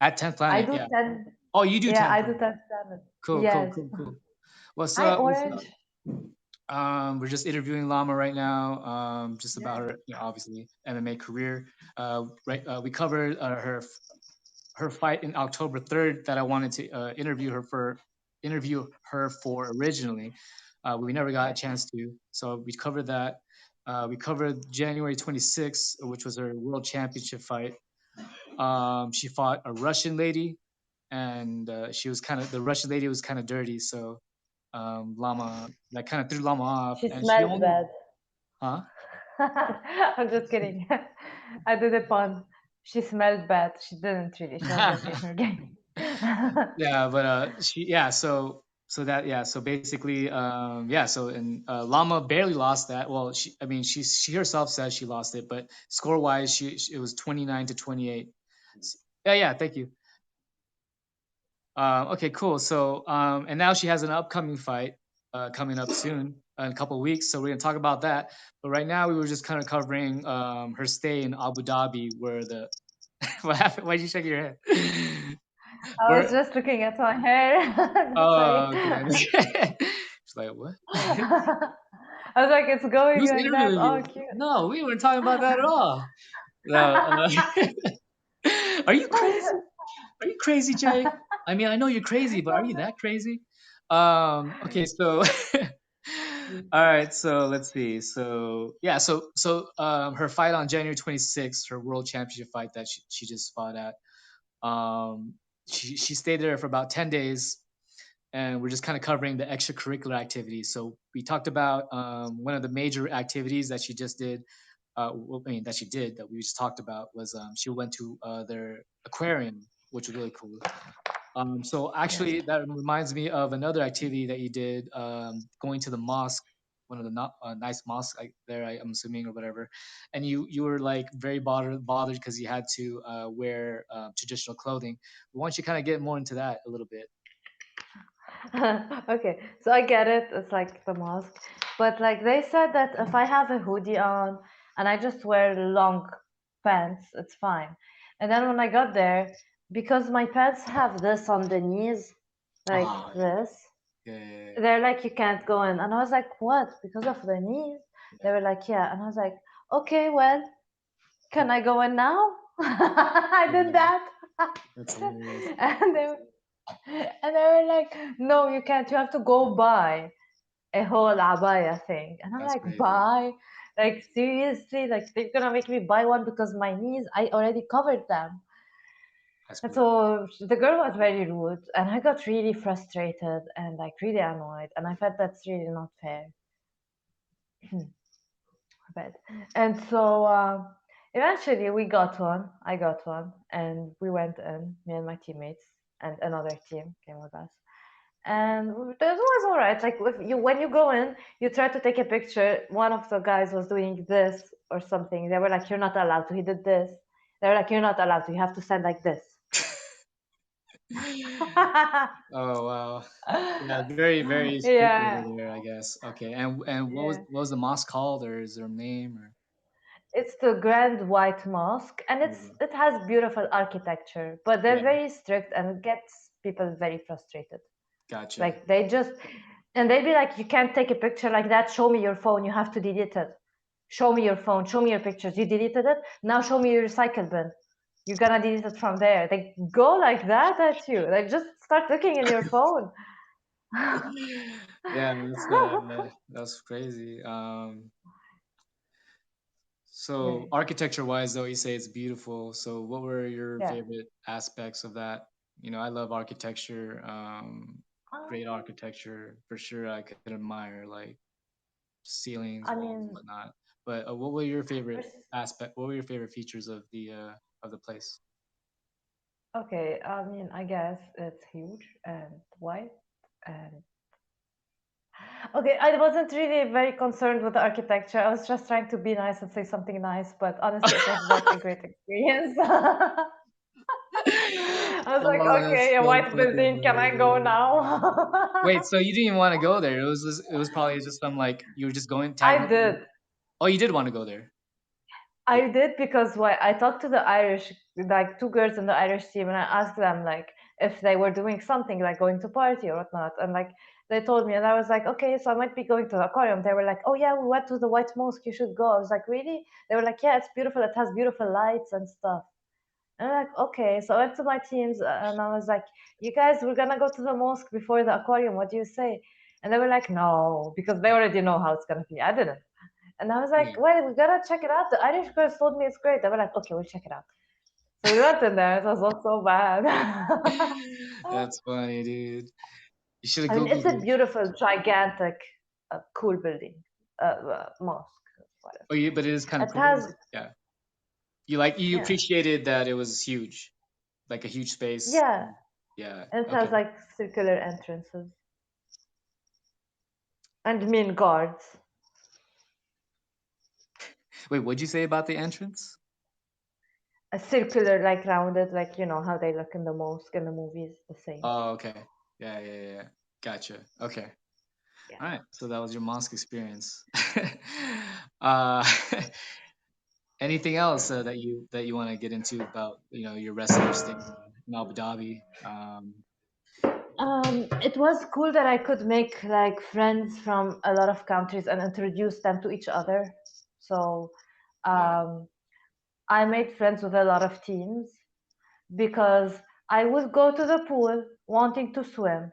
A: At 10th
B: I
A: Planet,
B: do
A: yeah.
B: 10.
A: Oh, you do
B: Yeah,
A: 10th
B: I do
A: Planet.
B: 10 standard.
A: Cool, cool,
B: Yes.
A: cool, cool. What's
B: Hi,
A: up? What's up?
B: Orange.
A: We're just interviewing Lama right now, just about
B: Yes.
A: her, obviously MMA career. Right, we covered her fight in October 3rd that I wanted to interview her for originally. We never got a
B: Yes.
A: chance to, so we covered that. We covered January 26th, which was her world championship fight. She fought a Russian lady, and she was kind of the Russian lady was kind of dirty, so Lama that kind of threw Lama off,
B: She
A: and she
B: smelled
A: only,
B: bad.
A: huh?
B: I'm just kidding. I did a pun. She smelled bad. She didn't really. She was just in her game.
A: Yeah, but so basically yeah, so and Llama barely lost that. Well, she herself says she lost it, but score wise it was 29-28. Yeah, yeah, thank you. Okay, cool. So and now she has an upcoming fight coming up soon in a couple of weeks, so we're gonna talk about that. But right now we were just kind of covering her stay in Abu Dhabi where the what happened? Why'd you shake your head?
B: I was
A: Where
B: just looking at my hair. Sorry.
A: Oh, okay. She's like, "What?"
B: I was like, it's going
A: Who's
B: like that.
A: interviewing
B: Oh,
A: you?
B: cute.
A: No, we weren't talking about that at all. No, are you crazy? Are you crazy, Jay? I mean, I know you're crazy, but are you that crazy? Okay, so all right, so let's see. So yeah, her fight on January 26th, her world championship fight that she just fought at. Um, she stayed there for about 10 days, and we're just kind of covering the extracurricular activities. So we talked about one of the major activities that she just did. That she did that we just talked about was she went to their aquarium, which was really cool. So
B: Yes.
A: actually, that reminds me of another activity that you did, going to the mosque, one of the nice mosques there, I'm assuming, or whatever. And you were like very bothered because you had to wear traditional clothing. Why don't you kind of get more into that a little bit?
B: Okay, so I get it. It's like the mask, but like they said that if I have a hoodie on and I just wear long pants, it's fine. And then when I got there, because my pants have this on the knees, like
A: Ah,
B: this,
A: yeah, yeah, yeah.
B: they're like you can't go in. And I was like, what? Because of the knees? They
A: Yeah.
B: were like, yeah. And I was like, okay, well, can I go in now? I did
A: Yeah,
B: that.
A: that's hilarious.
B: and they and they were like, no, you can't. You have to go buy a whole abaya thing. And I'm
A: That's
B: like,
A: crazy.
B: buy? Like, seriously? Like, they're gonna make me buy one because my knees, I already covered them.
A: That's
B: And
A: crazy.
B: so the girl was very rude, and I got really frustrated and like really annoyed. And I felt that's really not fair. But and so eventually we got one. I got one, and we went in. Me and my teammates and another team came with us. And that was all right. Like if you when you go in, you try to take a picture. One of the guys was doing this or something. They were like, "You're not allowed to." He did this. They were like, "You're not allowed to. You have to stand like this."
A: Oh wow. Yeah, very, very strict over
B: Yeah,
A: there, I guess. Okay. And
B: yeah.
A: what was the mosque called, or is there a name, or
B: It's the Grand White Mosque, and
A: okay.
B: it has beautiful architecture, but they're
A: Yeah,
B: very strict, and it gets people very frustrated.
A: gotcha.
B: Like they just, and they'd be like, "You can't take a picture like that. Show me your phone. You have to delete it. Show me your phone. Show me your pictures. You deleted it. Now show me your recycle bin. You're gonna delete it from there." They go like that at you. Like just start looking in your phone.
A: Yeah, that's crazy. So
B: Very.
A: architecture wise though, you say it's beautiful. So what were your
B: Yeah.
A: favorite aspects of that? I love architecture, great
B: Um,
A: architecture for sure. I could admire like ceilings,
B: I
A: walls,
B: mean,
A: whatnot. But what were your favorite
B: there's
A: aspect? What were your favorite features of the place?
B: okay. I mean, I guess it's huge and white and okay. I wasn't really very concerned with the architecture. I was just trying to be nice and say something nice, but honestly, it was not a great experience. I was like,
A: Oh, that's
B: okay, a
A: so
B: white
A: funny,
B: building. Can I go
A: man. Wait,
B: now?
A: so you didn't even want to go there? It was probably just some like you were just going tagging.
B: I did.
A: Oh, you did want to go there.
B: I did because why I talked to the Irish, like two girls in the Irish team, and I asked them like if they were doing something like going to party or whatnot, and like they told me, and I was like, okay, so I might be going to the aquarium. They were like, oh yeah, we went to the White Mosque. You should go. I was like, really? They were like, yeah, it's beautiful. It has beautiful lights and stuff. And I'm like, okay. So I went to my teams and I was like, you guys, we're gonna go to the mosque before the aquarium. What do you say? And they were like, no, because they already know how it's gonna be. I didn't. And I was like,
A: Yeah.
B: wait, we gotta check it out. The Irish girls told me it's great. They were like, okay, we'll check it out. So we went in there. It was not so bad.
A: That's funny, dude. You should have
B: I mean, it's
A: googled
B: a
A: it.
B: beautiful, gigantic, cool building, mosque, whatever.
A: Oh, yeah, but it is kind of
B: It
A: cool.
B: has,
A: Yeah, you
B: yeah,
A: appreciated that it was huge, like a huge space.
B: yeah.
A: Yeah.
B: It has
A: Okay.
B: like circular entrances and mean guards.
A: Wait, what'd you say about the entrance?
B: A circular, like rounded, like you know how they look in the mosque in the movies, the same.
A: Oh, okay. Yeah, yeah, yeah, yeah. Gotcha. Okay.
B: Yeah.
A: All right. So that was your mosque experience. uh, anything else that you want to get into about your wrestler staying in Abu Dhabi?
B: It was cool that I could make like friends from a lot of countries and introduce them to each other. So
A: Yeah.
B: um, I made friends with a lot of teams because I would go to the pool wanting to swim.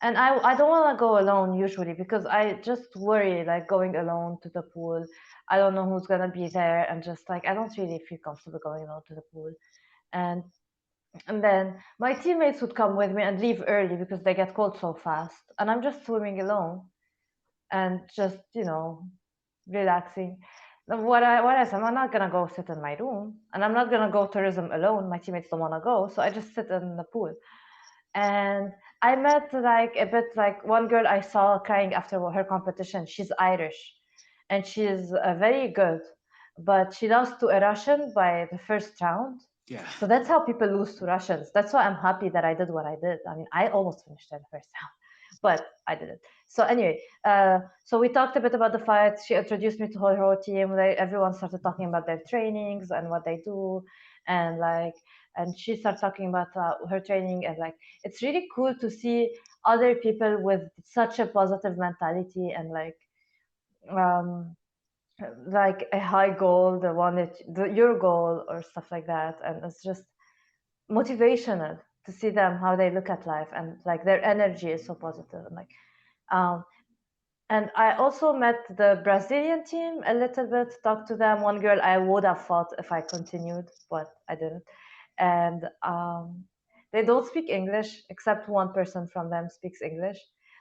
B: And I don't want to go alone usually because I just worry like going alone to the pool. I don't know who's going to be there and just like I don't really feel comfortable going alone to the pool. And and then my teammates would come with me and leave early because they get cold so fast. And I'm just swimming alone and just, relaxing. What I said, I'm not gonna go sit in my room and I'm not gonna go tourism alone. My teammates don't wanna go, so I just sit in the pool. And I met like a bit like one girl I saw crying after her competition. She's Irish and she's very good, but she lost to a Russian by the first round.
A: Yeah.
B: So that's how people lose to Russians. That's why I'm happy that I did what I did. I mean, I almost finished in the first round, but I didn't. So anyway, so we talked a bit about the fight. She introduced me to her whole team. Everyone started talking about their trainings and what they do, and like, and she started talking about her training, and like, it's really cool to see other people with such a positive mentality and um, like a high goal, the one that your goal or stuff like that, and it's just motivational to see them how they look at life and like their energy is so positive and like um, and I also met the Brazilian team a little bit, talked to them. One girl I would have fought if I continued, but I didn't. And they don't speak English, except one person from them speaks English.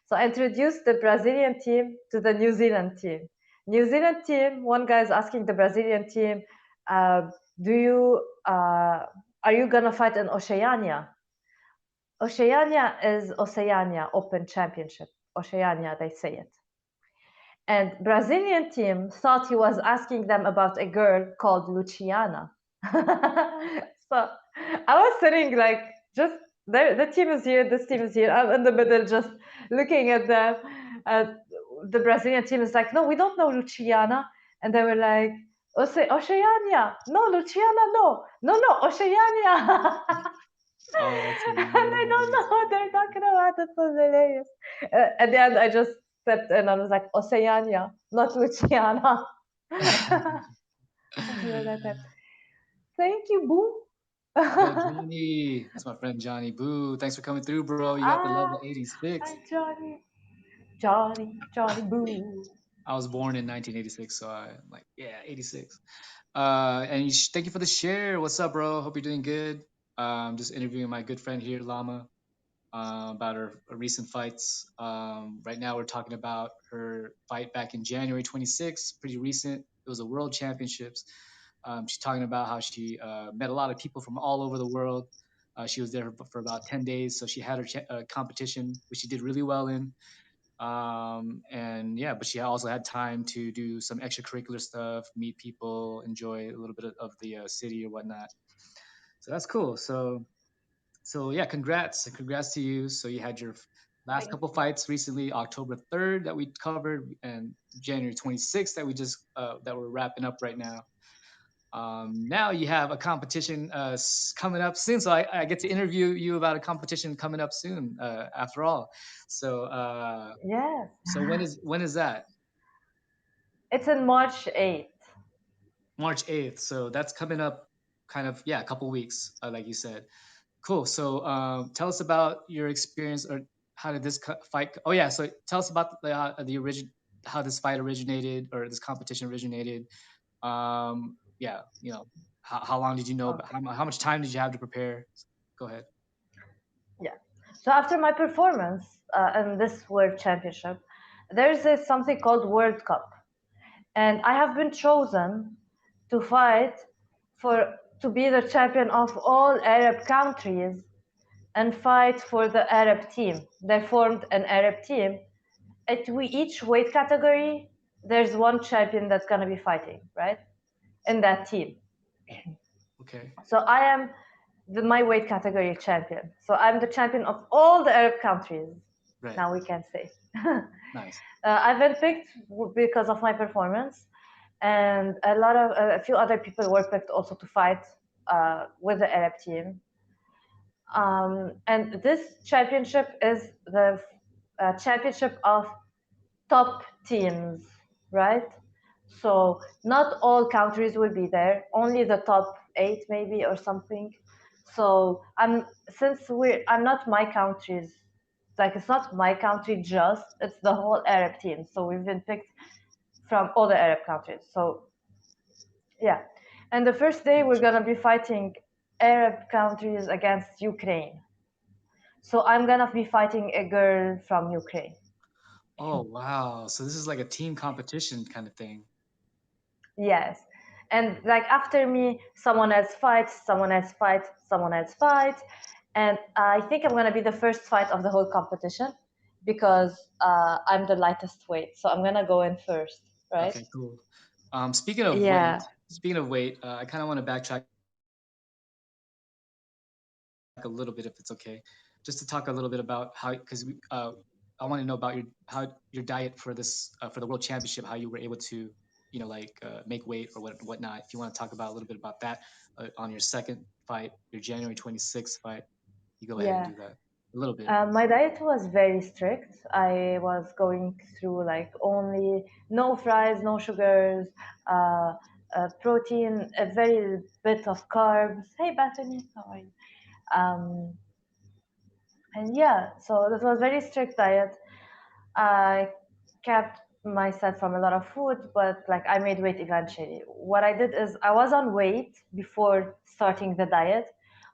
B: So I introduced the Brazilian team to the New Zealand team. New Zealand team, one guy is asking the Brazilian team, do you, are you going to fight in Oceania? Oceania is Oceania Open Championship. Oceania, they say it. And Brazilian team thought he was asking them about a girl called Luciana. So I was sitting like just there, the team is here, this team is here. I'm in the middle just looking at them. And the Brazilian team is like, no, we don't know Luciana. And they were like, Oceania. No, Luciana, no. No, no, Oceania.
A: Oh, that's
B: And I don't know
A: hilarious.
B: what they're talking about. It was hilarious. At the end, I just stepped in and I was like, Oceania, not Luciana. And then I said, thank you, boo.
A: Yo, Johnny, that's my friend Johnny Boo. Thanks for coming through, bro. You got the level
B: Ah,
A: 86.
B: hi, Johnny. Johnny, Johnny Boo.
A: I was born in 1986, so I'm like, yeah, 86. And thank you for the share. What's up, bro? Hope you're doing good. Just interviewing my good friend here, Lama, about her recent fights. Right now, we're talking about her fight back in January 26th, pretty recent. It was the World Championships. She's talking about how she met a lot of people from all over the world. She was there for about 10 days, so she had her competition, which she did really well in. And yeah, but she also had time to do some extracurricular stuff, meet people, enjoy a little bit of the city or whatnot. So that's cool. So yeah, congrats to you. So you had your last
B: Thank
A: couple
B: you.
A: fights recently, October 3rd that we covered, and January 26th that we just that we're wrapping up right now. Now you have a competition coming up soon, so I get to interview you about a competition coming up soon. After all, so
B: Yes.
A: when is that?
B: It's in March 8th.
A: March 8th. So that's coming up, kind of, yeah, a couple weeks, like you said. Cool. So tell us about your experience, or how did this fight? Oh yeah, so tell us about the origin, how this fight originated, or this competition originated. Yeah, how long did you know?
B: Okay.
A: How much time did you have to prepare? Go ahead.
B: Yeah. So after my performance in this World Championship, there's something called World Cup, and I have been chosen to fight for to be the champion of all Arab countries and fight for the Arab team. They formed an Arab team. At each weight category, there's one champion that's gonna be fighting, right? In that team.
A: Okay.
B: So I am my weight category champion. So I'm the champion of all the Arab countries.
A: Right.
B: Now we can say.
A: Nice.
B: I've been picked because of my performance, and a few other people were picked also to fight with the Arab team. And this championship is the championship of top teams, right? So not all countries will be there, only the top 8 maybe or something. So I'm not my country's, like it's not my country just, it's the whole Arab team. So we've been picked from all the Arab countries. So yeah. And the first day we're
A: Gotcha.
B: gonna be fighting Arab countries against Ukraine. So I'm gonna be fighting a girl from Ukraine.
A: Oh wow. So this is like a team competition kind of thing.
B: Yes. And like after me, someone else fights, someone else fights, someone else fights. And I think I'm going to be the first fight of the whole competition because I'm the lightest weight. So I'm going to go in first, right?
A: Okay, cool. Speaking of weight,
B: Yeah.
A: I kind of want to backtrack a little bit, if it's okay, just to talk a little bit about how, because I want to know about your diet for this for the world championship, how you were able to, like make weight or whatnot. If you want to talk about a little bit about that on your second fight, your January 26th fight, you go ahead and
B: Yeah.
A: do that a little bit.
B: My diet was very strict. I was going through like only no fries, no sugars, uh, protein, a very bit of carbs. Hey, Bethany, how are you? Um, and yeah, so that was very strict diet. I kept myself from a lot of food, but like I made weight eventually. What I did is I was on weight before starting the diet,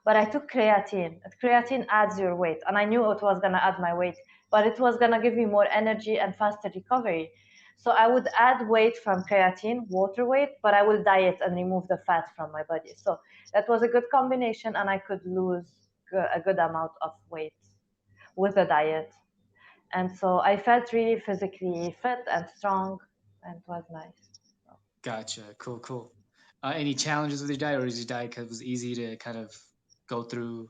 B: but I took creatine. Creatine adds your weight, and I knew it was gonna add my weight, but it was gonna give me more energy and faster recovery. So I would add weight from creatine, water weight, but I will diet and remove the fat from my body. So that was a good combination, and I could lose a good amount of weight with the diet. And so I felt really physically fit and strong, and it was nice.
A: Gotcha. Cool. Cool. Any challenges with your diet, or is your diet was easy to kind of go through?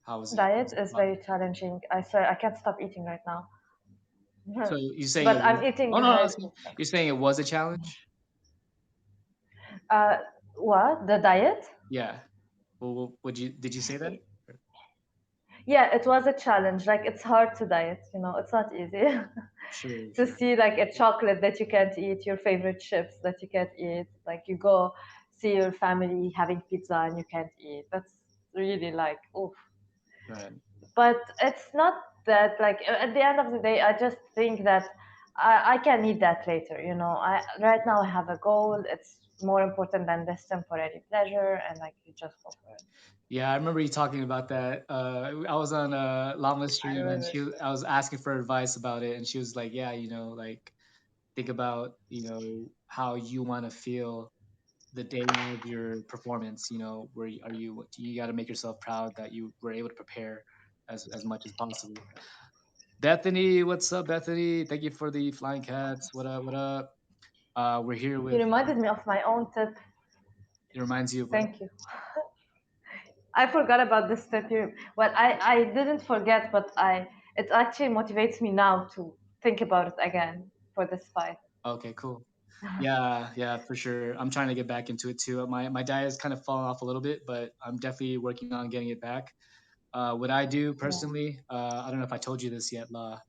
A: How was it?
B: Diet is very challenging. I swear I can't stop eating right now.
A: So you're saying
B: But
A: it
B: I'm
A: was?
B: eating
A: Oh no, no,
B: healthy.
A: you're saying it was a challenge?
B: Uh, what? The diet?
A: Yeah. Well, would you did you say that?
B: Yeah, it was a challenge. Like it's hard to diet, it's not easy.
A: Sure,
B: To
A: sure.
B: see like a chocolate that you can't eat, your favorite chips that you can't eat. Like you go see your family having pizza and you can't eat. That's really like, oof.
A: Right.
B: But it's not that like at the end of the day I just think that I can need that later, I right now I have a goal. It's more important than this temporary pleasure, and like you just go for it.
A: Yeah, I remember you talking about that. I was on Lama's
B: I
A: stream, and
B: remember.
A: I was asking for advice about it, and she was like, "Yeah, like think about how you want to feel the day of your performance. You got to make yourself proud that you were able to prepare as much as possible." Bethany, what's up, Bethany? Thank you for the flying cats. What up? What up? We're here
B: You
A: with.
B: reminded me of my own tip.
A: It reminds you of what?
B: Thank you. I forgot about this tip. Well, I didn't forget, but I it actually motivates me now to think about it again for this fight.
A: Okay, cool. Yeah, yeah, for sure. I'm trying to get back into it too. My diet has kind of fallen off a little bit, but I'm definitely working on getting it back. What I do
B: Yeah.
A: personally, I don't know if I told you this yet, La.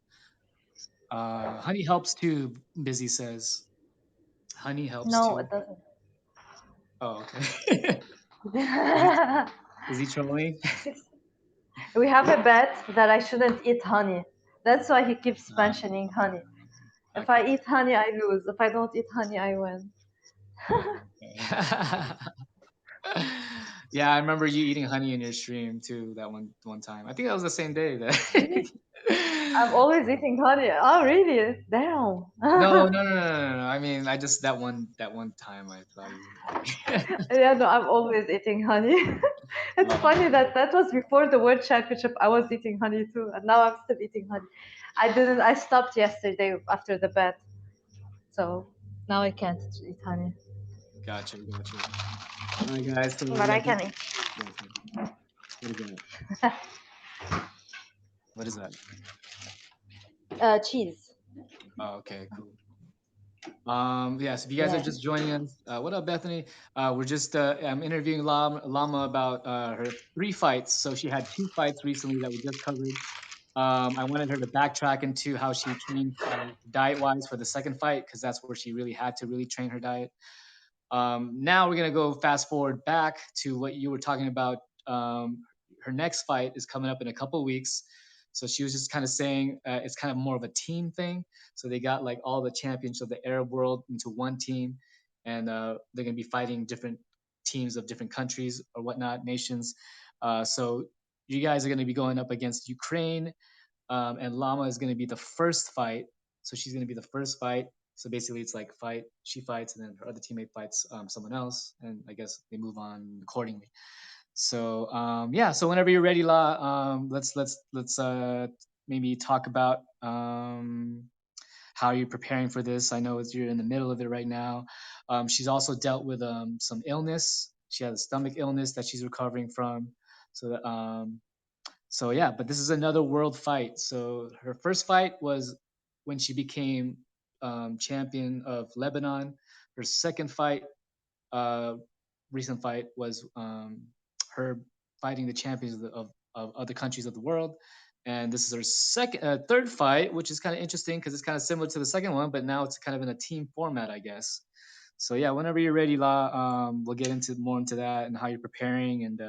A: Honey helps too. Busy says honey helps
B: No,
A: too.
B: it doesn't.
A: Oh, okay. is, he, is he trolling?
B: We have a bet that I shouldn't eat honey. That's why he keeps
A: Uh,
B: mentioning honey. If I
A: okay.
B: eat honey, I lose. If I don't eat honey, I win.
A: Yeah, I remember you eating honey in your stream too. That one time. I think that was the same day.
B: Really? I'm
A: That.
B: always eating honey. Oh, really? Damn.
A: No, no, no, no, no, no, no. I mean, I just that one time I thought you were like,
B: Yeah, no, I'm always eating honey. It's
A: oh,
B: funny that that was before the World Championship. I was eating honey too, and now I'm still eating honey. I didn't. I stopped yesterday after the bet, so now I can't eat honey.
A: gotcha, gotcha. All right, guys. So
B: But
A: yeah,
B: I can eat
A: yeah. What is that? What is that?
B: cheese.
A: Oh, okay, cool. Yeah, so if you guys are
B: Yeah.
A: just joining us, what up, Bethany? We're just I'm interviewing Lama about her 3 fights. So she had 2 fights recently that we just covered. I wanted her to backtrack into how she trained diet wise for the second fight because that's where she really had to really train her diet. Now we're gonna go fast forward back to what you were talking about. Her next fight is coming up in a couple of weeks. So she was just kind of saying it's kind of more of a team thing. So they got like all the champions of the Arab world into one team, and they're gonna be fighting different teams of different countries or whatnot, nations. So you guys are gonna be going up against Ukraine, and Lama is going to be the first fight. So she's going to be the first fight. So basically, it's like fight. She fights, and then her other teammate fights someone else, and I guess they move on accordingly. So yeah. So whenever you're ready, La, let's maybe talk about how you're preparing for this. I know you're in the middle of it right now. She's also dealt with some illness. She has a stomach illness that she's recovering from. So that, so yeah, but this is another world fight. So her first fight was when she became champion of Lebanon. Her second fight, uh, recent fight, was her fighting the champions of other countries of the world. And this is her third fight, which is kind of interesting because it's kind of similar to the second one, but now it's kind of in a team format, I guess. So yeah, whenever you're ready, La, we'll get into more into that and how you're preparing and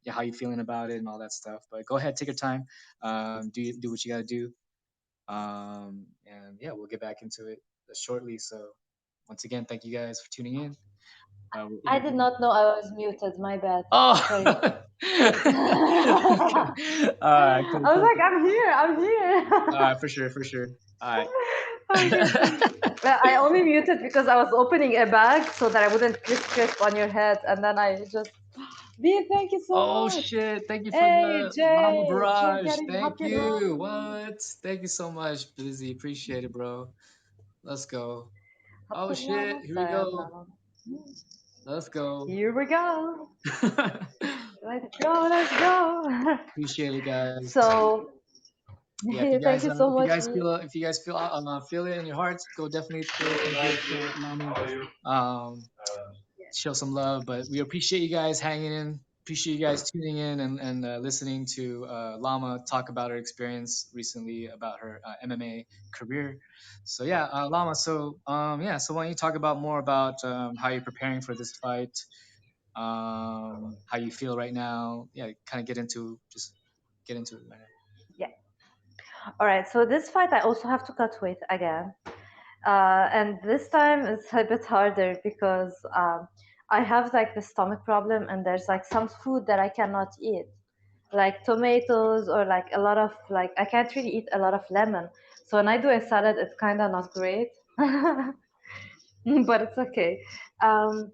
A: yeah, how you're feeling about it and all that stuff. But go ahead, take your time, do what you got to do, and yeah, we'll get back into it shortly. So once again, thank you guys for tuning in. We're
B: I did
A: interviewing.
B: not know I was muted. My bad. Sorry.
A: Oh, okay. All right, cool,
B: I was
A: cool,
B: like,
A: cool.
B: I'm here. I'm
A: All
B: here.
A: right, for sure, for sure. All
B: Okay.
A: right.
B: Well, I only muted because I was opening a bag so that I wouldn't crisp on your head, and then I just. B, thank you so
A: Oh
B: much.
A: shit! Thank you for
B: Hey,
A: the Lama
B: Jay
A: Barrage.
B: getting
A: Thank
B: happy
A: you.
B: round.
A: What? Thank you so much, Busy. Appreciate it, bro. Let's go. Oh
B: Happy
A: shit!
B: Lama,
A: Here we
B: sad
A: go.
B: Lama.
A: Let's go.
B: Here we go. Let's go, let's go.
A: Appreciate it, guys.
B: So,
A: Yeah, if you
B: thank
A: guys,
B: you so much.
A: feel it in your hearts, go definitely throw some gifts at Lama. Um, show some love. But we appreciate you guys hanging in. Appreciate you guys tuning in and listening to Lama talk about her experience recently about her MMA career. So yeah, Lama. So yeah. So why don't you talk about more about how you're preparing for this fight? How you feel right now? Yeah, kind of get into it right now.
B: Yeah. All right. So this fight, I also have to cut weight again. And this time it's a bit harder because I have like the stomach problem, and there's like some food that I cannot eat, like tomatoes or like a lot of like I can't really eat a lot of lemon. So when I do a salad, it's kind of not great, but it's okay. Um,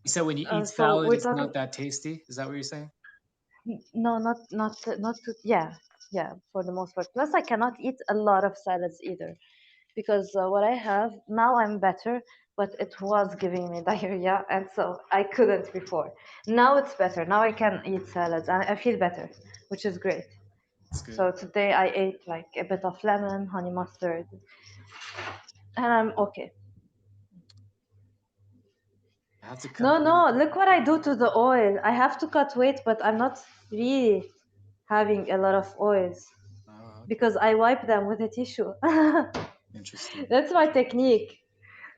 A: You said when you eat
B: so
A: salad,
B: we're
A: it's
B: talking.
A: not that tasty. Is that what you're saying?
B: No, not to, yeah, yeah, for the most part. Plus, I cannot eat a lot of salads either because what I have now, I'm better, but it was giving me diarrhea, and so I couldn't before. Now it's better. Now I can eat salads, and I feel better, which is great.
A: That's good.
B: So today I ate like a bit of lemon, honey mustard, and I'm okay.
A: I have to cut
B: No,
A: weight.
B: no, look what I do to the oil. I have to cut weight, but I'm not really having a lot of oils
A: Oh, okay.
B: because I wipe them with a tissue.
A: Interesting.
B: That's my technique.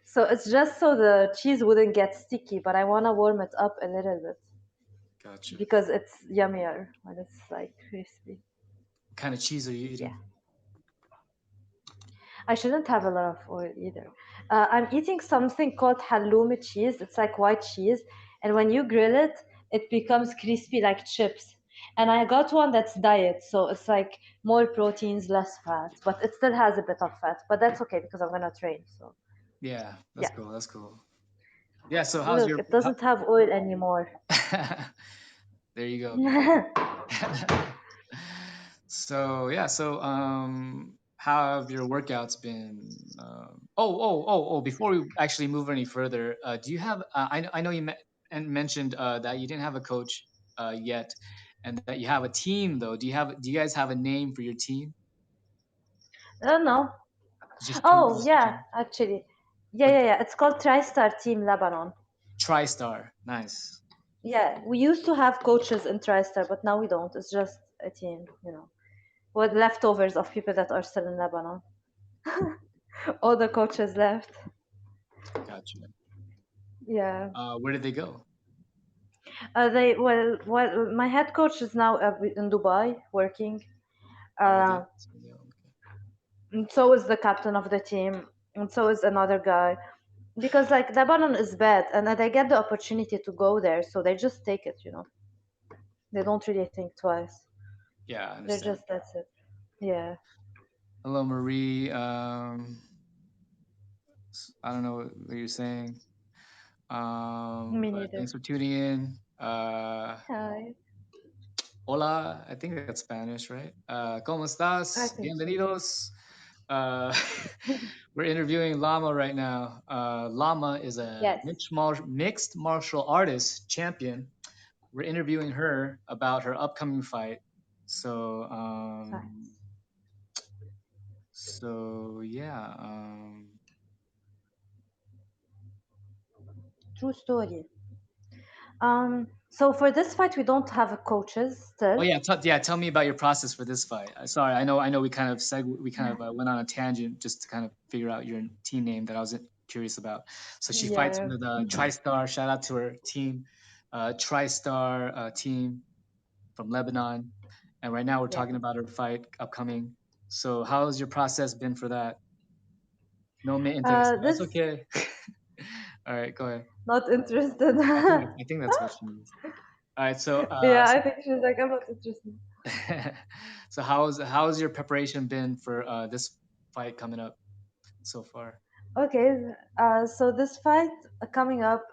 B: So it's just so the cheese wouldn't get sticky, but I want to warm it up a little bit
A: Gotcha.
B: because it's yummier when it's like crispy.
A: What kind of cheese are you
B: Yeah.
A: eating?
B: I shouldn't have a lot of oil either. I'm eating something called halloumi cheese. It's like white cheese, and when you grill it, it becomes crispy like chips. And I got one that's diet, so it's like more proteins, less fat, but it still has a bit of fat. But that's okay because I'm gonna train. So
A: Yeah, that's
B: yeah,
A: cool. That's cool. Yeah. So how's
B: look,
A: your?
B: it doesn't have oil anymore.
A: There you go. So yeah, so how have your workouts been? Before we actually move any further, do you have? I know you mentioned that you didn't have a coach yet, and that you have a team though. Do you guys have a name for your team?
B: I don't know.
A: Just
B: Oh
A: just
B: yeah, actually, yeah,
A: but
B: yeah, yeah. It's called TriStar Team Lebanon.
A: TriStar, nice.
B: Yeah, we used to have coaches in TriStar, but now we don't. It's just a team, with leftovers of people that are still in Lebanon. All the coaches left.
A: Gotcha.
B: Yeah.
A: Where did they go?
B: Well, my head coach is now in Dubai working.
A: Oh, they.
B: Uh,
A: Yeah, okay.
B: and so is the captain of the team, and so is another guy. Because like Lebanon is bad, and they get the opportunity to go there, so they just take it. They don't really think twice.
A: Yeah, I
B: They're
A: understand.
B: just that's it. Yeah.
A: Hello, Marie. I don't know what you're saying.
B: Me
A: But
B: neither.
A: thanks for tuning in.
B: Hi.
A: Hola, I think that's Spanish, right? ¿Cómo
B: I
A: estás?
B: think so.
A: Bienvenidos. Uh, we're interviewing Lama right now. Lama is a
B: Yes.
A: mixed martial artist champion. We're interviewing her about her upcoming fight. So,
B: Nice.
A: yeah.
B: True story. So for this fight, we don't have coaches
A: Oh
B: still.
A: yeah, tell me about your process for this fight. Sorry, I know we kind of went on a tangent just to kind of figure out your team name that I was curious about. So she fights
B: Yeah.
A: with TriStar. Shout out to her team, TriStar team from Lebanon. And right now we're
B: Yeah.
A: talking about her fight upcoming. So how's your process been for that? No me interesa. That's
B: This
A: okay. All right, go ahead.
B: not interested.
A: I think that's what she means. All right,
B: Yeah, I think she's like, I'm not interested.
A: so how's your preparation been for this fight coming up so far?
B: Okay. So this fight coming up.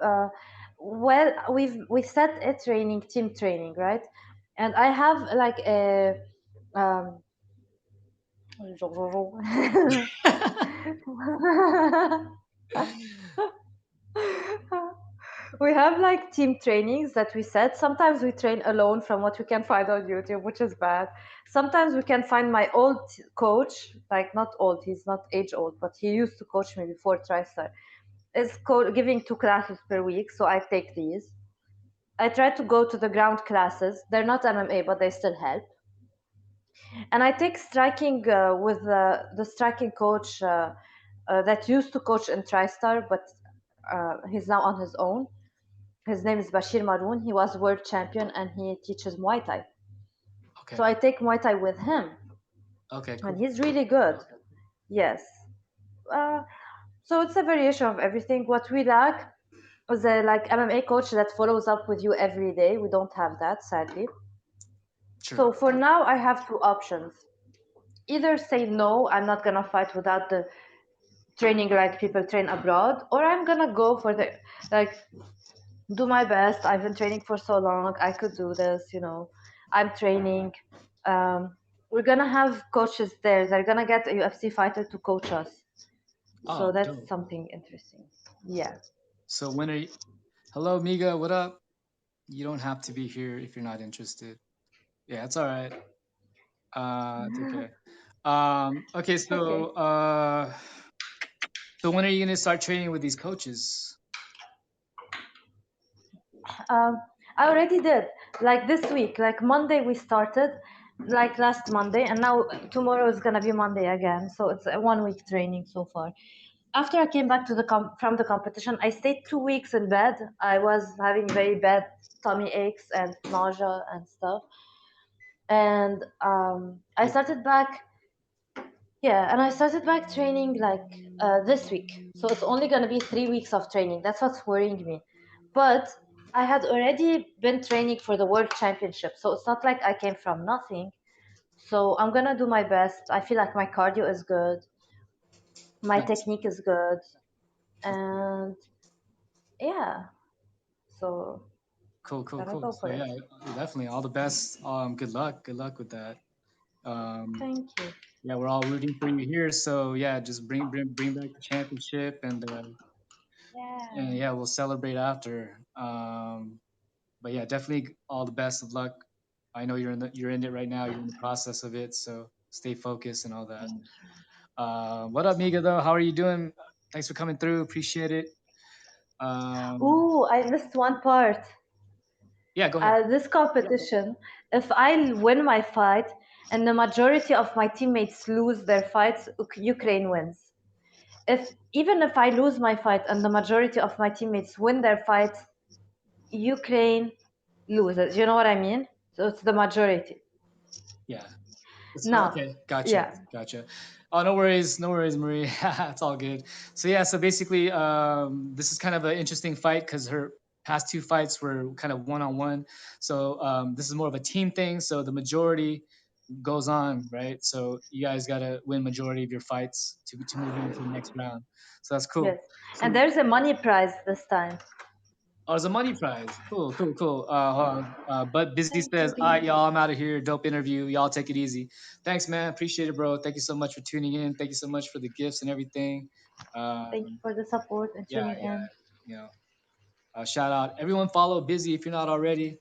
B: Well, we set a team training, right? And I have like a um. We have like team trainings that we set. Sometimes we train alone from what we can find on YouTube, which is bad. Sometimes we can find my old coach, like not old, he's not age old, but he used to coach me before TriStar. Is giving 2 classes per week, so I take these. I try to go to the ground classes. They're not MMA, but they still help. And I take striking with the striking coach that used to coach in TriStar, but he's now on his own. His name is Bashir Maroon. He was world champion and he teaches Muay Thai. So
A: Okay.
B: I take Muay Thai with him,
A: Okay,
B: and
A: cool.
B: he's really good. Yes. Uh, so it's a variation of everything. What we lack is a like MMA coach that follows up with you every day. We don't have that, sadly.
A: Sure.
B: So for now, I have two options. Either say no, I'm not gonna fight without the training like people train abroad, or I'm gonna go for the like do my best. I've been training for so long. I could do this. I'm training. We're gonna have coaches there. They're gonna get a UFC fighter to coach us. So
A: Oh,
B: that's
A: dope.
B: something interesting. Yeah.
A: So when are you? Hello, Miga. What up? You don't have to be here if you're not interested. Yeah, it's all right. It's okay. Okay.
B: Okay.
A: So when are you gonna start training with these coaches?
B: Um, I already did. Like this week, like Monday we started, like last Monday, and now tomorrow is gonna be Monday again. So it's a 1 week training so far. After I came back to from the competition, I stayed 2 weeks in bed. I was having very bad tummy aches and nausea and stuff. And I
A: Yeah.
B: started back, yeah, and I started back training like this week. So it's only gonna be 3 weeks of training. That's what's worrying me. But I had already been training for the World Championship, so it's not like I came from nothing. So I'm gonna do my best. I feel like my cardio is good, my
A: Nice.
B: technique is good, and yeah. So
A: Cool, cool,
B: gonna
A: cool.
B: go
A: So
B: for
A: yeah,
B: it.
A: definitely all the best. Good luck. Good luck with that. Um,
B: Thank you.
A: yeah, we're all rooting for you here. So yeah, just bring back the championship, and
B: Yeah.
A: yeah, we'll celebrate after. But yeah, definitely all the best of luck. I know you're in it right now. You're in the process of it, so stay focused and all that.
B: Thank
A: What up, Miga? Though, how are you doing? Thanks for coming through. Appreciate it.
B: you.
A: Um,
B: Ooh, I missed one part.
A: yeah, go ahead.
B: This competition, if I win my fight and the majority of my teammates lose their fights, Ukraine wins. If even if I lose my fight and the majority of my teammates win their fights, Ukraine loses. You know what I mean? So it's the majority.
A: Yeah.
B: Now,
A: Okay, gotcha,
B: yeah.
A: gotcha. Oh, no worries, Marie. It's all good. So yeah, so basically, this is kind of an interesting fight because her past two fights were kind of one on one. So this is more of a team thing. So the majority goes on, right? So you guys got to win majority of your fights to move into the next round. So that's cool.
B: Yes. And
A: So
B: there's a money prize this time.
A: oh, it's a money prize. Cool, cool, cool. Hold on. But Busy
B: Thank
A: says,
B: you,
A: "All right,
B: B.
A: y'all, I'm out of here. Dope interview. Y'all take it easy. Thanks, man. Appreciate it, bro. Thank you so much for tuning in. Thank you so much for the gifts and everything.
B: Thank you
A: Um,
B: for the support and
A: yeah,
B: tuning
A: yeah.
B: in.
A: You know, shout out everyone. Follow Busy if you're not already.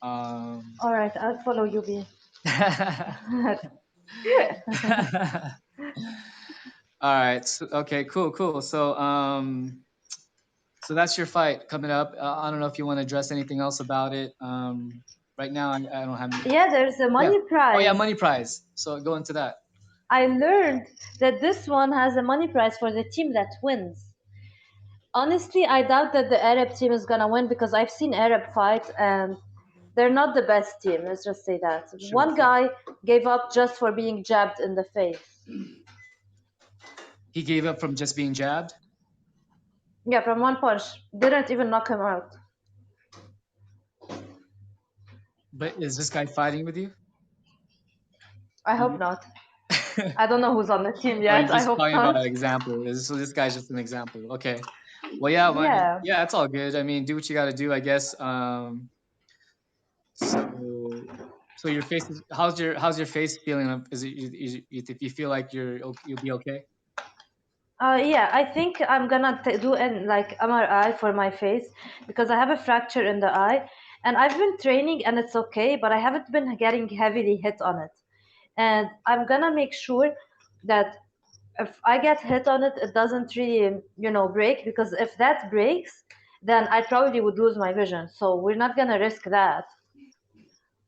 A: Um,
B: All right, I'll follow you, B.
A: all right. So, okay. Cool. Cool. So that's your fight coming up. I don't know if you want to address anything else about it. Right now, I don't have.
B: Yeah, there's a
A: Yeah.
B: money
A: Oh yeah,
B: prize.
A: money prize. So go into that.
B: I learned that this one has a money prize for the team that wins. Honestly, I doubt that the Arab team is gonna win because I've seen Arab fight and they're not the best team. Let's just say that.
A: Sure,
B: One
A: sure.
B: guy gave up just for being jabbed in the face.
A: He gave up from just being jabbed.
B: Yeah, from one punch. Didn't even knock him out.
A: But is this guy fighting with you?
B: I hope
A: You-
B: not. I don't know who's on the team
A: or are
B: yet.
A: you
B: I
A: just
B: hope
A: talking about
B: not.
A: an example? So this guy's just an example. Okay. Well, yeah. Well, I mean,
B: Yeah.
A: yeah, it's all good. I mean, do what you got to do, I guess. So, so your face is how's your face feeling? Is it if you feel like you'll be okay?
B: Yeah, I think I'm gonna do an like MRI for my face because I have a fracture in the eye, and I've been training and it's okay, but I haven't been getting heavily hit on it. And I'm gonna make sure that if I get hit on it, it doesn't really, break because if that breaks, then I probably would lose my vision. So we're not gonna risk that.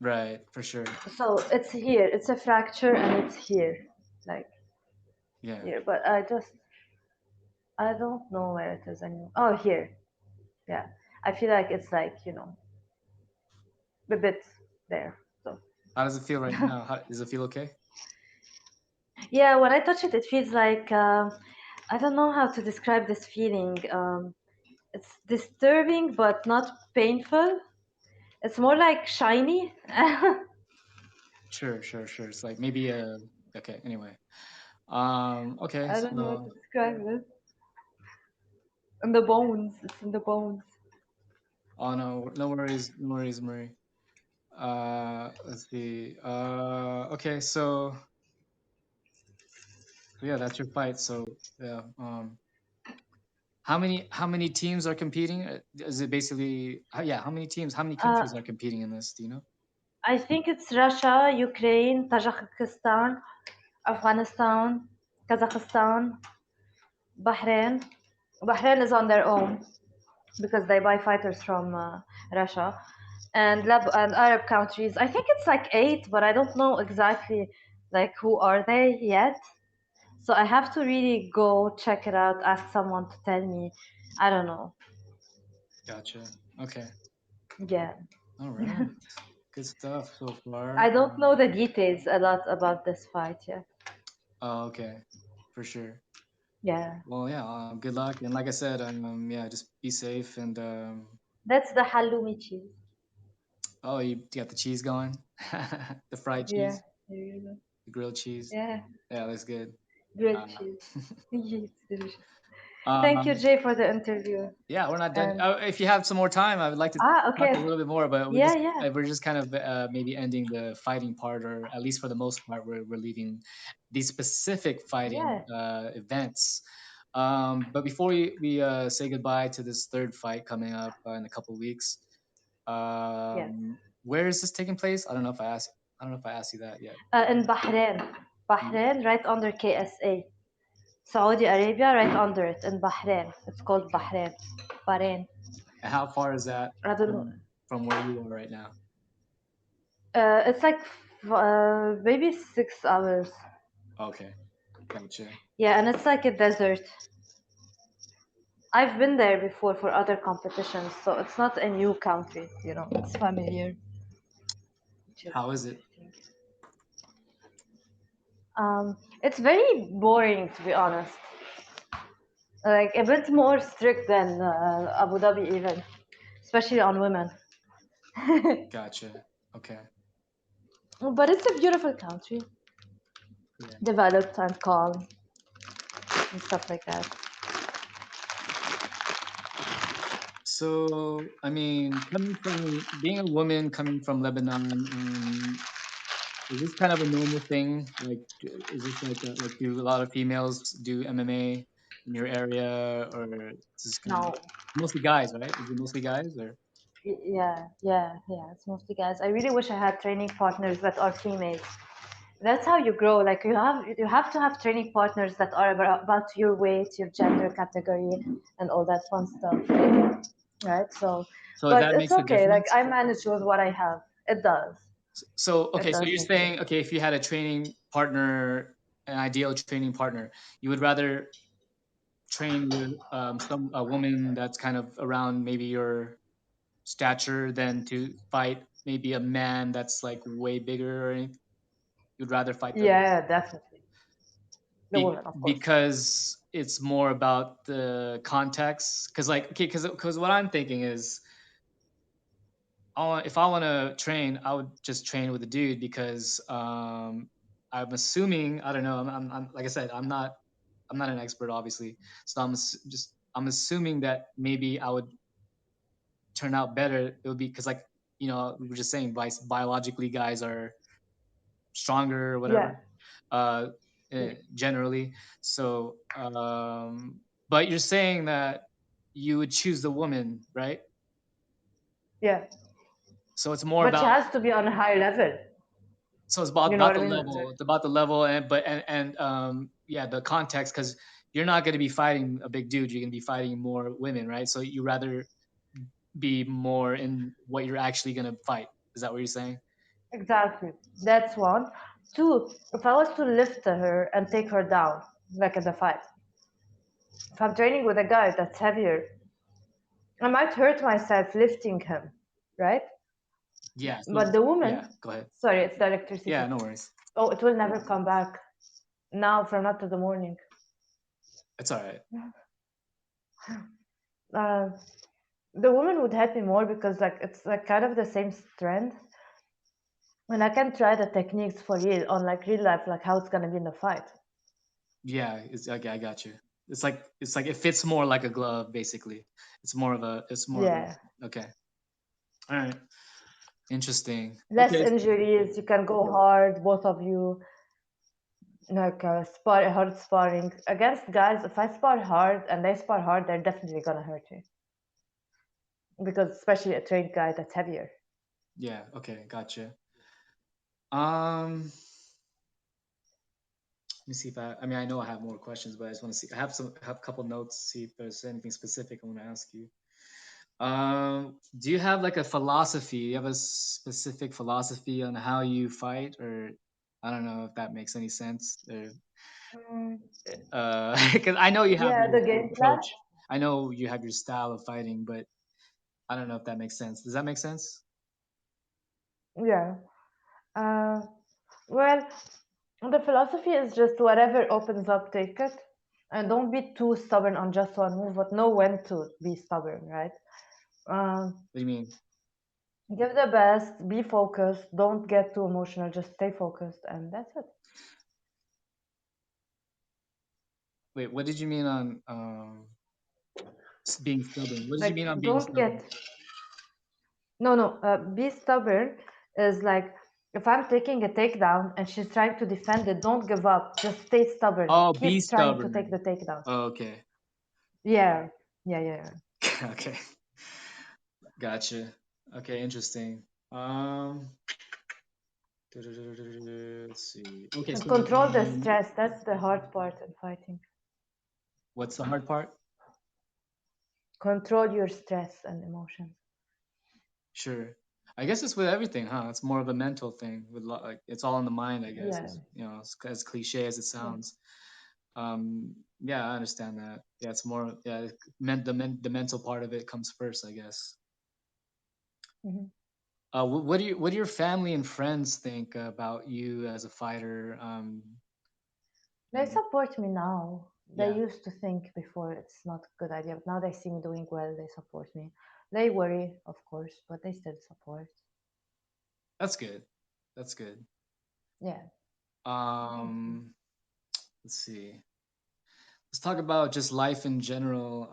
A: Right, for sure.
B: So it's here, it's a fracture and it's here, like
A: Yeah.
B: here, but I don't know where it is anymore. Oh, here. Yeah, I feel like it's like a bit there. So
A: How does it feel right now? Does it feel okay?
B: yeah, when I touch it, it feels like I don't know how to describe this feeling. It's disturbing but not painful. It's more like shiny. I
A: Sure, sure, sure. It's like maybe okay. Anyway. Okay.
B: don't know how to
A: So
B: describe it. In the bones, it's in the bones.
A: oh no, no worries, Marie. Let's see. Okay. So yeah, that's your fight. So yeah. How many teams are competing? Is it basically yeah? How many teams? How many
B: Uh,
A: countries are competing in this? Do you know?
B: I think it's Russia, Ukraine, Tajikistan, Afghanistan, Kazakhstan, Bahrain. Bahrain is on their own. because they buy fighters from Russia and Arab countries. I think it's like eight, but I don't know exactly like who are they yet. So I have to really go check it out, ask someone to tell me. I don't know.
A: Gotcha. Okay.
B: Yeah.
A: All right. Good stuff so
B: I
A: far.
B: don't know the details a lot about this fight yet.
A: Oh, okay. For sure.
B: Yeah.
A: Well, yeah. Good luck, and like I said, yeah, just be safe. And
B: That's the halloumi cheese.
A: oh, you got the cheese going, the fried
B: Yeah.
A: cheese,
B: There you go.
A: the grilled cheese.
B: Yeah.
A: Yeah, that's good.
B: Grilled
A: Uh,
B: cheese. It's delicious. Thank you,
A: um,
B: Jay, for the interview.
A: yeah, we're not done.
B: And
A: If you have some more time, I would like to talk
B: okay.
A: a little bit more, but
B: Yeah, yeah,
A: we're just kind of maybe ending the fighting part, or at least for the most part, we're leaving these specific fighting
B: yeah.
A: events. But before we say goodbye to this third fight coming up in a couple of weeks,
B: Yes.
A: where is this taking place? I don't know if I asked. I don't know if I asked you that yet.
B: In Bahrain.
A: Mm.
B: Bahrain, right under KSA. Saudi Arabia, right under it in Bahrain. It's called
A: Okay.
B: Bahrain. Bahrain.
A: And how far is that
B: I don't know.
A: from where you are right now?
B: It's like maybe 6 hours.
A: Okay, gotcha.
B: Yeah, and it's like a desert. I've been there before for other competitions, so it's not a new country, it's familiar, which is
A: How is it?
B: interesting. It's very boring, to be honest. Like a bit more strict than Abu Dhabi, even, especially on women.
A: Gotcha. Okay.
B: But it's a beautiful country,
A: Yeah.
B: developed and calm and stuff like that.
A: So, I mean, coming from being a woman coming from Lebanon, is this kind of a normal thing? Like, is this like do a lot of females do MMA in your area, or is this kind of
B: No,
A: mostly guys, right? Is it mostly guys, or
B: yeah. It's mostly guys. I really wish I had training partners that are females. That's how you grow. Like you have to have training partners that are about your weight, your gender category, and all that fun stuff. Right? So,
A: so
B: but
A: that
B: it's
A: makes a
B: okay. Like
A: difference?
B: I manage with what I have. It does.
A: So,
B: It
A: okay, so
B: does
A: you're
B: make a
A: saying,
B: difference.
A: okay, if you had a training partner, an ideal training partner, you would rather train with some a woman that's kind of around maybe your stature than to fight maybe a man that's like way bigger or anything. You'd rather fight the
B: Yeah, definitely. The woman, of course.
A: because it's more about the context. Because like okay, because what I'm thinking is, if I want to train, I would just train with a dude because I'm assuming I don't know. I'm like I said, I'm not an expert obviously, so I'm assuming that maybe I would turn out better. It would be because like we were just saying, biologically guys are stronger or whatever,
B: Yeah,
A: uh,
B: yeah,
A: generally. So, but you're saying that you would choose the woman, right?
B: yeah.
A: So it's more
B: But she
A: about
B: has to be on a high level.
A: so it's
B: You know
A: about
B: what
A: the
B: I mean?
A: level. It's about the level, and yeah, the context because you're not going to be fighting a big dude. You're going to be fighting more women, right? So you rather be more in what you're actually going to fight. Is that what you're saying?
B: Exactly. That's one. Two, if I was to lift her and take her down, like in the fight, if I'm training with a guy that's heavier, I might hurt myself lifting him, right?
A: Yeah. So
B: But the
A: yeah,
B: woman,
A: go ahead.
B: sorry, it's the
A: Yeah,
B: electricity.
A: no worries.
B: Oh, it will never come back now from not to the morning.
A: It's all right.
B: Uh, the woman would help me more because like it's like kind of the same strength, and I can try the techniques for real on like real life, like how it's gonna be in the fight.
A: Yeah, it's okay. I got you. It's like it fits more like a glove, basically. It's more of
B: Yeah,
A: a okay. All right. Interesting.
B: less
A: Okay.
B: injuries. You can go hard, both of you. Like hard sparring against guys. If I spar hard and they spar hard, they're definitely gonna hurt you because especially a trained guy that's heavier.
A: Yeah. Okay. Gotcha. Let me see if I mean, I know I have more questions, but I just want to see. I have a couple notes. See if there's anything specific I want to ask you. Do you have like a philosophy? Do you have a specific philosophy on how you fight, or I don't know if that makes any sense. Or,
B: Mm,
A: because I know you have
B: yeah,
A: your
B: the game plan.
A: approach. I know you have your style of fighting, but I don't know if that makes sense. Does that make sense?
B: Yeah. Uh, well, the philosophy is just whatever opens up, take it. And don't be too stubborn on just one move, but know when to be stubborn, right? Um,
A: What do you mean?
B: give the best, be focused, don't get too emotional, just stay focused, and that's it.
A: Wait, what did you mean on being stubborn? What did you
B: Like,
A: mean on being
B: don't
A: stubborn?
B: get, no, no, be stubborn is like, if I'm taking a takedown and she's trying to defend it, don't give up, just stay stubborn,
A: Oh, be
B: keep trying to take the
A: stubborn.
B: takedown.
A: Oh, okay.
B: Yeah, yeah, yeah, yeah.
A: Okay. Gotcha. Okay, interesting. Let's see. Okay,
B: And
A: so
B: control the stress, that's the hard part in fighting.
A: what's the hard part?
B: Control your stress and emotions.
A: Sure. I guess it's with everything, huh? It's more of a mental thing. With like, it's all in the mind, I guess.
B: Yeah,
A: As cliche as it
B: yeah.
A: sounds. Yeah, I understand that. Yeah, it's more. Yeah, the mental part of it comes first, I guess.
B: Mhm.
A: What do your family and friends think about you as a fighter?
B: They support me now. They
A: Yeah,
B: used to think before it's not a good idea, but now they see me doing well, they support me. They worry, of course, but they still support.
A: that's good. That's good.
B: Yeah, thank you.
A: Um, let's see. Let's talk about just life in general.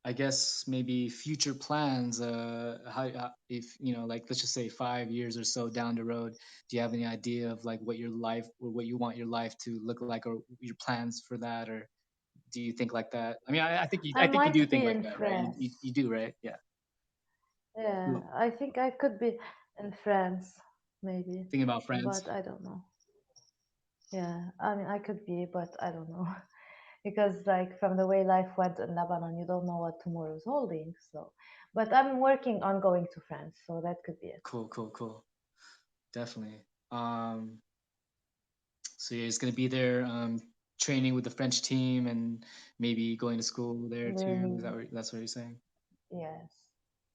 A: I guess maybe future plans. If like let's just say 5 years or so down the road, do you have any idea of like what your life or what you want your life to look like, or your plans for that, or do you think like that? I mean,
B: I
A: I think you do
B: might
A: think
B: be
A: like
B: in
A: that, right? You
B: France.
A: you do, right? Yeah.
B: Yeah,
A: Cool.
B: I think I could be in France, maybe,
A: Thinking about
B: but
A: friends.
B: I don't know. Yeah, I mean, I could be, but I don't know. Because, like, from the way life went in Lebanon, you don't know what tomorrow's holding. So, but I'm working on going to France, so that could be it.
A: Cool, cool, cool. Definitely. Um, So you're just gonna be there, training with the French team and maybe going to school there too. Is that
B: Learning,
A: that's what you're saying?
B: yes,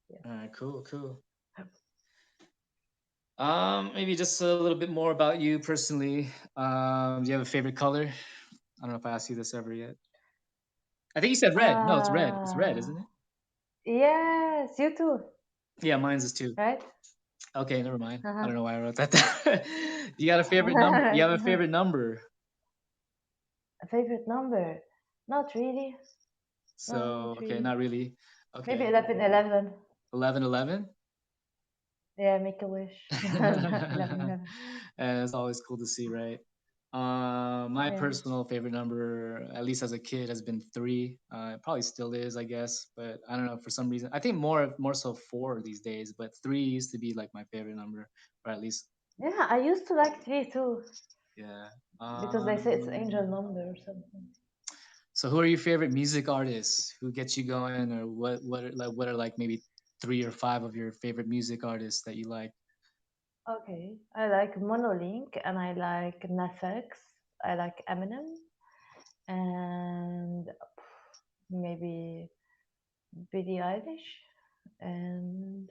B: yes.
A: All right, cool, cool. Maybe just a little bit more about you personally. Do you have a favorite color? I don't know if I asked you this ever yet. I think you said red. No, it's red. It's red,
B: Uh,
A: isn't it?
B: yes, you too,
A: Yeah, mine's is too.
B: right?
A: Okay, never mind. I
B: Uh-huh.
A: don't know why I wrote that down. You got a favorite number? You have a favorite number?
B: A favorite number? Not really. No,
A: So
B: not
A: okay,
B: really.
A: not really.
B: Maybe
A: Okay,
B: 11, 11.
A: 11, 11.
B: Yeah, make a wish. No, 11, 11.
A: And it's always cool to see, right? My
B: Yeah.
A: personal favorite number, at least as a kid, has been three. It probably still is, I guess, but I don't know for some reason. I think more so four these days, but three used to be like my favorite number, or at least
B: Yeah, I used to like three too,
A: yeah.
B: because they say it's angel
A: Um,
B: number or something.
A: so who are your favorite music artists? Who gets you going, or what are like maybe three or five of your favorite music artists that you like?
B: Okay. I like Monolink and I like Nafx. I like Eminem and maybe Billie Eilish and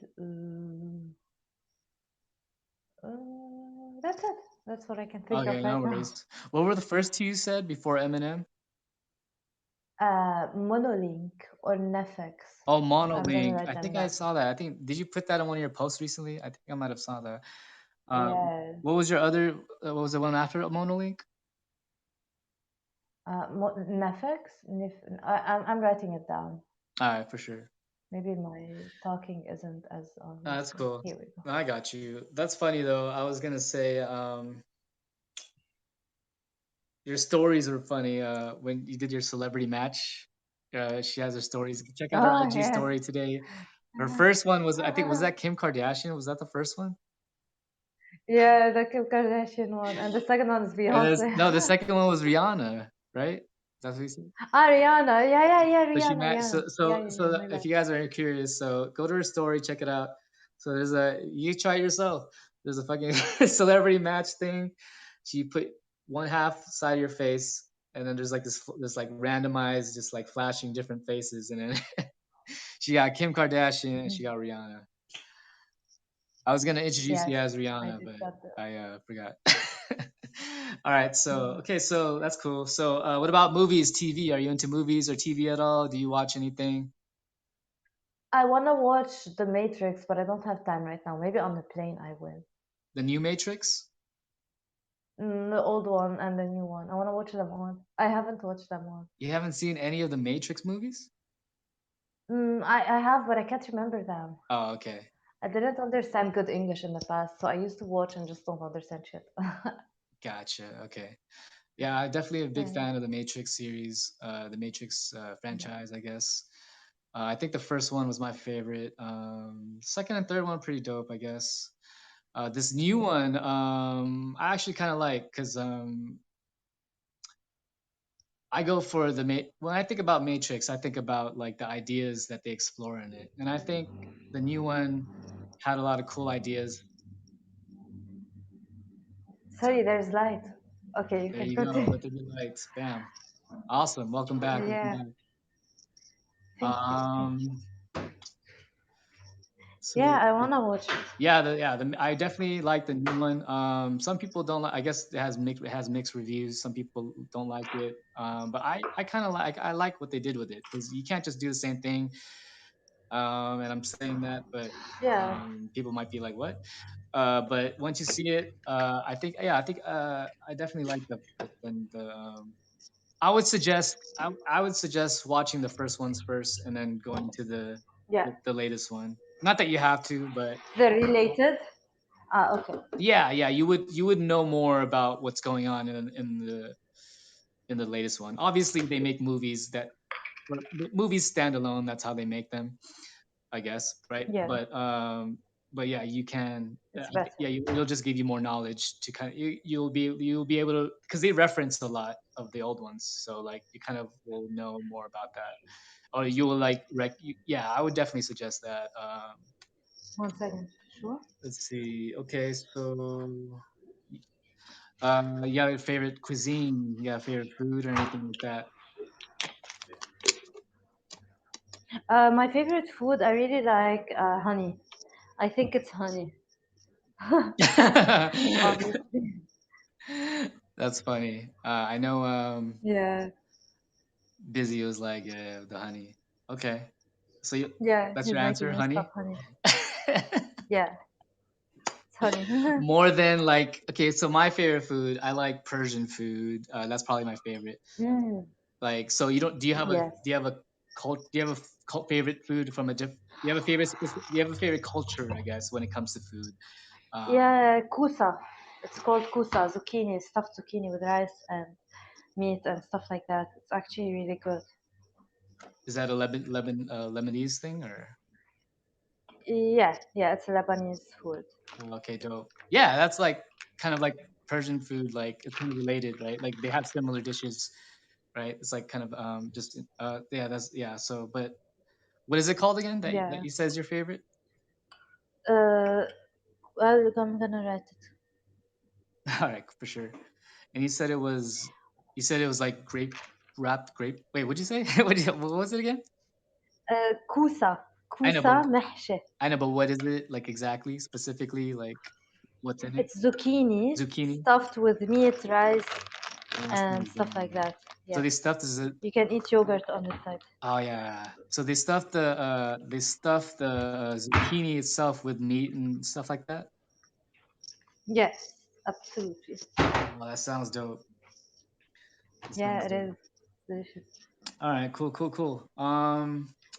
B: that's it. That's what I can think of
A: Okay, no
B: right now.
A: worries. What were the first two you said before Eminem?
B: Monolink or Nafx.
A: Oh,
B: I'm gonna
A: Monolink.
B: write
A: I
B: them
A: think I
B: down.
A: saw that. I think did you put that on one of your posts recently? I think I might have saw that. Uh,
B: Yeah.
A: what was your other? What was the one after Monolink?
B: Nafx. I'm writing it down.
A: All right, for sure.
B: Maybe my talking isn't as
A: That's
B: obviously.
A: cool.
B: Here we go.
A: No, I got you. That's funny though. I was gonna say, your stories were funny. When you did your celebrity match, she has her stories. Check out her
B: Oh
A: IG
B: yes.
A: story today. Her first one was, I think, was that Kim Kardashian? Was that the first one?
B: Yeah, the Kim Kardashian one, and the second one is
A: And
B: Beyonce.
A: no, the second one was Rihanna, right? That's what you said.
B: Ah, Rihanna. Yeah, yeah, yeah,
A: So she
B: Rihanna,
A: met.
B: Rihanna.
A: So
B: Yeah,
A: so
B: yeah, yeah.
A: so
B: My
A: if
B: bad.
A: you guys are curious, so go to her story, check it out. So there's a you try it yourself. There's a fucking celebrity match thing. She put one half side of your face, and then there's like this like randomized, just like flashing different faces, and then she got Kim Kardashian and she got Rihanna. I was gonna introduce
B: Yes,
A: you as
B: I
A: Rihanna,
B: did
A: but
B: that.
A: I forgot. All right, so
B: Yeah.
A: okay, so that's cool. So what about movies, TV? Are you into movies or TV at all? Do you watch anything?
B: I want to watch The Matrix, but I don't have time right now. Maybe on the plane I will.
A: The new Matrix?
B: The old one and the new one. I want to watch them all. I haven't watched them all.
A: You haven't seen any of the Matrix movies?
B: I have, but I can't remember them.
A: Oh, okay.
B: I didn't understand good English in the past, so I used to watch and just don't understand shit.
A: Gotcha. Okay. Yeah, I'm definitely a big
B: Yeah,
A: fan of the Matrix series, the Matrix
B: yeah,
A: franchise, I guess. I think the first one was my favorite. Second and third one pretty dope, I guess. This new
B: yeah,
A: one, I actually kind of like because I go for when I think about Matrix, I think about like the ideas that they explore in it, and I think the new one had a lot of cool ideas.
B: Sorry, there's light. Okay, you
A: There
B: can
A: you go.
B: continue.
A: Let there be lights. Bam. Awesome. Welcome back. Welcome
B: Yeah,
A: back.
B: thank you, thank you.
A: Um.
B: Yeah,
A: So
B: I wanna watch it.
A: I definitely like the new one. Some people don't like. I guess it has mixed reviews. Some people don't like it. But I kind of I like what they did with it because you can't just do the same thing. And I'm saying that, but
B: Yeah,
A: people might be like, "What?" But once you see it, I think I definitely like the. I would suggest watching the first ones first and then going to
B: yeah.
A: the latest one. Not that you have to, but
B: They're related. Ah, okay.
A: yeah, you would know more about what's going on in the latest one. Obviously, they make movies that movies stand alone. That's how they make them, I guess, right?
B: Yeah,
A: But yeah, you can.
B: it's better.
A: Yeah, it'll just give you more knowledge to kind of you'll be able to because they reference a lot of the old ones, so like you kind of will know more about that, or you will yeah, I would definitely suggest that.
B: 1 second. Sure.
A: Let's see. Okay, so you have a favorite cuisine? You have a favorite food or anything like that?
B: My favorite food, I really like honey. I think it's honey, obviously.
A: That's funny. I know
B: Yeah,
A: Busy was like, yeah, the honey. Okay. So
B: yeah,
A: that's your
B: he's
A: answer,
B: making me stop
A: honey?
B: honey. Yeah, it's honey.
A: More than like okay, so my favorite food, I like Persian food. That's probably my favorite.
B: Mm,
A: Like, so you don't
B: yes.
A: do you have a do you have a favorite food from a do you have a do you have a favorite culture, I guess, when it comes to food?
B: Yeah, kusa. It's called kusa, zucchini, stuffed zucchini with rice and meat and stuff like that. It's actually really good.
A: Is that a Lebanese thing or?
B: Yeah, yeah, it's a Lebanese food.
A: Oh, okay, dope. Yeah, that's like kind of like Persian food, like it's kind of related, right? Like they have similar dishes, right? It's like kind of just yeah, that's yeah. So, but what is it called again that
B: Yeah.
A: you said is your favorite?
B: Uh, well, I'm gonna write it.
A: All right, for sure. And you said it was like grape wrapped grape. Wait, what'd you say? What was it again?
B: Kusa.
A: I know,
B: Kusa
A: but
B: محشي.
A: what is it like exactly, specifically, like what's in it?
B: It's zucchini
A: Zucchini.
B: stuffed with meat, rice,
A: Oh, that
B: and
A: sounds
B: stuff like
A: bomb.
B: that.
A: So
B: Yeah.
A: they stuffed is it?
B: You can eat yogurt on the side.
A: Oh yeah. So they stuffed the zucchini itself with meat and stuff like that.
B: Yes, absolutely.
A: Oh, that sounds dope. That
B: Yeah,
A: sounds
B: it
A: dope.
B: is delicious.
A: All right, cool. All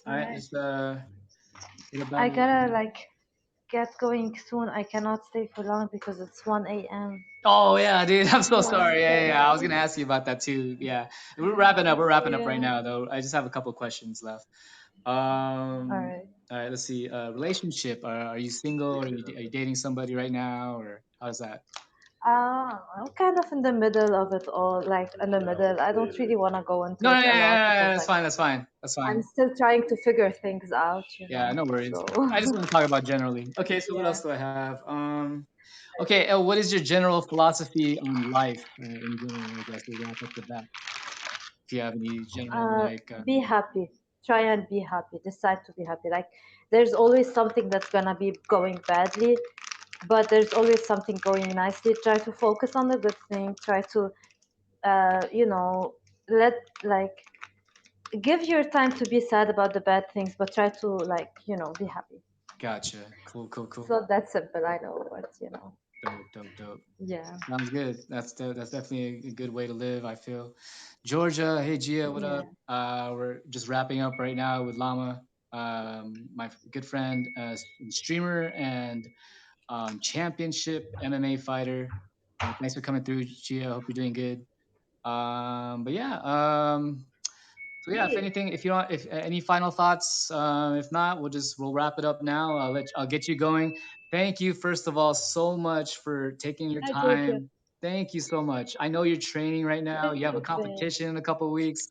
B: All
A: right,
B: right.
A: just what
B: I
A: about?
B: gotta like get going soon. I cannot stay for long because it's 1 a.m.
A: Oh yeah, dude. I'm so sorry.
B: Yeah.
A: I was gonna ask you about that too. Yeah, we're wrapping up. We're wrapping up right
B: Yeah.
A: now, though. I just have a couple questions left.
B: All right.
A: All right. Let's see. Relationship. Are you single? Or are you dating somebody right now, or how's that?
B: I'm kind of in the middle of it all, like in the middle. I don't really want to go into
A: No,
B: it
A: no, no,
B: a lot
A: no, no,
B: because
A: that's
B: like
A: fine. That's fine. That's
B: I'm
A: fine.
B: still trying to figure things out, you
A: Yeah,
B: know.
A: no worries.
B: So
A: I just want to talk about generally. Okay, so what
B: yeah,
A: else do I have? Okay, what is your general philosophy on life in general? I guess we'll wrap up with that. If you have any general like,
B: be happy. Try and be happy. Decide to be happy. Like there's always something that's gonna be going badly, but there's always something going nicely. Try to focus on the good thing. Try to, you know, let like give your time to be sad about the bad things, but try to like be happy.
A: gotcha. Cool, cool,
B: It's
A: cool.
B: not that simple, I know, but
A: Dope, dope, dope.
B: yeah,
A: Sounds good. That's definitely a good way to live, I feel. Georgia, hey Gia, what
B: yeah.
A: up? We're just wrapping up right now with Lama, my good friend, streamer and championship MMA fighter. Thanks for coming through, Gia. Hope you're doing good. But yeah, so yeah, if
B: Hey,
A: anything, if you want, if any final thoughts, if not, we'll wrap it up now. I'll get you going. Thank you, first of all, so much for taking your
B: hi Georgia.
A: time. Thank you so much. I know you're training right now.
B: Thank
A: You have a
B: you, Jay.
A: competition in a couple of weeks,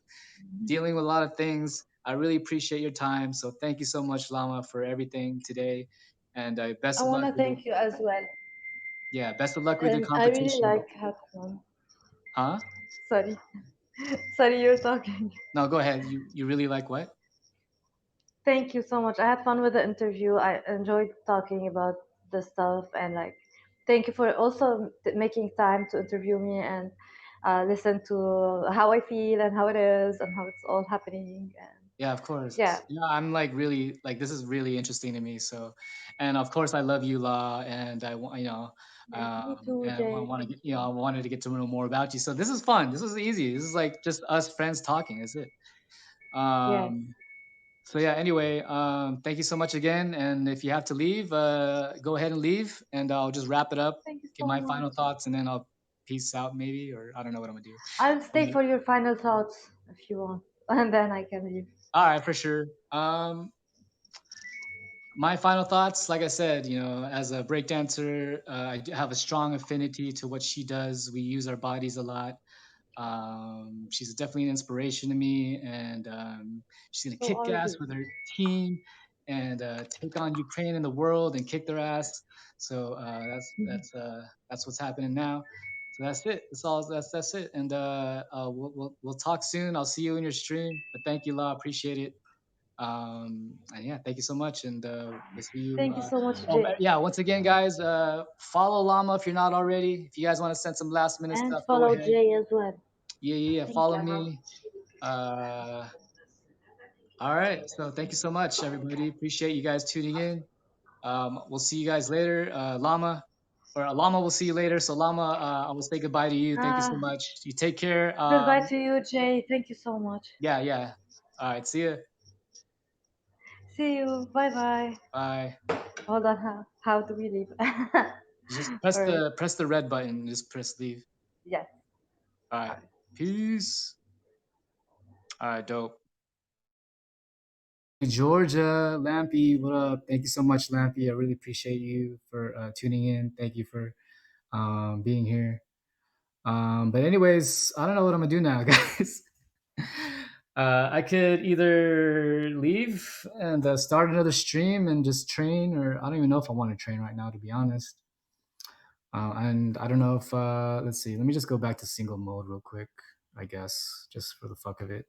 A: dealing with a lot of things. I really appreciate your time. So thank you so much, Lama, for everything today. And best
B: I
A: of
B: want
A: luck
B: to
A: with it.
B: thank you as well.
A: Yeah, best of luck with your
B: And I really
A: competition.
B: like hackathon.
A: Huh?
B: Sorry, sorry, you're talking.
A: No, go ahead. You really like what?
B: Thank you so much. I had fun with the interview. I enjoyed talking about the stuff and like, thank you for also making time to interview me and listen to how I feel and how it is and how it's all happening. And
A: Yeah, of course.
B: yeah,
A: Yeah, I'm like really like this is really interesting to me. So, and of course, I love you, La, and I want
B: me too,
A: and I
B: Jay.
A: want to
B: Thank
A: get
B: you.
A: I wanted to get to know more about you. So this is fun. This is easy. This is like just us friends talking. That's it.
B: Yes.
A: Um, so yeah. Anyway, thank you so much again. And if you have to leave, go ahead and leave, and I'll just wrap it up.
B: Thank you
A: Get
B: so
A: my final
B: much.
A: thoughts, and then I'll peace out maybe, or I don't know what I'm gonna do.
B: I'll stay
A: But,
B: for your final thoughts if you want, and then I can leave.
A: all right, for sure. My final thoughts, like I said, as a breakdancer, I do have a strong affinity to what she does. We use our bodies a lot. She's definitely an inspiration to me, and she's gonna
B: So
A: kick
B: are
A: ass
B: we.
A: with her team and take on Ukraine and the world and kick their ass. So that's what's happening now. So that's it. That's all. That's it. And we'll talk soon. I'll see you in your stream. But thank you, La. Appreciate it. And yeah, thank you so much, and we'll see you.
B: Thank you so much,
A: Oh,
B: Jay.
A: yeah, once again, guys, follow Llama if you're not already. If you guys want to send some last minute
B: And
A: stuff, go
B: follow
A: ahead.
B: Jay as well.
A: Yeah, yeah, yeah.
B: Thank
A: Follow
B: you.
A: me. Uh, all right. So thank you so much, everybody. Appreciate you guys tuning in. We'll see you guys later. Llama will see you later. So Llama, I will say goodbye to you. Thank you so
B: Ah,
A: much. You take care.
B: goodbye to you, Jay. Thank you so much.
A: Yeah, yeah. All right. See you.
B: See you. Bye bye.
A: Bye.
B: Hold on. How do we leave?
A: Just press
B: All right.
A: the red button. Just press leave.
B: Yes.
A: All
B: All
A: right.
B: right.
A: Peace. All right, dope. Georgia, Lampy, what up? Thank you so much, Lampy. I really appreciate you for tuning in. Thank you for being here. But anyways, I don't know what I'm gonna do now, guys. I could either leave and start another stream and just train, or I don't even know if I want to train right now, to be honest. And I don't know if let's see. Let me just go back to single mode real quick. I guess just for the fuck of it,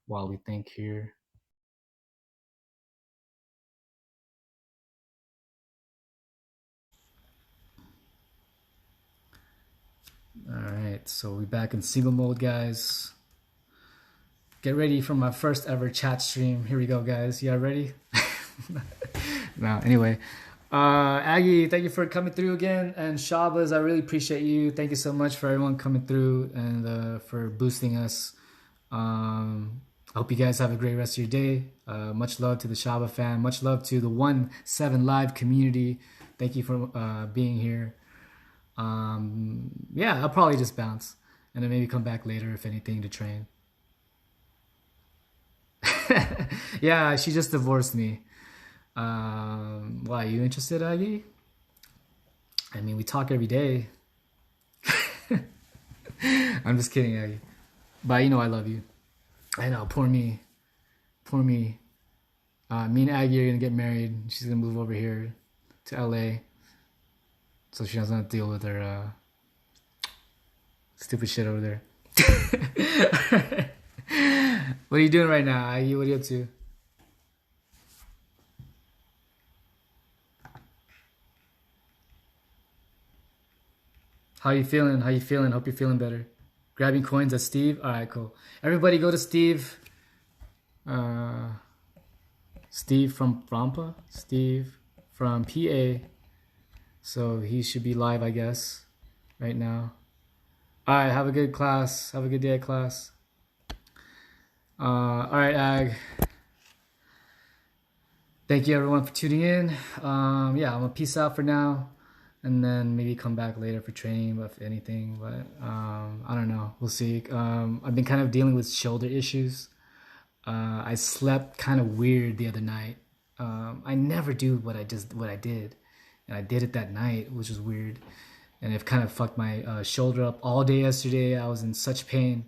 A: while we think here. All right, so we back in single mode, guys. Get ready for my first ever chat stream. Here we go, guys. You all ready? No, anyway. Aggie, thank you for coming through again. And Shabas, I really appreciate you. Thank you so much for everyone coming through and for boosting us. I hope you guys have a great rest of your day. Much love to the Shaba fam. Much love to the 1-7 Live community. Thank you for being here. Yeah, I'll probably just bounce and then maybe come back later if anything to train. Yeah, she just divorced me. Why, you interested, Aggie? I mean, we talk every day. I'm just kidding, Aggie. But you know I love you. I know, poor me. Poor me. Me and Aggie are gonna get married. She's gonna move over here to LA, so she doesn't have to deal with her stupid shit over there. What are you doing right now, Aggie? What are you up to? How you feeling? How you feeling? Hope you're feeling better. Grabbing coins at Steve. All right, cool. Everybody go to Steve. Steve from Frampa. Steve from PA. So he should be live, I guess, right now. All right, have a good class. Have a good day at class. All right, Ag. Thank you everyone for tuning in. Yeah, I'm gonna peace out for now, and then maybe come back later for training, if anything. But I don't know. We'll see. I've been kind of dealing with shoulder issues. I slept kind of weird the other night. I never do what I did, and I did it that night, which was weird, and it kind of fucked my shoulder up all day yesterday. I was in such pain.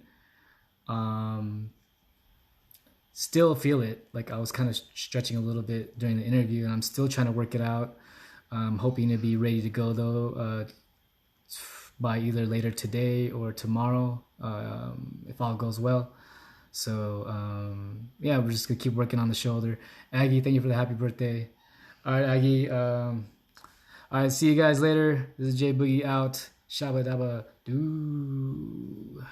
A: Still feel it. Like I was kind of stretching a little bit during the interview, and I'm still trying to work it out. I'm hoping to be ready to go though by either later today or tomorrow, if all goes well. So yeah, we're just gonna keep working on the shoulder. Aggie, thank you for the happy birthday. All right, Aggie. All right, see you guys later. This is Jay Boogie out. Shabba dabba doo.